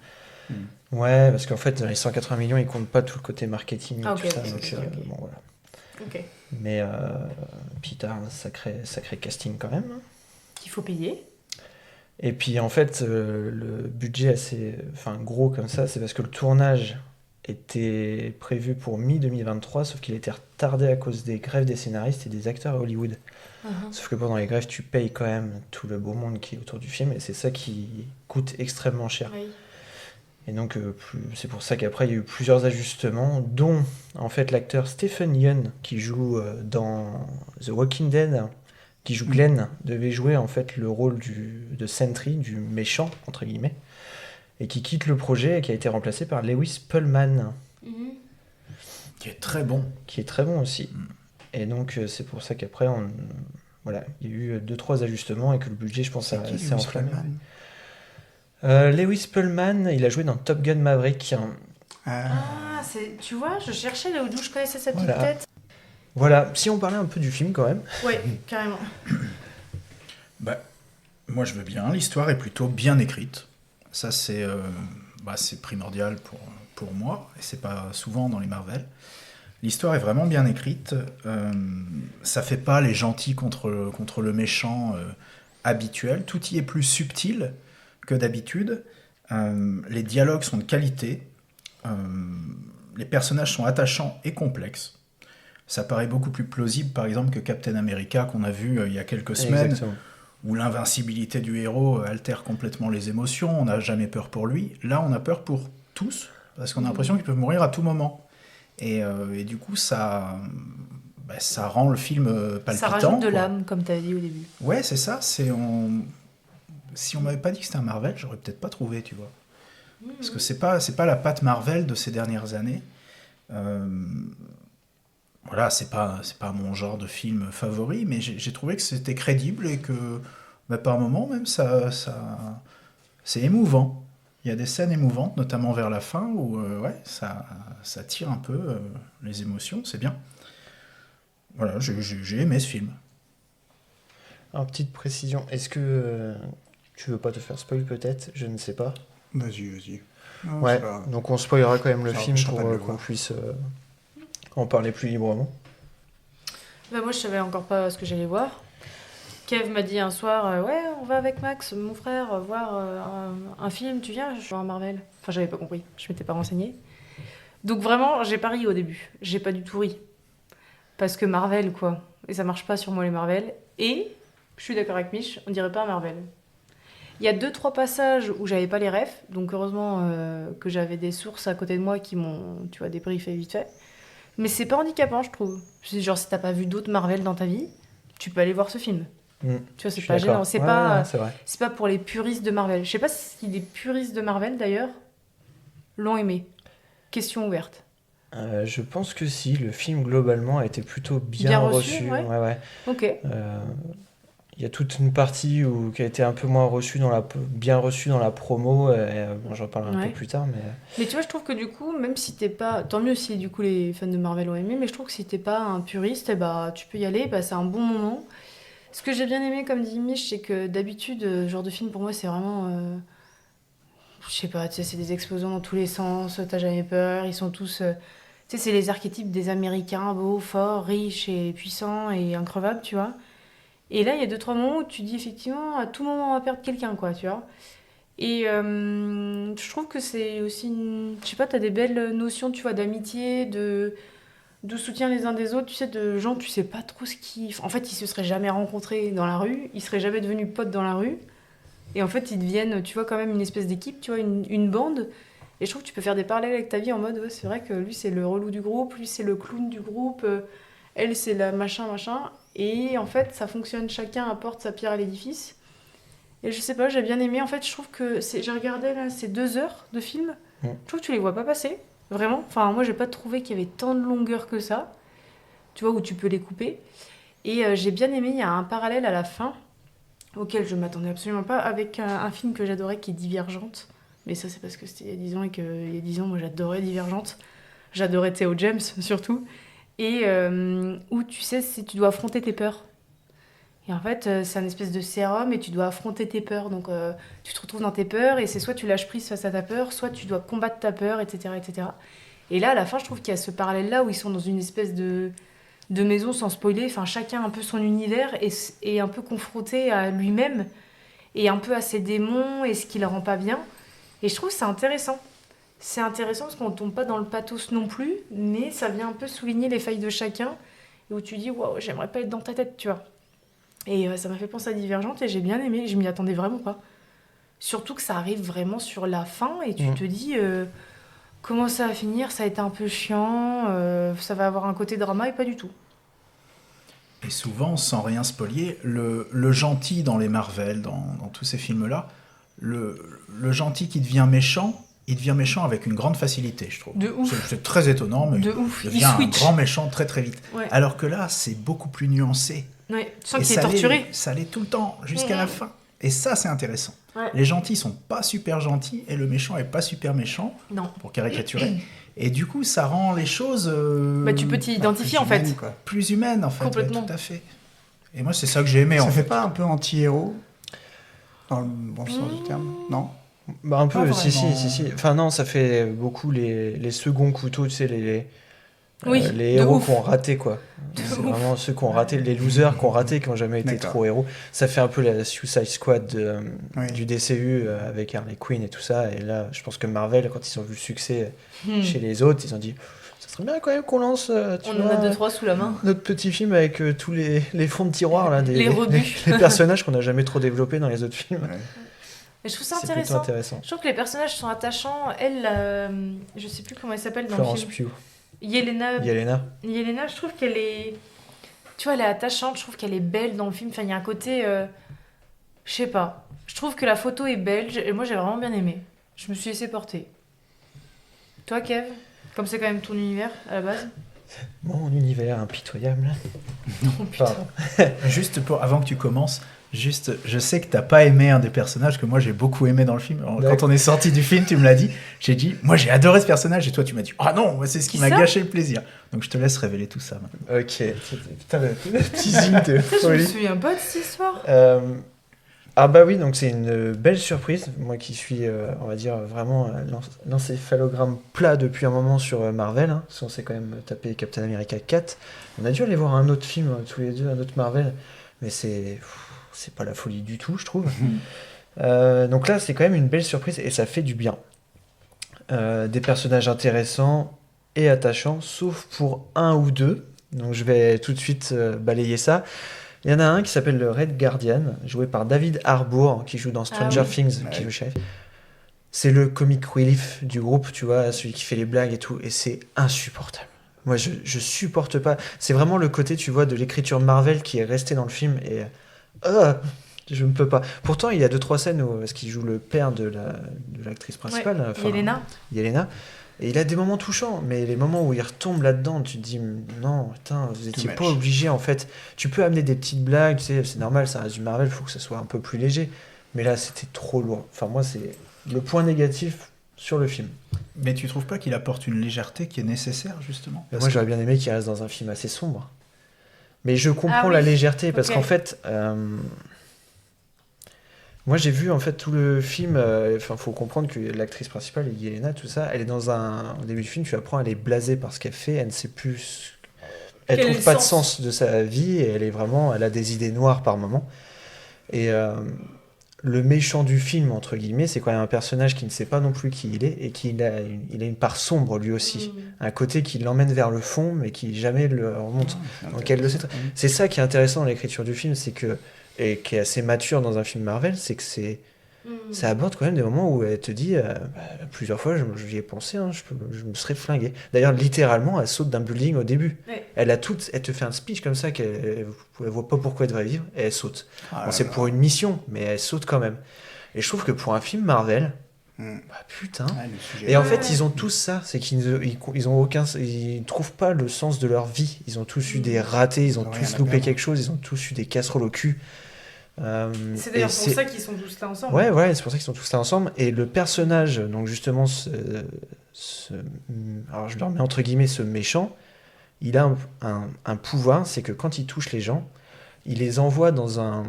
Speaker 1: Ouais, parce qu'en fait dans les 180 millions ils comptent pas tout le côté marketing et
Speaker 2: Ah,
Speaker 1: tout
Speaker 2: ok,
Speaker 1: ça.
Speaker 2: ok,
Speaker 1: Donc,
Speaker 2: ok.
Speaker 1: bon, voilà.
Speaker 2: Ok.
Speaker 1: Mais puis t'as un sacré casting quand même.
Speaker 2: Qu'il faut payer.
Speaker 1: Et puis en fait le budget assez gros comme ça, c'est parce que le tournage était prévu pour mi-2023, sauf qu'il a été retardé à cause des grèves des scénaristes et des acteurs à Hollywood. Sauf que pendant les grèves, tu payes quand même tout le beau monde qui est autour du film, et c'est ça qui coûte extrêmement cher.
Speaker 2: Oui.
Speaker 1: Et donc, c'est pour ça qu'après, il y a eu plusieurs ajustements, dont, en fait, l'acteur Stephen Yeun, qui joue dans The Walking Dead, qui joue Glenn, devait jouer, en fait, le rôle de Sentry, du méchant, entre guillemets, et qui quitte le projet et qui a été remplacé par Lewis Pullman.
Speaker 3: Qui est très bon.
Speaker 1: Qui est très bon aussi. Et donc, c'est pour ça qu'après, voilà, il y a eu 2-3 ajustements et que le budget, je pense, s'est enflammé. Lewis Pullman, il a joué dans Top Gun Maverick.
Speaker 2: Tu vois, je cherchais là d'où je connaissais sa petite tête.
Speaker 1: Voilà, si on parlait un peu du film quand même.
Speaker 2: Ouais, carrément.
Speaker 3: Moi, je veux bien. L'histoire est plutôt bien écrite. Ça, c'est primordial pour moi, et c'est pas souvent dans les Marvel. L'histoire est vraiment bien écrite. Ça fait pas les gentils contre le méchant habituel. Tout y est plus subtil que d'habitude. Les dialogues sont de qualité. Les personnages sont attachants et complexes. Ça paraît beaucoup plus plausible, par exemple, que Captain America, qu'on a vu il y a quelques semaines.
Speaker 1: Exactement.
Speaker 3: Où l'invincibilité du héros altère complètement les émotions, on n'a jamais peur pour lui. Là, on a peur pour tous, parce qu'on a l'impression qu'ils peuvent mourir à tout moment. Et du coup, ça rend le film palpitant.
Speaker 2: Ça rajoute de l'âme, comme tu as dit au début.
Speaker 3: Ouais, c'est ça. Si on m'avait pas dit que c'était un Marvel, j'aurais peut-être pas trouvé, tu vois. Parce que c'est pas la patte Marvel de ces dernières années. Voilà, c'est pas mon genre de film favori, mais j'ai trouvé que c'était crédible et que par moments même c'est émouvant. Il y a des scènes émouvantes, notamment vers la fin, où ça tire un peu les émotions, c'est bien. Voilà, j'ai aimé ce film.
Speaker 1: Alors, petite précision, est-ce que tu veux pas te faire spoil peut-être? Je ne sais pas.
Speaker 9: Vas-y. Non,
Speaker 1: ouais, donc on spoilera quand même le film pour qu'on puisse en parler plus librement.
Speaker 2: Moi, je savais encore pas ce que j'allais voir. Kev m'a dit un soir, ouais, on va avec Max, mon frère, voir un film, tu viens, je vois un Marvel. Enfin, j'avais pas compris, je m'étais pas renseignée. Donc vraiment, j'ai pas ri au début, j'ai pas du tout ri. Parce que Marvel, quoi. Et ça marche pas sur moi, les Marvel. Et, je suis d'accord avec Mich, on dirait pas un Marvel. Il y a 2-3 passages où j'avais pas les refs, donc heureusement que j'avais des sources à côté de moi qui m'ont, tu vois, débriefé vite fait. Mais c'est pas handicapant, je trouve. Genre, si t'as pas vu d'autres Marvel dans ta vie, tu peux aller voir ce film. Tu vois, c'est pas gênant. C'est pas pour les puristes de Marvel. Je sais pas si les puristes de Marvel, d'ailleurs, l'ont aimé. Question ouverte.
Speaker 1: Je pense que si. Le film, globalement, a été plutôt bien reçu. Ouais.
Speaker 2: Ok.
Speaker 1: Il y a toute une partie qui a été un peu moins bien reçue dans la promo. J'en parlerai un peu plus tard.
Speaker 2: Mais tu vois, je trouve que du coup, même si t'es pas... Tant mieux si du coup les fans de Marvel ont aimé, mais je trouve que si t'es pas un puriste, tu peux y aller, c'est un bon moment. Ce que j'ai bien aimé, comme dit Mich, c'est que d'habitude, ce genre de film, pour moi, c'est vraiment... je sais pas, tu sais, c'est des explosions dans tous les sens, t'as jamais peur, ils sont tous... tu sais, c'est les archétypes des Américains, beaux, forts, riches et puissants et increvables, tu vois. Et là, il y a 2-3 moments où tu dis effectivement, à tout moment, on va perdre quelqu'un, quoi, tu vois. Et je trouve que c'est aussi je sais pas, t'as des belles notions, tu vois, d'amitié, de soutien les uns des autres, tu sais, de gens, tu sais pas trop ce qu'ils... En fait, ils se seraient jamais rencontrés dans la rue, ils seraient jamais devenus potes dans la rue. Et en fait, ils deviennent, tu vois, quand même une espèce d'équipe, tu vois, une bande. Et je trouve que tu peux faire des parallèles avec ta vie en mode, ouais, c'est vrai que lui, c'est le relou du groupe, lui, c'est le clown du groupe, elle, c'est la machin. Et en fait, ça fonctionne, chacun apporte sa pierre à l'édifice. Et je sais pas, j'ai bien aimé. En fait, je trouve que j'ai regardé là, ces 2 heures de film. Je trouve que tu les vois pas passer, vraiment. Enfin, moi, j'ai pas trouvé qu'il y avait tant de longueur que ça. Tu vois, où tu peux les couper. Et j'ai bien aimé, il y a un parallèle à la fin, auquel je m'attendais absolument pas, avec un film que j'adorais qui est Divergente. Mais ça, c'est parce que c'était il y a 10 ans et qu'il y a 10 ans, moi, j'adorais Divergente. J'adorais Theo James, surtout. Et où tu sais si tu dois affronter tes peurs. Et en fait, c'est un espèce de sérum et tu dois affronter tes peurs. Donc, tu te retrouves dans tes peurs et c'est soit tu lâches prise face à ta peur, soit tu dois combattre ta peur, etc. Et là, à la fin, je trouve qu'il y a ce parallèle-là où ils sont dans une espèce de maison sans spoiler. Enfin, chacun un peu son univers et un peu confronté à lui-même et un peu à ses démons et ce qui le rend pas bien. Et je trouve que c'est intéressant. c'est intéressant parce qu'on tombe pas dans le pathos non plus, mais ça vient un peu souligner les failles de chacun, et où tu dis, waouh, j'aimerais pas être dans ta tête, tu vois. Et ça m'a fait penser à Divergente, et j'ai bien aimé, je m'y attendais vraiment pas. Surtout que ça arrive vraiment sur la fin, et tu te dis, comment ça va finir, ça a été un peu chiant, ça va avoir un côté drama, et pas du tout.
Speaker 3: Et souvent, sans rien spolier, le gentil dans les Marvel, dans tous ces films-là, le gentil qui devient méchant, il devient méchant avec une grande facilité, je trouve.
Speaker 2: De ouf.
Speaker 3: C'est très étonnant, mais
Speaker 2: de ouf.
Speaker 3: il devient un grand méchant très très vite.
Speaker 2: Ouais.
Speaker 3: Alors que là, c'est beaucoup plus nuancé.
Speaker 2: Ouais, tu sens qu'il est torturé.
Speaker 3: Ça l'est tout le temps, jusqu'à la fin. Et ça, c'est intéressant.
Speaker 2: Ouais.
Speaker 3: Les gentils sont pas super gentils, et le méchant est pas super méchant,
Speaker 2: non.
Speaker 3: Pour caricaturer. Et du coup, ça rend les choses...
Speaker 2: tu peux t'y identifier, en fait.
Speaker 3: Quoi. Plus humaines, en fait.
Speaker 2: Complètement.
Speaker 3: Ouais, tout à fait. Et moi, c'est ça que j'ai aimé, en fait.
Speaker 9: Ça fait pas un peu anti-héros, dans le bon sens du terme, non?
Speaker 1: Bah un peu, si. Enfin non, ça fait beaucoup les seconds couteaux, tu sais, les héros qui ont raté, quoi. C'est vraiment ceux qui ont raté, les losers qui ont raté, qui n'ont jamais été trop héros. Ça fait un peu la Suicide Squad du DCU avec Harley Quinn et tout ça. Et là, je pense que Marvel, quand ils ont vu le succès chez les autres, ils ont dit... Ça serait bien quand même qu'on lance
Speaker 2: on en a 2-3 sous la main.
Speaker 1: Notre petit film avec tous les fonds de tiroir, là,
Speaker 2: les rebuts.
Speaker 1: Les personnages qu'on n'a jamais trop développés dans les autres films.
Speaker 9: Ouais.
Speaker 2: Et je trouve ça
Speaker 1: intéressant.
Speaker 2: Je trouve que les personnages sont attachants. Elle, je sais plus comment elle s'appelle dans
Speaker 1: Florence
Speaker 2: le film.
Speaker 1: Pugh.
Speaker 2: Yelena, je trouve qu'elle est... Tu vois, elle est attachante, je trouve qu'elle est belle dans le film. Enfin, il y a un côté... je sais pas. Je trouve que la photo est belle, et moi j'ai vraiment bien aimé. Je me suis laissée porter. Toi, Kev, comme c'est quand même ton univers à la base.
Speaker 1: Mon univers impitoyable.
Speaker 2: Non, putain.
Speaker 3: Juste avant que tu commences, je sais que t'as pas aimé un des personnages que moi j'ai beaucoup aimé dans le film. Alors, quand on est sorti du film, tu me l'as dit. J'ai dit, moi j'ai adoré ce personnage, et toi tu m'as dit, ah non, c'est ce qui m'a gâché le plaisir. Donc je te laisse révéler tout ça maintenant.
Speaker 1: Ok. Putain, le teasing de
Speaker 2: Je me souviens pas de cette histoire.
Speaker 1: Ah bah oui, donc c'est une belle surprise. Moi qui suis, on va dire, vraiment l'encéphalogramme plat depuis un moment sur Marvel, hein, parce qu'on s'est quand même tapé Captain America 4. On a dû aller voir un autre film, tous les deux, un autre Marvel, mais c'est pas la folie du tout, je trouve. Donc là, c'est quand même une belle surprise, et ça fait du bien. Des personnages intéressants et attachants, sauf pour un ou deux. Donc je vais tout de suite balayer ça. Il y en a un qui s'appelle le Red Guardian, joué par David Harbour, qui joue dans Stranger Things, qui est le chef. C'est le comic relief du groupe, tu vois, celui qui fait les blagues et tout, et c'est insupportable. Moi, je supporte pas. C'est vraiment le côté, tu vois, de l'écriture Marvel qui est resté dans le film, et je ne peux pas. Pourtant, il y a 2-3 scènes où parce qu'il joue le père de l'actrice principale, Yelena. Et il a des moments touchants, mais les moments où il retombe là-dedans, tu te dis non, putain, vous étiez pas obligé en fait. Tu peux amener des petites blagues, tu sais, c'est normal, ça reste du Marvel, il faut que ça soit un peu plus léger. Mais là, c'était trop lourd. Enfin, moi, c'est le point négatif sur le film.
Speaker 3: Mais tu trouves pas qu'il apporte une légèreté qui est nécessaire, justement?
Speaker 1: Moi, j'aurais bien aimé qu'il reste dans un film assez sombre. Mais je comprends la légèreté, parce qu'en fait... Moi, j'ai vu en fait tout le film. Faut comprendre que l'actrice principale, Yelena, tout ça, elle est dans au début du film, tu apprends, elle est blasée par ce qu'elle fait, elle ne sait plus. Elle trouve pas de sens de sa vie, et elle a des idées noires par moment. Et le méchant du film, entre guillemets, c'est quand même un personnage qui ne sait pas non plus qui il est, et il a une part sombre lui aussi. Un côté qui l'emmène vers le fond, mais qui jamais le remonte. Donc elle le sait. C'est ça qui est intéressant dans l'écriture du film, c'est que. Et qui est assez mature dans un film Marvel, c'est que ça aborde quand même des moments où elle te dit plusieurs fois, j'y ai pensé, hein, je me serais flingué. D'ailleurs, littéralement, elle saute d'un building au début. Ouais. Elle te fait un speech comme ça qu'elle voit pas pourquoi elle devrait vivre, et elle saute. C'est pour une mission, mais elle saute quand même. Et je trouve que pour un film Marvel, putain. Et en fait, ils ont tous ça, c'est qu'ils ont ils trouvent pas le sens de leur vie. Ils ont tous eu des ratés, ils ont tous loupé quelque chose, ils ont tous eu des casseroles au cul.
Speaker 2: C'est d'ailleurs pour ça qu'ils sont tous là ensemble.
Speaker 1: Ouais, c'est pour ça qu'ils sont tous là ensemble. Et le personnage, donc justement, alors je le remets entre guillemets, ce méchant, il a un pouvoir, c'est que quand il touche les gens, il les envoie dans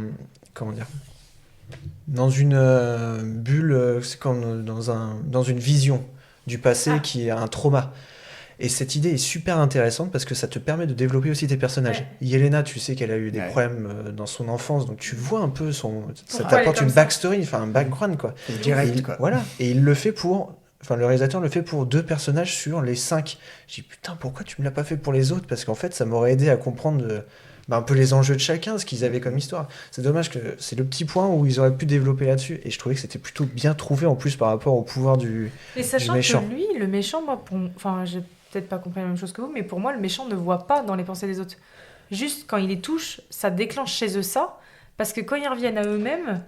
Speaker 1: dans une bulle, c'est comme dans une vision du passé qui est un trauma. Et cette idée est super intéressante parce que ça te permet de développer aussi tes personnages. Ouais. Yelena, tu sais qu'elle a eu des problèmes dans son enfance, donc tu vois un peu ça t'apporte une backstory, enfin un background, quoi.
Speaker 9: Direct, quoi.
Speaker 1: Voilà. Et il le fait pour Enfin, le réalisateur le fait pour 2 personnages sur les 5. Je dis putain, pourquoi tu me l'as pas fait pour les autres? Parce qu'en fait, ça m'aurait aidé à comprendre un peu les enjeux de chacun, ce qu'ils avaient comme histoire. C'est dommage que c'est le petit point où ils auraient pu développer là-dessus. Et je trouvais que c'était plutôt bien trouvé en plus par rapport au pouvoir du méchant.
Speaker 2: Que lui, le méchant, moi, enfin, j'ai peut-être pas compris la même chose que vous, mais pour moi, le méchant ne voit pas dans les pensées des autres. Juste quand il les touche, ça déclenche chez eux ça, parce que quand ils reviennent à eux-mêmes.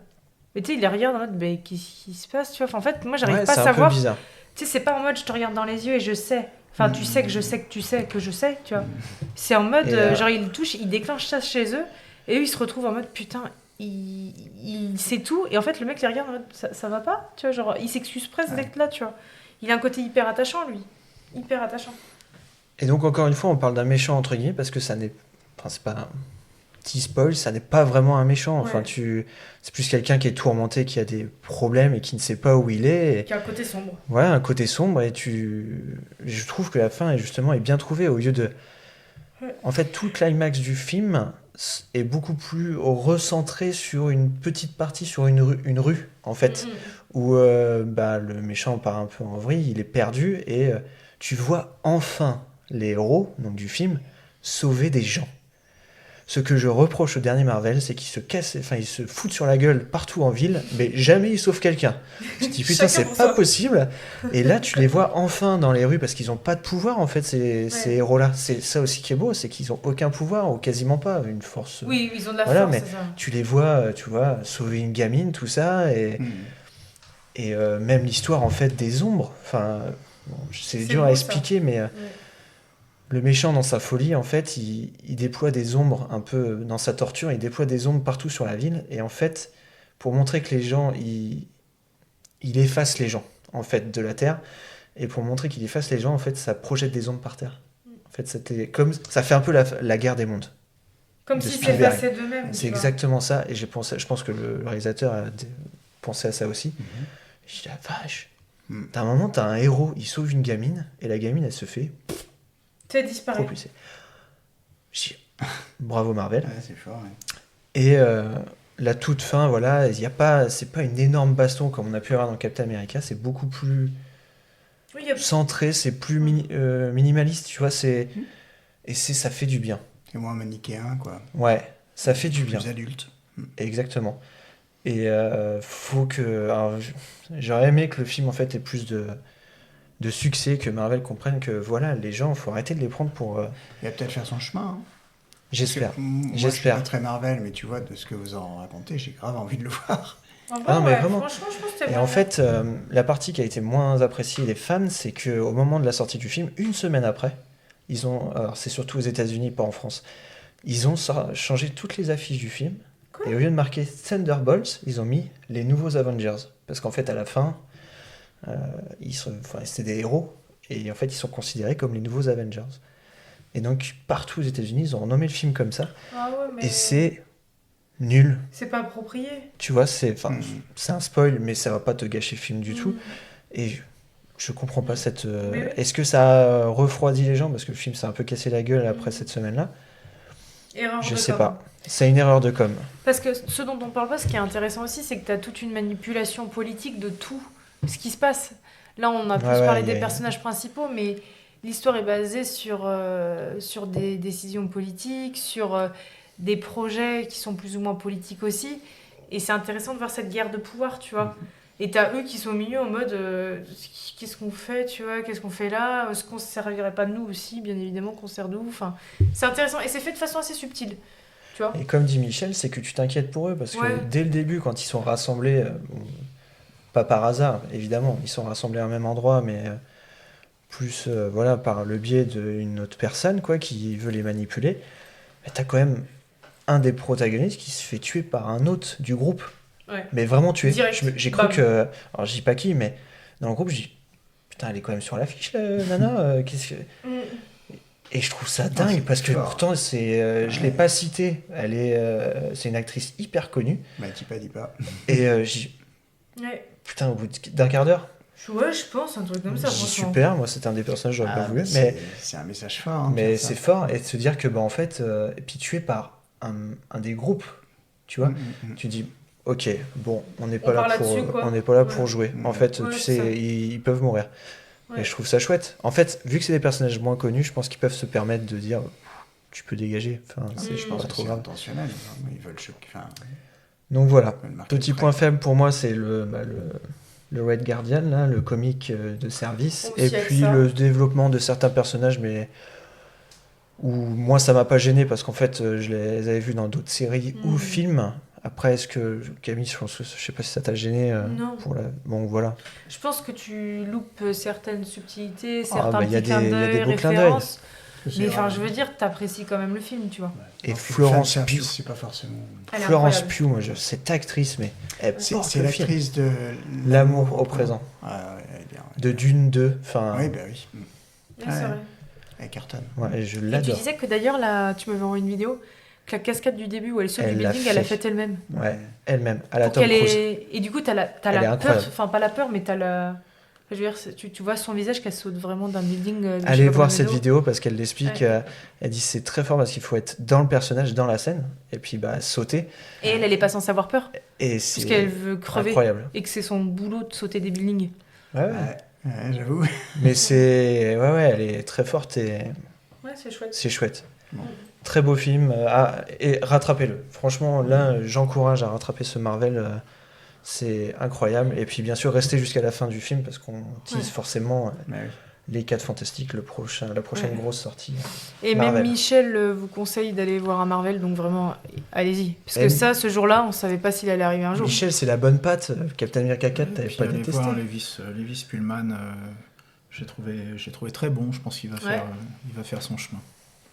Speaker 2: Mais tu sais, il les regarde en mode, mais qu'est-ce qui se passe, tu vois? Enfin, en fait, moi, j'arrive pas à savoir.
Speaker 1: C'est un peu bizarre.
Speaker 2: Tu sais, c'est pas en mode, je te regarde dans les yeux et je sais. Enfin, tu sais que je sais que tu sais que je sais, tu vois. C'est en mode, genre, il touche, il déclenche ça chez eux, et eux, ils se retrouvent en mode, putain, il sait tout. Et en fait, le mec les regarde en mode, ça va pas, tu vois, genre, il s'excuse presque d'être là, tu vois. Il a un côté hyper attachant, lui. Hyper attachant.
Speaker 1: Et donc, encore une fois, on parle d'un méchant, entre guillemets, parce que ça n'est... Enfin, c'est pas... Petit spoil, ça n'est pas vraiment un méchant. Enfin, c'est plus quelqu'un qui est tourmenté, qui a des problèmes et qui ne sait pas où il est.
Speaker 2: Qui a un côté sombre.
Speaker 1: Ouais, un côté sombre. Et je trouve que la fin est bien trouvée. Au lieu de... En fait, tout le climax du film est beaucoup plus recentré sur une petite partie, sur une rue en fait, où le méchant part un peu en vrille, il est perdu, et tu vois enfin les héros donc du film sauver des gens. Ce que je reproche au dernier Marvel, c'est qu'ils ils se foutent sur la gueule partout en ville, mais jamais ils sauvent quelqu'un. Je dis putain, c'est pas possible. Et là, tu les vois enfin dans les rues, parce qu'ils ont pas de pouvoir en fait, ces héros-là. C'est ça aussi qui est beau, c'est qu'ils ont aucun pouvoir, ou quasiment pas, une force.
Speaker 2: Oui, ils ont de la force,
Speaker 1: mais
Speaker 2: c'est ça.
Speaker 1: tu les vois, tu vois, sauver une gamine, tout ça, et même l'histoire en fait des ombres. Enfin, c'est dur à expliquer, mais. Le méchant, dans sa folie, en fait, il déploie des ombres un peu dans sa torture, il déploie des ombres partout sur la ville, et en fait, pour montrer que les gens, il efface les gens, en fait, de la Terre, et pour montrer qu'il efface les gens, en fait, ça projette des ombres par terre. En fait, ça fait un peu la guerre des mondes.
Speaker 2: Comme s'ils s'effaçaient d'eux-mêmes.
Speaker 1: C'est exactement ça, et je pense que le réalisateur a pensé à ça aussi. Je dis, la vache, t'as un moment, t'as un héros, il sauve une gamine, et la gamine, elle se fait...
Speaker 2: Tu as disparu.
Speaker 1: Propulsé. Bravo Marvel.
Speaker 9: Ouais, c'est fort. Ouais.
Speaker 1: Et la toute fin, voilà, c'est pas une énorme baston comme on a pu avoir dans Captain America, c'est beaucoup plus centré, c'est plus minimaliste, tu vois, et ça fait du bien.
Speaker 9: C'est moins manichéen, quoi.
Speaker 1: Ouais, ça fait du bien.
Speaker 9: Plus adulte.
Speaker 1: Exactement. Et faut que... Alors, j'aurais aimé que le film en fait ait plus de succès, que Marvel comprenne que voilà, les gens, faut arrêter de les prendre pour...
Speaker 9: Il va peut-être faire son chemin. Hein.
Speaker 1: J'espère.
Speaker 9: Moi, je suis pas très Marvel, mais tu vois, de ce que vous en racontez, j'ai grave envie de le voir.
Speaker 1: Mais vraiment.
Speaker 2: Franchement, je pense que c'est
Speaker 1: Et en fait, la partie qui a été moins appréciée des fans, c'est qu'au moment de la sortie du film, une semaine après, alors c'est surtout aux États-Unis, pas en France, ils ont changé toutes les affiches du film. Et au lieu de marquer Thunderbolts, ils ont mis les nouveaux Avengers. Parce qu'en fait, à la fin... c'était des héros, et en fait ils sont considérés comme les nouveaux Avengers, et donc partout aux États-Unis ils ont renommé le film comme ça. Et c'est nul,
Speaker 2: c'est pas approprié,
Speaker 1: tu vois, c'est un spoil, mais ça va pas te gâcher le film du tout. Et je comprends pas cette est-ce que ça a refroidi les gens, parce que le film s'est un peu cassé la gueule après cette semaine-là. Je sais pas, c'est une erreur de com, parce
Speaker 2: que ce dont on parle pas, ce qui est intéressant aussi, c'est que t'as toute une manipulation politique de tout ce qui se passe. Là, on a plus parlé des personnages principaux, mais l'histoire est basée sur des décisions politiques, sur des projets qui sont plus ou moins politiques aussi. Et c'est intéressant de voir cette guerre de pouvoir, tu vois. Et t'as eux qui sont au milieu en mode qu'est-ce qu'on fait, tu vois, qu'est-ce qu'on fait là, est-ce qu'on se servirait pas de nous aussi, bien évidemment qu'on sert de nous. Enfin, c'est intéressant et c'est fait de façon assez subtile. Tu vois.
Speaker 1: Et comme dit Michel, c'est que tu t'inquiètes pour eux, parce que dès le début, quand ils sont rassemblés... pas par hasard, évidemment, ils sont rassemblés à un même endroit, mais plus par le biais d'une autre personne quoi, qui veut les manipuler. Mais t'as quand même un des protagonistes qui se fait tuer par un autre du groupe. Mais vraiment tué. J'ai cru que... Alors je dis pas qui, mais dans le groupe, je dis putain, elle est quand même sur l'affiche, la nana. Qu'est-ce que... Et je trouve ça dingue, parce que pourtant, je l'ai pas citée. C'est une actrice hyper connue.
Speaker 9: Bah, dis pas.
Speaker 1: Et putain, au bout d'un quart d'heure.
Speaker 2: Ouais, je pense, un truc comme ça.
Speaker 1: Super, moi c'était un des personnages que j'aurais pas voulu.
Speaker 9: C'est un message fort. Hein,
Speaker 1: mais c'est fort, et de se dire que, en fait, et puis tué par un des groupes, tu vois. Tu dis, ok, bon, on n'est
Speaker 2: On
Speaker 1: pas là
Speaker 2: part
Speaker 1: pour,
Speaker 2: là-dessus, quoi.
Speaker 1: on n'est pas là
Speaker 2: Ouais.
Speaker 1: pour jouer. En fait,
Speaker 2: Ouais,
Speaker 1: tu
Speaker 2: c'est
Speaker 1: sais,
Speaker 2: ça.
Speaker 1: ils peuvent mourir.
Speaker 2: Ouais.
Speaker 1: Et je trouve ça chouette. En fait, vu que c'est des personnages moins connus, je pense qu'ils peuvent se permettre de dire, tu peux dégager. Enfin,
Speaker 9: Je pense
Speaker 1: pas
Speaker 9: que
Speaker 1: trop
Speaker 9: c'est
Speaker 1: grave.
Speaker 9: intentionnel. Ils veulent choquer. Enfin,
Speaker 1: Donc voilà.
Speaker 9: ils veulent marquer
Speaker 1: Petit
Speaker 9: le
Speaker 1: point
Speaker 9: trait.
Speaker 1: faible pour moi, c'est le Red Guardian, là, le comic de service.
Speaker 2: Aussi
Speaker 1: Et
Speaker 2: avec
Speaker 1: puis
Speaker 2: ça.
Speaker 1: le développement de certains personnages, mais où moi ça m'a pas gêné parce qu'en fait je les avais vus dans d'autres séries ou films. Après, est-ce que Camille, je sais pas si ça t'a gêné
Speaker 2: Non.
Speaker 1: pour la. Bon, voilà.
Speaker 2: Je pense que tu loupes certaines subtilités,
Speaker 1: Ah,
Speaker 2: certains
Speaker 1: bah, y a
Speaker 2: petits clins
Speaker 1: des
Speaker 2: d'œil,
Speaker 1: beaux clins d'œil.
Speaker 2: références.
Speaker 9: C'est
Speaker 2: Mais
Speaker 9: vrai.
Speaker 2: enfin, je veux dire, t'apprécies quand même le film, tu vois.
Speaker 1: Et
Speaker 9: Alors que
Speaker 1: Florence
Speaker 9: fan service,
Speaker 1: Pugh.
Speaker 9: c'est pas forcément.
Speaker 2: Elle est
Speaker 1: Florence
Speaker 2: incroyable.
Speaker 1: Pugh, moi, cette actrice, mais elle
Speaker 9: C'est
Speaker 1: porte
Speaker 9: c'est
Speaker 1: le film.
Speaker 9: l'actrice de
Speaker 1: L'amour au présent.
Speaker 9: Ah, ouais, elle est bien.
Speaker 1: De Dune 2. Enfin,
Speaker 9: Oui, bah oui.
Speaker 2: Ouais, c'est vrai.
Speaker 9: Elle cartonne.
Speaker 1: ouais, je
Speaker 2: Et tu
Speaker 1: l'adore.
Speaker 2: disais que d'ailleurs, tu m'avais envoyé une vidéo, que la cascade du début où elle saute du
Speaker 1: Elle l'a
Speaker 2: building, elle l'a
Speaker 1: fait.
Speaker 2: faite elle-même.
Speaker 1: Ouais, elle-même, à la
Speaker 2: Pour
Speaker 1: Tom
Speaker 2: qu'elle
Speaker 1: Cruise.
Speaker 2: Et du coup, t'as la
Speaker 1: Elle est
Speaker 2: peur,
Speaker 1: incroyable.
Speaker 2: enfin pas la peur, mais t'as la. Je veux dire, tu vois son visage qu'elle saute vraiment d'un building. De je sais
Speaker 1: Allez
Speaker 2: pas
Speaker 1: voir
Speaker 2: combien
Speaker 1: cette
Speaker 2: de
Speaker 1: vidéo parce qu'elle l'explique.
Speaker 2: Ouais.
Speaker 1: Elle dit c'est très fort parce qu'il faut être dans le personnage, dans la scène, et puis bah sauter.
Speaker 2: Et elle est pas censée avoir peur.
Speaker 1: Et c'est
Speaker 2: Parce qu'elle veut crever.
Speaker 1: incroyable.
Speaker 2: Et que c'est son boulot de sauter des buildings.
Speaker 1: Ouais, ouais.
Speaker 9: Ouais, j'avoue.
Speaker 1: Mais c'est ouais, elle est très forte et
Speaker 2: Ouais, c'est chouette.
Speaker 1: c'est chouette.
Speaker 9: Bon.
Speaker 1: Très beau film. Et rattrapez-le. Franchement, là, j'encourage à rattraper ce Marvel. C'est incroyable. Et puis, bien sûr, restez jusqu'à la fin du film parce qu'on tease
Speaker 2: Ouais.
Speaker 1: forcément
Speaker 9: Bah oui.
Speaker 1: les 4 Fantastiques, la prochaine
Speaker 2: Ouais.
Speaker 1: grosse sortie.
Speaker 2: Et
Speaker 1: Marvel.
Speaker 2: même Michel vous conseille d'aller voir un Marvel, donc vraiment, allez-y. Parce que
Speaker 1: Et
Speaker 2: ça, ce jour-là, on savait pas s'il allait arriver un jour.
Speaker 1: Michel, c'est la bonne patte. Captain America 4, t'avais
Speaker 3: Puis
Speaker 1: pas
Speaker 3: aller
Speaker 1: détesté.
Speaker 3: voir Lévis Pullman, j'ai trouvé très bon. Je pense qu'il va faire son chemin.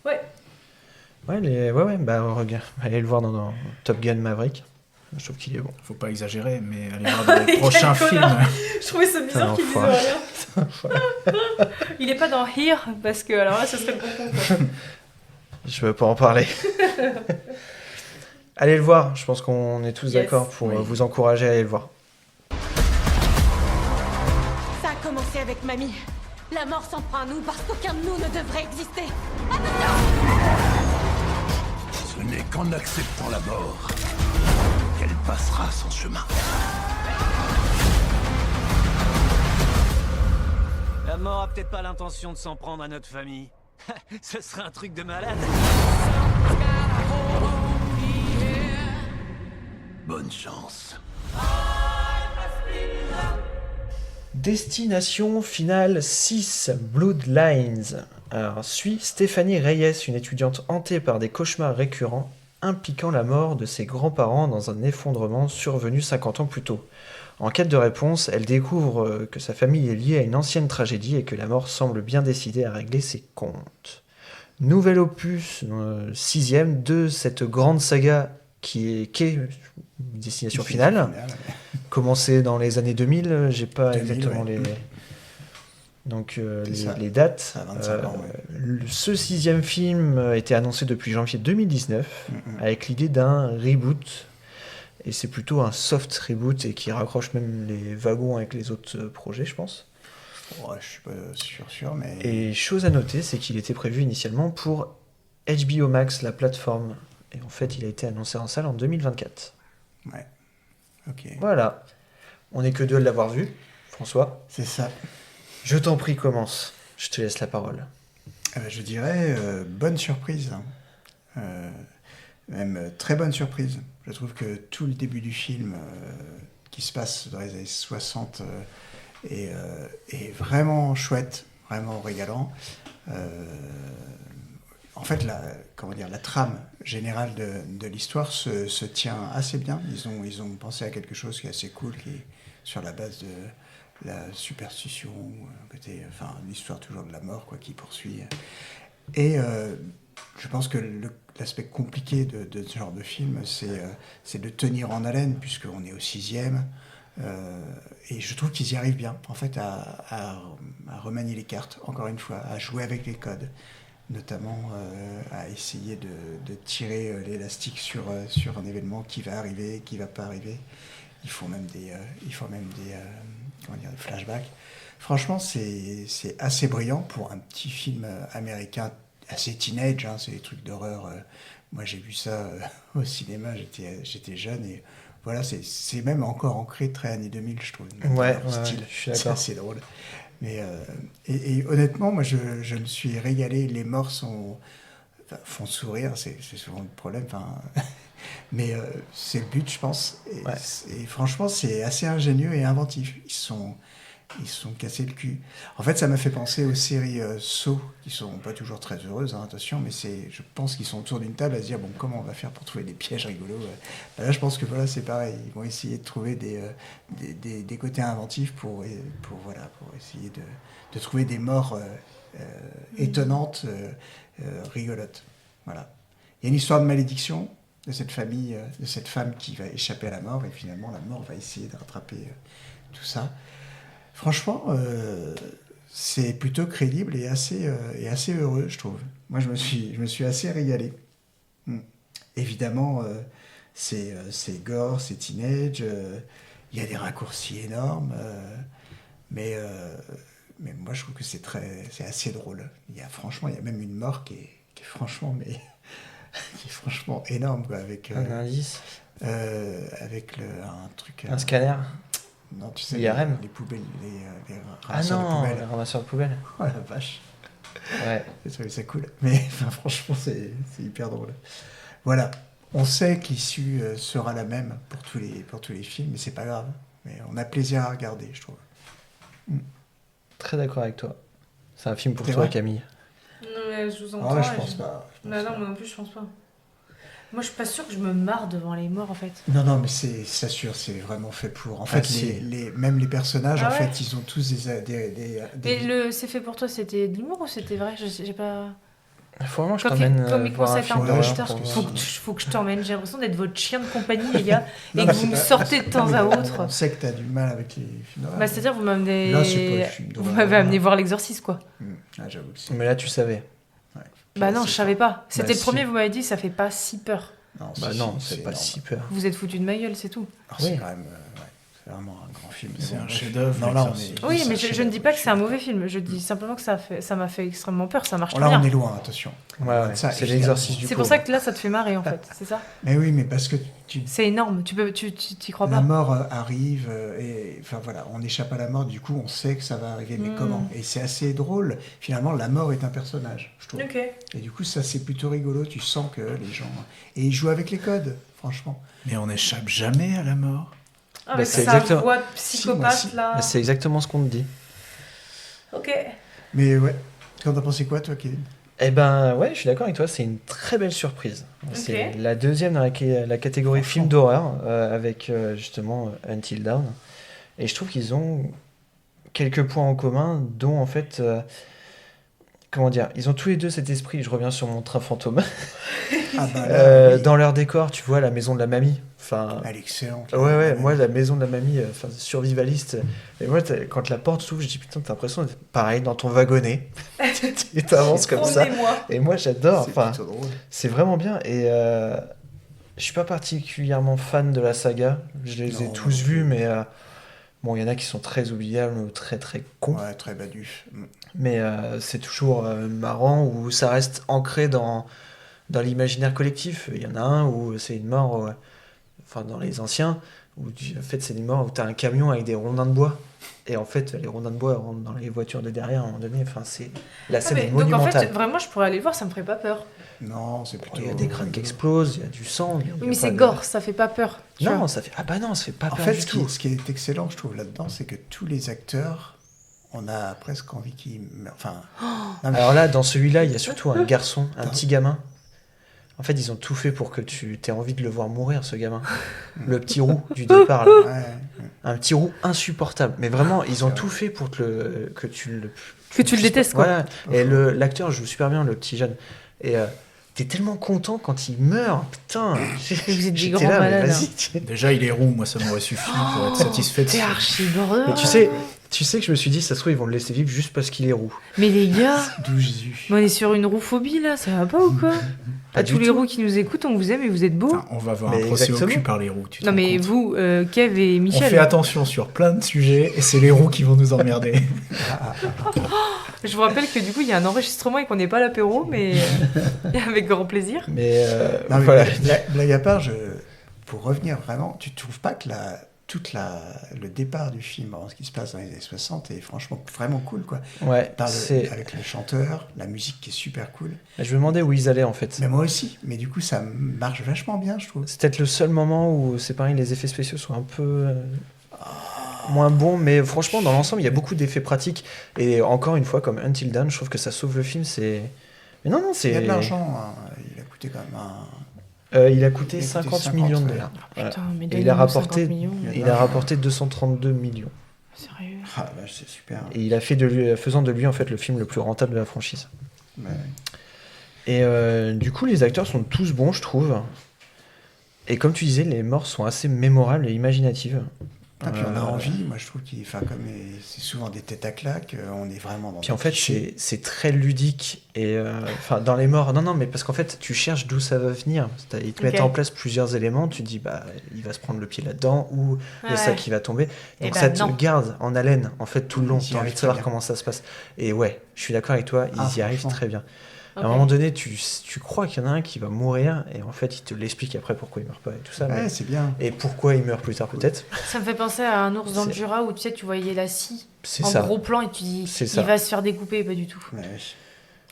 Speaker 2: Ouais.
Speaker 1: Ouais, bah regarde, allez le voir dans Top Gun Maverick. Je trouve qu'il est bon.
Speaker 3: Faut pas exagérer, mais allez voir dans les prochains
Speaker 2: Quel
Speaker 3: films.
Speaker 2: connard. Je trouvais ça bizarre qu'il dise
Speaker 1: enfoiré.
Speaker 2: rien. Il est pas dans Here, parce que alors là, ce serait le bon con, quoi.
Speaker 1: Je veux pas en parler. Allez le voir, je pense qu'on est tous
Speaker 2: Yes.
Speaker 1: d'accord pour
Speaker 2: Oui.
Speaker 1: vous encourager à aller le voir.
Speaker 10: Ça a commencé avec mamie. La mort s'en prend à nous parce qu'aucun de nous ne devrait exister.
Speaker 8: Ce n'est qu'en acceptant la mort qu'elle passera son chemin.
Speaker 16: La mort a peut-être pas l'intention de s'en prendre à notre famille. Ce serait un truc de malade.
Speaker 8: Bonne chance.
Speaker 1: Destination finale 6, Bloodlines. Alors, suit Stéphanie Reyes, une étudiante hantée par des cauchemars récurrents impliquant la mort de ses grands-parents dans un effondrement survenu 50 ans plus tôt. En quête de réponse, elle découvre que sa famille est liée à une ancienne tragédie et que la mort semble bien décidée à régler ses comptes. Nouvel opus, 6ème de cette grande saga qu'est Destination Finale. Commencé dans les années 2000, j'ai pas
Speaker 9: 2000,
Speaker 1: exactement
Speaker 9: ouais.
Speaker 1: Donc
Speaker 9: C'est ça.
Speaker 1: les dates.
Speaker 9: Ça a 25 ans, ouais.
Speaker 1: Ce 6e film était annoncé depuis janvier 2019 avec l'idée d'un reboot. Et c'est plutôt un soft reboot et qui raccroche même les wagons avec les autres projets, je pense.
Speaker 9: Ouais, je suis pas sûr, mais.
Speaker 1: Et chose à noter, c'est qu'il était prévu initialement pour HBO Max, la plateforme. Et en fait, il a été annoncé en salle en 2024.
Speaker 9: Ouais. Ok.
Speaker 1: Voilà. On n'est que deux à l'avoir vu. François.
Speaker 9: C'est ça.
Speaker 1: Je t'en prie, commence. Je te laisse la parole.
Speaker 9: Je dirais bonne surprise. Même très bonne surprise. Je trouve que tout le début du film qui se passe dans les années 60 est vraiment chouette, vraiment régalant. En fait, la trame générale de l'histoire se tient assez bien. Ils ont pensé à quelque chose qui est assez cool, qui est sur la base de la superstition, l'histoire toujours de la mort, quoi, qui poursuit. Et je pense que l'aspect compliqué de ce genre de film, c'est de tenir en haleine, puisqu'on est au 6e. Et je trouve qu'ils y arrivent bien, en fait, à remanier les cartes, encore une fois, à jouer avec les codes, notamment à essayer de tirer l'élastique sur un événement qui va arriver, qui va pas arriver. Ils font même des flashbacks. Franchement, c'est assez brillant pour un petit film américain assez teenage, hein, c'est des trucs d'horreur. Moi, j'ai vu ça au cinéma, j'étais jeune et voilà, c'est même encore ancré très années 2000, je trouve.
Speaker 1: Ouais,
Speaker 9: style.
Speaker 1: je suis d'accord.
Speaker 9: C'est assez drôle. Mais, et honnêtement, moi, je me suis régalé. Les morts font sourire, c'est souvent le problème. Mais c'est le but, je pense. Et franchement, c'est assez ingénieux et inventif. Ils se sont cassés le cul. En fait, ça m'a fait penser aux séries Saw, qui sont pas toujours très heureuses, attention, mais je pense qu'ils sont autour d'une table à se dire, bon, comment on va faire pour trouver des pièges rigolos. Là, je pense que voilà, c'est pareil. Ils vont essayer de trouver des côtés inventifs pour essayer de trouver des morts étonnantes, rigolotes. Voilà. Il y a une histoire de malédiction de cette famille, de cette femme qui va échapper à la mort, et finalement, la mort va essayer de rattraper tout ça. Franchement, c'est plutôt crédible et assez heureux, je trouve. Moi, je me suis assez régalé. Évidemment, c'est gore, c'est teenage, il y a des raccourcis énormes, mais moi, je trouve que c'est assez drôle. Franchement, il y a même une mort qui est franchement, qui est franchement énorme, quoi, avec
Speaker 1: un indice,
Speaker 9: avec un truc,
Speaker 1: un scanner.
Speaker 9: Non, tu sais,
Speaker 1: IRM.
Speaker 9: les poubelles, les
Speaker 1: ramasseurs de poubelles. Les ramasseurs de poubelles.
Speaker 9: Oh la vache.
Speaker 1: Ouais.
Speaker 9: J'ai trouvé ça cool. Mais franchement, c'est hyper drôle. Voilà. On sait que l'issue sera la même pour tous les films, mais c'est pas grave. Mais on a plaisir à regarder, je trouve.
Speaker 1: Très d'accord avec toi. C'est un film pour
Speaker 9: C'est
Speaker 1: toi,
Speaker 9: vrai
Speaker 1: Camille.
Speaker 2: Non, mais je vous entends.
Speaker 9: Ah, je pense pas.
Speaker 2: Non, moi non plus, je pense pas. Moi, je suis pas sûre que je me marre devant les morts, en fait.
Speaker 9: Non, mais c'est sûr, c'est vraiment fait pour. En fait, même les personnages, en fait, ils ont tous des...
Speaker 2: Mais c'est fait pour toi, c'était de l'humour ou c'était vrai? J'ai pas...
Speaker 1: Faut vraiment que je t'emmène voir un film d'horreur.
Speaker 2: Faut que je t'emmène. J'ai l'impression d'être votre chien de compagnie, les gars, et que vous me sortez de temps à autre.
Speaker 9: On sait que t'as du mal avec les films d'horreur.
Speaker 2: C'est-à-dire, vous m'avez
Speaker 9: m'avez
Speaker 2: amené voir L'Exorciste, quoi.
Speaker 9: Ah, j'avoue que
Speaker 1: mais là, tu savais.
Speaker 2: Bah non, je savais pas. C'était le premier, vous m'avez dit, ça fait pas si peur.
Speaker 1: Non, c'est pas si peur.
Speaker 2: Vous êtes foutu de ma gueule, c'est tout.
Speaker 9: C'est quand même... C'est vraiment un grand film.
Speaker 3: C'est un chef-d'œuvre.
Speaker 2: Oui, mais je ne dis pas que c'est un mauvais film. Je dis simplement que ça m'a fait extrêmement peur. Ça marche très bien.
Speaker 9: Là, on est loin, attention.
Speaker 1: C'est L'Exorciste du coup.
Speaker 2: C'est pour ça que là, ça te fait marrer, en fait. C'est ça?
Speaker 9: Mais oui, mais parce que
Speaker 2: c'est énorme. Tu crois pas?
Speaker 9: La mort arrive et enfin voilà, on échappe à la mort. Du coup, on sait que ça va arriver. Mais comment? Et c'est assez drôle. Finalement, la mort est un personnage, je trouve. Et du coup, ça c'est plutôt rigolo. Tu sens que les gens ils jouent avec les codes, franchement.
Speaker 3: Mais on n'échappe jamais à la mort.
Speaker 2: Avec sa voix de psychopathe, là.
Speaker 1: C'est exactement ce qu'on te dit.
Speaker 2: Ok.
Speaker 9: Mais ouais, t'en as pensé quoi, toi, Kevin?
Speaker 1: Eh ben ouais, je suis d'accord avec toi, c'est une très belle surprise. C'est la deuxième dans la catégorie film d'horreur, avec justement Until Dawn. Et je trouve qu'ils ont quelques points en commun, dont en fait... comment dire, ils ont tous les deux cet esprit, je reviens sur mon train fantôme. Dans leur décor, tu vois la maison de la mamie. Enfin,
Speaker 9: elle est excellente.
Speaker 1: Ouais, moi la maison de la mamie, survivaliste. Et moi, quand la porte s'ouvre, je dis putain, t'as l'impression d'être pareil dans ton wagonnet. Et t'avances comme ça. Et moi, j'adore. Enfin, c'est vraiment bien. Et je suis pas particulièrement fan de la saga. Je les ai tous vus, mais bon, il y en a qui sont très oubliables ou très très cons.
Speaker 9: Ouais, très badufs.
Speaker 1: Mais c'est toujours marrant, où ça reste ancré dans l'imaginaire collectif. Il y en a un où c'est une mort, dans les anciens, où en fait c'est une mort où tu as un camion avec des rondins de bois. Et en fait, les rondins de bois rentrent dans les voitures de derrière à un moment donné. Enfin, la scène est monumentale.
Speaker 2: Donc en fait, vraiment, je pourrais aller le voir, ça me ferait pas peur.
Speaker 9: Non, c'est plutôt...
Speaker 1: Il y a des crânes qui explosent, il y a du sang.
Speaker 2: Oui, mais c'est gore, ça fait pas peur.
Speaker 1: Non, ça fait... Ah bah non, ça fait pas peur du tout.
Speaker 9: En fait, ce qui est excellent, je trouve, là-dedans, c'est que tous les acteurs... On a presque envie qu'ils meurent. Enfin,
Speaker 1: alors là, dans celui-là, il y a surtout un garçon, un petit gamin. En fait, ils ont tout fait pour que tu aies envie de le voir mourir, ce gamin. Le petit roux du départ. Là. Un petit roux insupportable. Mais vraiment, ils ont tout fait pour que tu le
Speaker 2: détestes, quoi.
Speaker 1: Voilà. Et l'acteur joue super bien, le petit jeune. Et t'es tellement content quand il meurt. Putain,
Speaker 2: vous êtes des grands malades.
Speaker 3: Déjà, il est roux. Moi, ça m'aurait suffi pour être satisfait.
Speaker 2: T'es archi border.
Speaker 1: Mais tu sais que je me suis dit, ça se trouve, ils vont le laisser vivre juste parce qu'il est roux.
Speaker 2: Mais les gars,
Speaker 9: d'où Jésus.
Speaker 2: On est sur une rouphobie, là, ça va pas ou quoi? À tous les roux qui nous écoutent, on vous aime et vous êtes beaux.
Speaker 3: On va avoir un procès au cul par les roux.
Speaker 2: Non mais vous, Kev et Michel...
Speaker 3: On fait attention sur plein de sujets et c'est les roux qui vont nous emmerder.
Speaker 2: Je vous rappelle que du coup, il y a un enregistrement et qu'on n'est pas à l'apéro, mais avec grand plaisir.
Speaker 1: Mais
Speaker 9: voilà. Blague à part, pour revenir vraiment, tu trouves pas que le départ du film, ce qui se passe dans les années 60, est franchement vraiment cool, quoi.
Speaker 1: Ouais,
Speaker 9: avec le chanteur, la musique qui est super cool.
Speaker 1: Je me demandais où ils allaient, en fait.
Speaker 9: Mais moi aussi, mais du coup, ça marche vachement bien, je trouve.
Speaker 1: C'est peut-être le seul moment où, c'est pareil, les effets spéciaux sont un peu moins bons, mais franchement, dans l'ensemble, il y a beaucoup d'effets pratiques. Et encore une fois, comme Until Dawn, je trouve que ça sauve le film. Mais non, c'est...
Speaker 9: Il y a de l'argent, il a coûté quand même
Speaker 1: il a coûté 50 millions de dollars.
Speaker 2: Putain, mais
Speaker 1: et il a rapporté
Speaker 2: 232
Speaker 1: millions.
Speaker 2: Sérieux ?
Speaker 9: Ah, bah, c'est super.
Speaker 1: Et il a faisant de lui en fait le film le plus rentable de la franchise.
Speaker 9: Ouais.
Speaker 1: Et du coup, les acteurs sont tous bons, je trouve. Et comme tu disais, les morts sont assez mémorables et imaginatives.
Speaker 9: Puis on a envie, moi je trouve comme c'est souvent des têtes à claques, on est vraiment dans.
Speaker 1: Puis en fait, c'est très ludique et dans les morts, non, mais parce qu'en fait, tu cherches d'où ça va venir. Ils te mettent en place plusieurs éléments. Tu te dis il va se prendre le pied là-dedans ou il y a ça qui va tomber. Donc ça te garde en haleine en fait tout le long. Tu as envie de savoir comment ça se passe. Et ouais, je suis d'accord avec toi, ils y arrivent très bien. À un moment donné, tu crois qu'il y en a un qui va mourir, et en fait, il te l'explique après pourquoi il meurt pas et tout ça.
Speaker 9: Ouais, c'est bien.
Speaker 1: Et pourquoi il meurt plus tard, peut-être.
Speaker 2: Ça me fait penser à un ours dans le Jura où tu voyais la scie en gros plan et tu dis il va se faire découper, pas du tout.
Speaker 9: Ouais.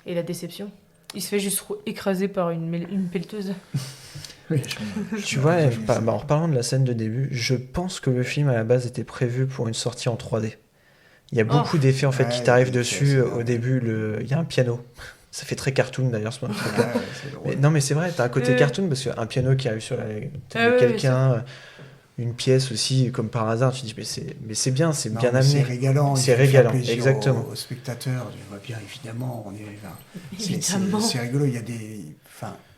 Speaker 2: Et la déception. Il se fait juste écraser par une pelleteuse.
Speaker 9: Oui,
Speaker 1: tu vois, en reparlant de la scène de début, je pense que le film à la base était prévu pour une sortie en 3D. Il y a beaucoup d'effets en fait qui t'arrivent dessus. Au début, il y a un piano. Ça fait très cartoon d'ailleurs ce moment. Non mais c'est vrai, t'as un côté cartoon parce qu'un piano qui arrive sur la table de quelqu'un, une pièce aussi comme par hasard, tu te dis mais c'est bien, c'est bien amené.
Speaker 9: C'est régalant,
Speaker 1: exactement.
Speaker 9: Aux spectateurs, tu vois bien évidemment, c'est rigolo, il y a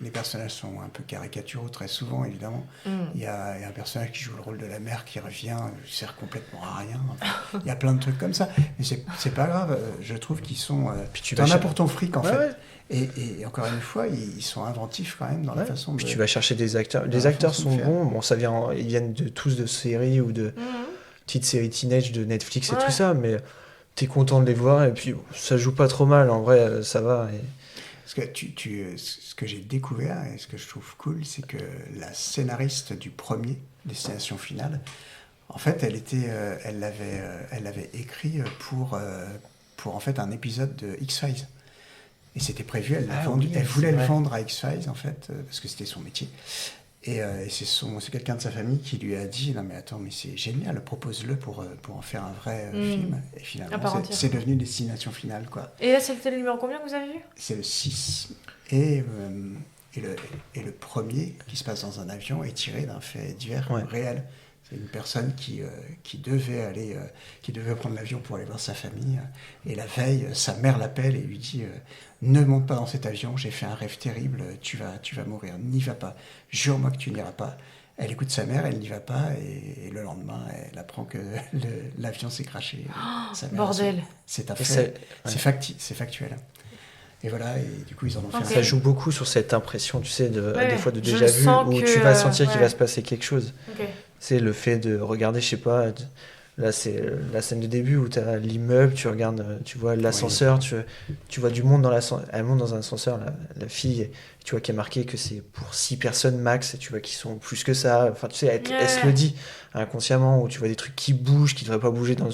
Speaker 9: les personnages sont un peu caricaturaux très souvent évidemment. Il y a un personnage qui joue le rôle de la mère qui revient, sert complètement à rien. Il y a plein de trucs comme ça, mais c'est pas grave. Je trouve qu'ils sont. T'en as pour ton fric en fait. Ouais. Et encore une fois, ils sont inventifs quand même dans la façon.
Speaker 1: Puis tu vas chercher des acteurs. Les acteurs sont bons. Bon, ils viennent tous de séries ou de petites séries teenage de Netflix et tout ça, mais t'es content de les voir et puis ça joue pas trop mal. En vrai, ça va.
Speaker 9: Parce que ce que j'ai découvert et ce que je trouve cool, c'est que la scénariste du premier Destination Finale, en fait, elle l'avait écrit pour en fait un épisode de X-Files. Et c'était prévu, elle voulait le vendre à X-Files en fait, parce que c'était son métier. Et c'est quelqu'un de sa famille qui lui a dit « Non mais attends, mais c'est génial, propose-le pour en faire un vrai film. » Et finalement, c'est devenu Destination Finale, quoi.
Speaker 2: Et là, c'était le numéro combien que vous avez vu ?
Speaker 9: C'est le 6. Et le premier, qui se passe dans un avion, est tiré d'un fait divers réel. C'est une personne qui devait prendre l'avion pour aller voir sa famille. Et la veille, sa mère l'appelle et lui dit ne monte pas dans cet avion, j'ai fait un rêve terrible, tu vas mourir, n'y va pas. Jure-moi que tu n'iras pas. Elle écoute sa mère, elle n'y va pas, et le lendemain, elle apprend que l'avion s'est crashé. Sa mère
Speaker 2: bordel.
Speaker 9: C'est un fait. C'est factuel. Et voilà, et du coup, ils en ont fait
Speaker 1: Ça joue beaucoup sur cette impression, tu sais, des fois de déjà-vu, où tu vas sentir qu'il va se passer quelque chose. C'est le fait de regarder, je sais pas, là c'est la scène de début où tu as l'immeuble, tu regardes, tu vois l'ascenseur, tu vois du monde dans l'ascenseur, elle monte dans un ascenseur, la fille, tu vois qu'il y a marqué que c'est pour 6 personnes max, et tu vois qu'ils sont plus que ça, enfin tu sais, elle se le dit inconsciemment, où tu vois des trucs qui bougent, qui devraient pas bouger dans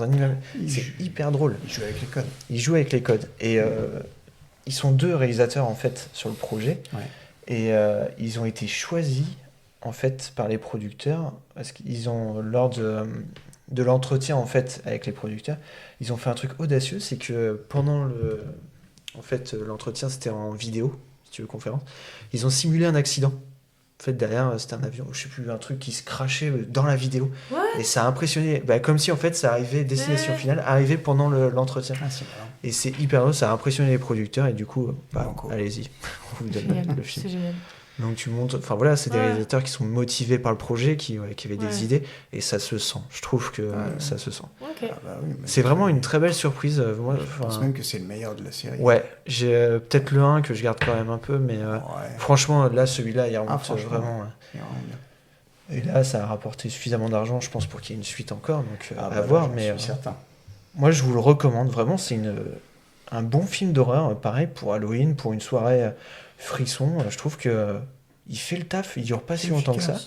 Speaker 1: un immeuble. C'est hyper drôle.
Speaker 9: Ils jouent avec les codes.
Speaker 1: Et ils sont 2 réalisateurs en fait sur le projet, et ils ont été choisis en fait par les producteurs parce qu'ils ont lors de l'entretien en fait avec les producteurs, ils ont fait un truc audacieux, c'est que pendant l'entretien, c'était en vidéo, si tu veux, conférence, ils ont simulé un accident. En fait, derrière, c'était un avion, je sais plus, un truc qui se crachait dans la vidéo. Et ça a impressionné, comme si en fait ça arrivait, Destination Finale arrivait pendant l'entretien. Et c'est hyper drôle, ça a impressionné les producteurs, et du coup, allez-y, on vous donne le film.
Speaker 2: C'est génial.
Speaker 1: Donc tu montes, enfin voilà, c'est des réalisateurs qui sont motivés par le projet, qui avaient des idées, et ça se sent. Je trouve que ça se sent.
Speaker 2: Okay.
Speaker 1: C'est vraiment une très belle surprise. Moi,
Speaker 9: je pense même que c'est le meilleur de la série.
Speaker 1: Ouais, j'ai peut-être le 1 que je garde quand même un peu, mais franchement, là, celui-là, il remonte vraiment. Et là, ça a rapporté suffisamment d'argent, je pense, pour qu'il y ait une suite encore, donc à voir. Mais
Speaker 9: je suis certain.
Speaker 1: Moi, je vous le recommande vraiment. C'est un bon film d'horreur, pareil pour Halloween, pour une soirée frisson. Je trouve que il fait le taf, il dure pas si longtemps que ça.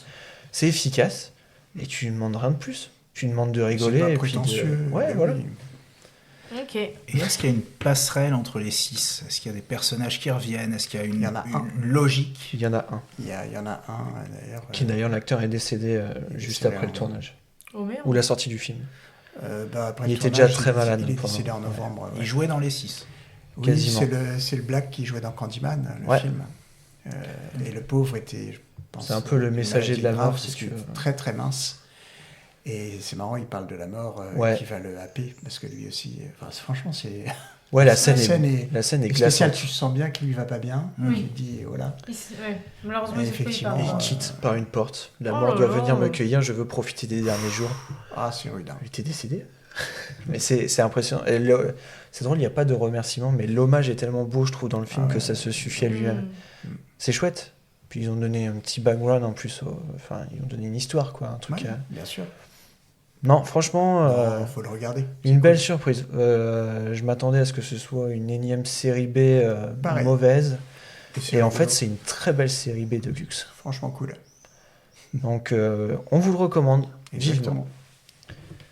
Speaker 1: C'est efficace, et tu ne demandes rien de plus. Tu demandes de rigoler.
Speaker 9: C'est pas
Speaker 1: et puis
Speaker 9: prétentieux.
Speaker 1: Ouais, voilà.
Speaker 9: Oui.
Speaker 2: Ok.
Speaker 3: Et est-ce qu'il y a une passerelle entre les 6 ? Est-ce qu'il y a des personnages qui reviennent ? Est-ce qu'il y a
Speaker 9: Il y en a un.
Speaker 3: une logique ?
Speaker 1: Il y en a un.
Speaker 9: Il y en a un, d'ailleurs.
Speaker 1: Qui d'ailleurs, l'acteur est décédé juste
Speaker 9: décédé
Speaker 1: après le
Speaker 9: en-
Speaker 1: tournage.
Speaker 2: Oh merde.
Speaker 1: Ou la sortie du film.
Speaker 9: Après
Speaker 1: Il
Speaker 9: le
Speaker 1: était
Speaker 9: tournage,
Speaker 1: déjà très malade.
Speaker 9: Il est
Speaker 1: pendant-
Speaker 9: décédé en novembre. ouais.
Speaker 3: Il jouait dans les 6.
Speaker 9: Oui,
Speaker 1: quasiment.
Speaker 9: c'est le Black qui jouait dans Candyman, le
Speaker 1: Ouais.
Speaker 9: film. Et le pauvre était, je pense...
Speaker 1: C'est un peu le
Speaker 9: une
Speaker 1: messager de la
Speaker 9: maladie
Speaker 1: mort,
Speaker 9: grave,
Speaker 1: si
Speaker 9: parce
Speaker 1: tu
Speaker 9: que
Speaker 1: veux.
Speaker 9: Très très mince. Et c'est marrant, il parle de la mort
Speaker 1: Ouais.
Speaker 9: qui va le happer, parce que lui aussi... franchement, c'est...
Speaker 1: Ouais, la scène est
Speaker 9: spéciale.
Speaker 1: glaçante.
Speaker 9: Tu sens bien qu'il lui va pas bien.
Speaker 2: Oui.
Speaker 9: Tu te dis, voilà.
Speaker 2: Ouais. Malheureusement,
Speaker 9: Et
Speaker 2: il se spoil
Speaker 9: effectivement,
Speaker 2: pas.
Speaker 1: Il quitte par une porte. La
Speaker 2: Oh
Speaker 1: mort
Speaker 2: là
Speaker 1: doit
Speaker 2: là.
Speaker 1: venir me cueillir, je veux profiter des derniers jours.
Speaker 9: Ah, c'est rude.
Speaker 1: Il était décédé. Mais c'est impressionnant. Et c'est drôle, il n'y a pas de remerciement, mais l'hommage est tellement beau, je trouve, dans le film, que ça se suffit à lui-même. C'est chouette. Puis ils ont donné un petit background en plus. Enfin, ils ont donné une histoire, quoi. Un truc.
Speaker 9: Ouais, bien sûr.
Speaker 1: Non, franchement,
Speaker 9: Faut le regarder.
Speaker 1: une belle surprise. Je m'attendais à ce que ce soit une énième série B
Speaker 9: Pareil.
Speaker 1: mauvaise.
Speaker 9: c'est
Speaker 1: Et en
Speaker 9: rigolo.
Speaker 1: fait, c'est une très belle série B de luxe.
Speaker 9: Franchement cool.
Speaker 1: Donc, on vous le recommande
Speaker 9: Exactement.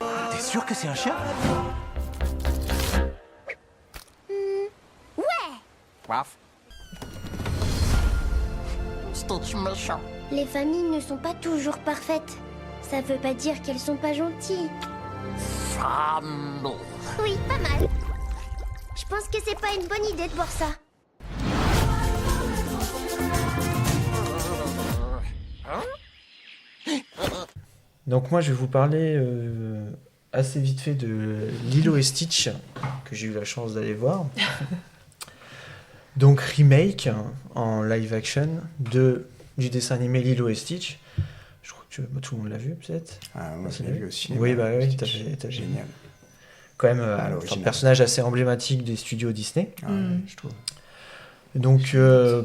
Speaker 1: vivement.
Speaker 11: T'es sûr que c'est un chien?
Speaker 10: Ouais.
Speaker 11: Paf.
Speaker 10: Stitch méchant. Les familles ne sont pas toujours parfaites. Ça veut pas dire qu'elles sont pas gentilles. Oui, pas mal. Je pense que c'est pas une bonne idée de boire ça.
Speaker 1: Donc moi je vais vous parler assez vite fait de Lilo et Stitch, que j'ai eu la chance d'aller voir. Donc remake en live action du dessin animé Lilo et Stitch. Je crois que tout le monde l'a vu peut-être.
Speaker 9: Ah, moi je
Speaker 1: Ça
Speaker 9: l'ai
Speaker 1: l'a
Speaker 9: vu aussi.
Speaker 1: Oui, bah oui,
Speaker 9: Stitch.
Speaker 1: t'as
Speaker 9: Génial.
Speaker 1: quand même
Speaker 9: À
Speaker 1: un
Speaker 9: l'original.
Speaker 1: personnage assez emblématique des studios Disney.
Speaker 9: Ah, je trouve.
Speaker 1: Donc,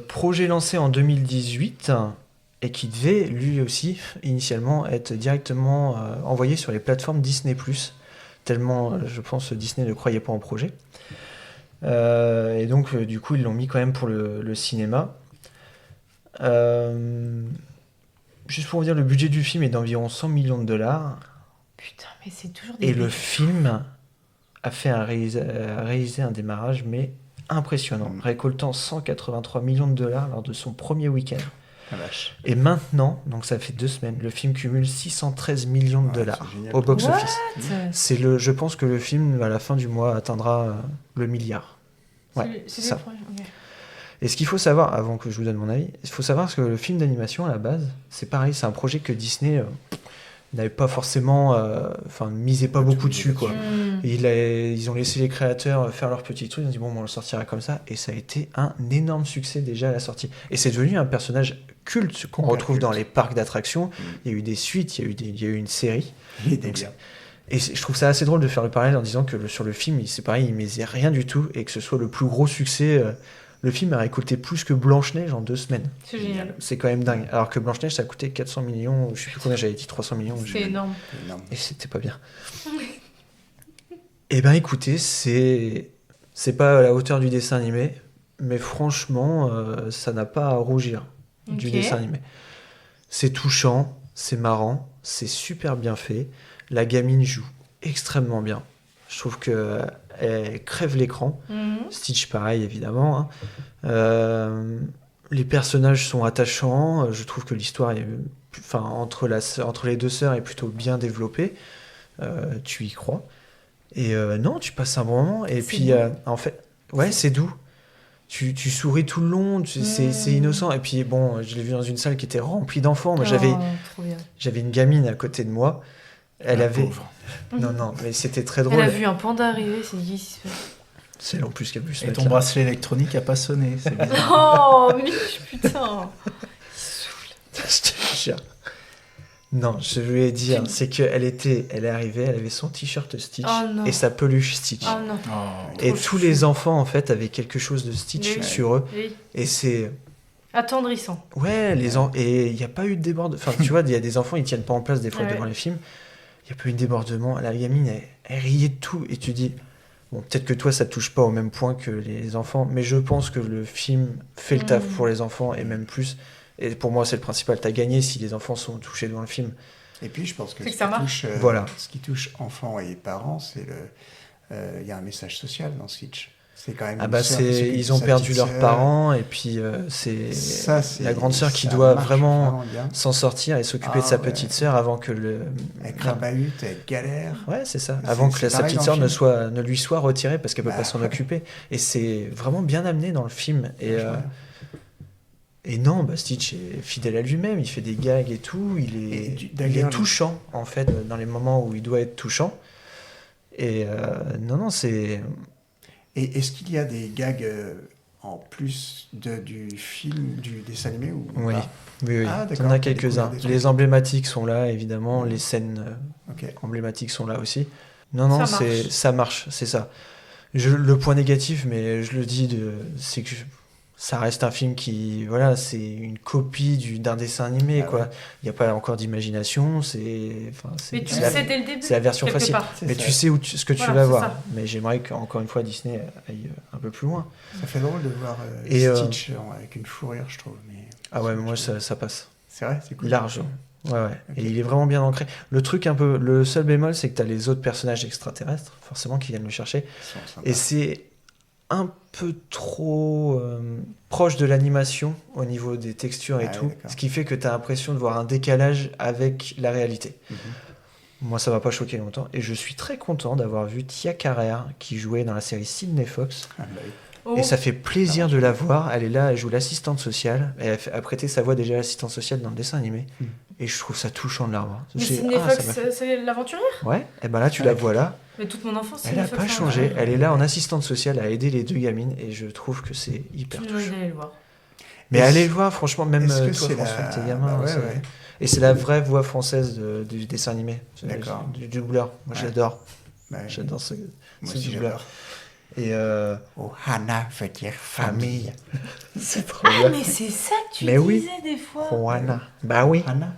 Speaker 1: projet lancé en 2018 et qui devait lui aussi initialement être directement envoyé sur les plateformes Disney+, tellement je pense Disney ne croyait pas en projet. Et donc du coup ils l'ont mis quand même pour le cinéma. Juste pour vous dire, le budget du film est d'environ 100 millions de dollars.
Speaker 2: Putain, mais c'est toujours des...
Speaker 1: Et le film a réalisé un démarrage mais impressionnant, récoltant 183 millions de dollars lors de son premier week-end.
Speaker 9: Ah, vache.
Speaker 1: Et maintenant, donc ça fait 2 semaines, le film cumule 613 millions de dollars au box-office. Je pense que le film, à la fin du mois, atteindra le milliard. Ouais,
Speaker 2: C'est
Speaker 1: ça.
Speaker 2: le premier, ok.
Speaker 1: Et ce qu'il faut savoir, avant que je vous donne mon avis, il faut savoir que le film d'animation, à la base, c'est pareil, c'est un projet que Disney n'avait pas forcément... misait pas beaucoup dessus, quoi. Ils ont laissé les créateurs faire leur petit truc, ils ont dit bon, on le sortira comme ça, et ça a été un énorme succès déjà à la sortie. Et c'est devenu un personnage culte qu'on retrouve dans les parcs d'attractions. Il y a eu des suites, il y a eu une série. Je trouve ça assez drôle de faire le parallèle en disant que sur le film, c'est pareil, il misait rien du tout, et que ce soit le plus gros succès. Le film a récolté plus que Blanche-Neige en 2 semaines.
Speaker 2: C'est génial.
Speaker 1: C'est quand même dingue. Alors que Blanche-Neige, ça a coûté 400 millions, je sais plus combien j'avais dit, 300 millions.
Speaker 2: C'est énorme.
Speaker 1: Et c'était pas bien. Eh ben écoutez, c'est pas à la hauteur du dessin animé, mais franchement, ça n'a pas à rougir du
Speaker 2: Ok.
Speaker 1: dessin animé. C'est touchant, c'est marrant, c'est super bien fait. La gamine joue extrêmement bien. Je trouve que elle crève l'écran. Stitch pareil évidemment. Hein. Les personnages sont attachants. Je trouve que l'histoire entre les deux sœurs est plutôt bien développée. Tu y crois. Et non, tu passes un bon moment. Et puis en fait, ouais, c'est doux. Tu souris tout le long, c'est innocent. Et puis bon, je l'ai vu dans une salle qui était remplie d'enfants. Moi, j'avais une gamine à côté de moi. Elle avait.
Speaker 9: Pauvre.
Speaker 1: Non, mais c'était très drôle.
Speaker 2: Elle a vu un panda arriver, c'est dit.
Speaker 1: C'est en plus qu'elle a vu ce
Speaker 3: Et
Speaker 1: mec
Speaker 3: ton bracelet électronique a pas sonné, c'est bizarre.
Speaker 2: Oh, Mich, putain.
Speaker 1: Je te jure. Non, je lui ai dit, c'est qu'elle est arrivée, elle avait son t-shirt Stitch et sa peluche Stitch.
Speaker 2: Oh non.
Speaker 1: Et tous les enfants, en fait, avaient quelque chose de Stitch
Speaker 2: Oui.
Speaker 1: sur eux.
Speaker 2: Oui.
Speaker 1: Et c'est...
Speaker 2: Attendrissant.
Speaker 1: Ouais, et il n'y a pas eu de débordement. Enfin, tu vois, il y a des enfants, ils tiennent pas en place des fois devant les films. Il n'y a pas eu de débordement. La gamine, elle riait de tout. Et tu dis, bon, peut-être que toi, ça te touche pas au même point que les enfants, mais je pense que le film fait le taf pour les enfants et même plus. Et pour moi, c'est le principal. T'as gagné si les enfants sont touchés devant le film.
Speaker 9: Et puis, je pense que,
Speaker 2: C'est que ça marche.
Speaker 9: Ce qui touche enfants et parents, c'est il y a un message social dans Stitch. C'est quand même
Speaker 1: ils ont perdu leurs parents et puis c'est la grande sœur qui doit vraiment s'en sortir et s'occuper de sa petite sœur avant que
Speaker 9: avec la bahut, elle galère.
Speaker 1: Ouais, c'est ça. Avant que sa petite sœur ne lui soit retirée parce qu'elle peut pas s'en occuper. Et c'est vraiment bien amené dans le film. Et non, Stitch est fidèle à lui-même. Il fait des gags et tout. Il est touchant en fait dans les moments où il doit être touchant. Et non, c'est.
Speaker 9: Et est-ce qu'il y a des gags en plus du film, du dessin animé ou
Speaker 1: Oui,
Speaker 9: pas?
Speaker 1: oui. Il y en a quelques-uns. Les emblématiques sont là, évidemment. Les scènes emblématiques sont là aussi. Non, ça marche, c'est ça. Le point négatif, mais je le dis, c'est que ça reste un film qui, voilà, c'est une copie d'un dessin animé, quoi. Il n'y a pas encore d'imagination,
Speaker 2: mais tu le sais dès le début.
Speaker 1: C'est la version facile. Mais tu sais ce que tu vas voir.
Speaker 2: Ça.
Speaker 1: Mais j'aimerais qu'encore une fois Disney aille un peu plus loin.
Speaker 9: Ça fait drôle de voir Stitch avec une fourrure, je trouve. Mais
Speaker 1: mais moi ça passe.
Speaker 9: C'est vrai, c'est cool.
Speaker 1: Large. Ouais. Okay. Et il est vraiment bien ancré. Le seul bémol, c'est que tu as les autres personnages extraterrestres, forcément, qui viennent le chercher. Et c'est un peu trop proche de l'animation au niveau des textures et tout, ce qui fait que tu as l'impression de voir un décalage avec la réalité. Moi, ça m'a pas choqué longtemps, et je suis très content d'avoir vu Tia Carrère qui jouait dans la série Sydney Fox. Et ça fait plaisir de la voir. Elle est là, elle joue l'assistante sociale. Elle a prêté sa voix déjà à l'assistante sociale dans le dessin animé. Et je trouve ça touchant de la revoir.
Speaker 2: Mais Sydney Fox, c'est l'aventurière ?
Speaker 1: Ouais, et ben là tu la vois là.
Speaker 2: Mais toute mon enfance,
Speaker 1: elle n'a pas changé. Elle est là en assistante sociale à aider les deux gamines et je trouve que c'est hyper touchant.
Speaker 2: Aller le voir.
Speaker 1: Mais allez le voir, franchement, même toi, François, tes gamins. Et c'est la vraie voix française du dessin animé.
Speaker 9: D'accord.
Speaker 1: Du doubleur. Moi, j'adore. J'adore ce doubleur. Et
Speaker 9: Ohana veut dire famille.
Speaker 1: C'est trop bien.
Speaker 2: Mais c'est ça que tu disais des fois.
Speaker 1: Ohana. Bah oui.
Speaker 9: Ohana.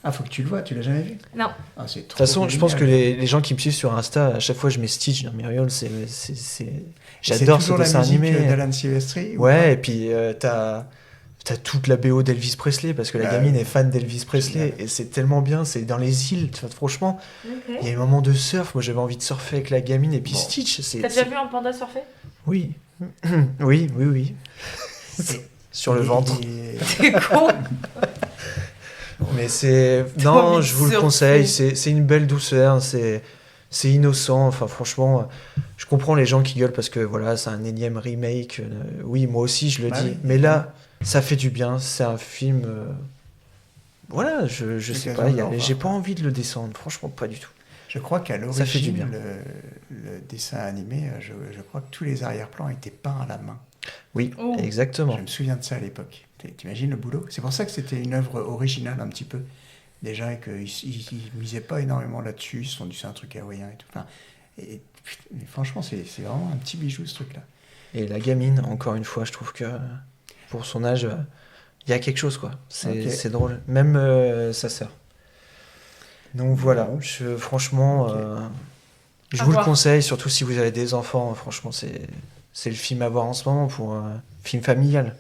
Speaker 9: Ah, faut que tu le vois, tu l'as jamais vu?
Speaker 2: Non.
Speaker 9: Ah, de
Speaker 1: toute façon, je pense que les gens qui me suivent sur Insta, à chaque fois je mets Stitch dans mes reels, j'adore ce dessin animé.
Speaker 9: C'est d'Alan Silvestri?
Speaker 1: Ouais, et puis t'as toute la BO d'Elvis Presley, parce que la gamine est fan d'Elvis Presley, et c'est tellement bien, c'est dans les îles, franchement, il y a des moments de surf, moi j'avais envie de surfer avec la gamine, et puis Stitch, c'est...
Speaker 2: T'as déjà vu un panda surfer?
Speaker 1: Oui. oui. Sur le ventre.
Speaker 2: T'es con.
Speaker 1: Mais non, je vous le conseille, c'est une belle douceur, c'est innocent, enfin franchement, je comprends les gens qui gueulent parce que voilà, c'est un énième remake, oui, moi aussi je le dis, mais là, ça fait du bien, c'est un film, voilà, je sais pas, j'ai pas envie de le descendre, franchement pas du tout.
Speaker 9: Je crois qu'à l'origine, le dessin animé, je crois que tous les arrière-plans étaient peints à la main.
Speaker 1: Oui, exactement.
Speaker 9: Je me souviens de ça à l'époque. T'imagines le boulot? C'est pour ça que c'était une œuvre originale un petit peu. Déjà, et qu'ils ne misaient pas énormément là-dessus. Ils se sont dit c'est un truc hawaïen et tout. Enfin, et franchement, c'est vraiment un petit bijou ce truc-là.
Speaker 1: Et la gamine, encore une fois, je trouve que pour son âge, il y a quelque chose, quoi. C'est drôle. Même sa sœur. Donc voilà, franchement, je vous le conseille, surtout si vous avez des enfants. Franchement, c'est le film à voir en ce moment pour un film familial.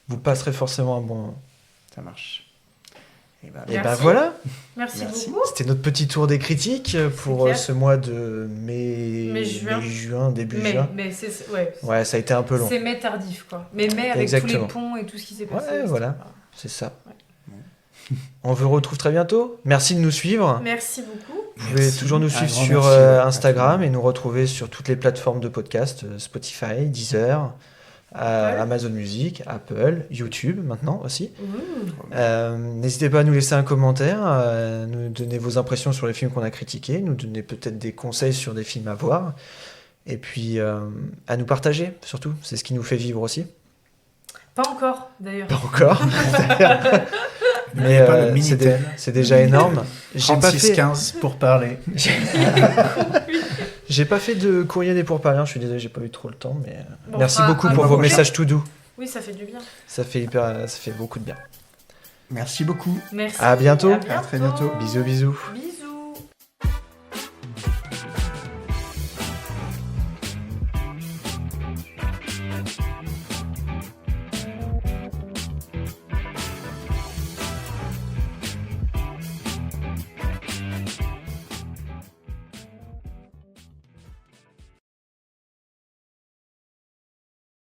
Speaker 1: Vous passerez forcément un bon moment.
Speaker 9: Ça marche.
Speaker 1: Et ben voilà.
Speaker 2: Merci beaucoup.
Speaker 1: C'était notre petit tour des critiques pour ce mois de mai-juin, début juin.
Speaker 2: Mais
Speaker 1: ouais, ça a été un peu long.
Speaker 2: C'est mai tardif, quoi. Mais mai avec tous les ponts et tout ce qui s'est passé.
Speaker 1: Ouais, voilà, c'est ça. Ouais. On vous retrouve très bientôt. Merci de nous suivre.
Speaker 2: Merci beaucoup.
Speaker 1: Vous pouvez toujours nous suivre sur Instagram et nous retrouver sur toutes les plateformes de podcast, Spotify, Deezer, Amazon Music, Apple, YouTube maintenant aussi. N'hésitez pas à nous laisser un commentaire, à nous donner vos impressions sur les films qu'on a critiqués, nous donner peut-être des conseils sur des films à voir, et puis à nous partager surtout, c'est ce qui nous fait vivre aussi.
Speaker 2: Pas encore d'ailleurs.
Speaker 1: Pas encore. Mais c'est déjà énorme.
Speaker 3: 36-15 pour parler.
Speaker 1: J'ai pas fait de courrier des pourparlers, je suis désolé, j'ai pas eu trop le temps, mais merci beaucoup pour vos messages tout doux.
Speaker 2: Oui, ça fait du bien.
Speaker 1: Ça fait beaucoup de bien.
Speaker 9: Merci beaucoup.
Speaker 2: Merci.
Speaker 1: À bientôt.
Speaker 9: À très bientôt.
Speaker 1: Bisous.
Speaker 2: Bisous.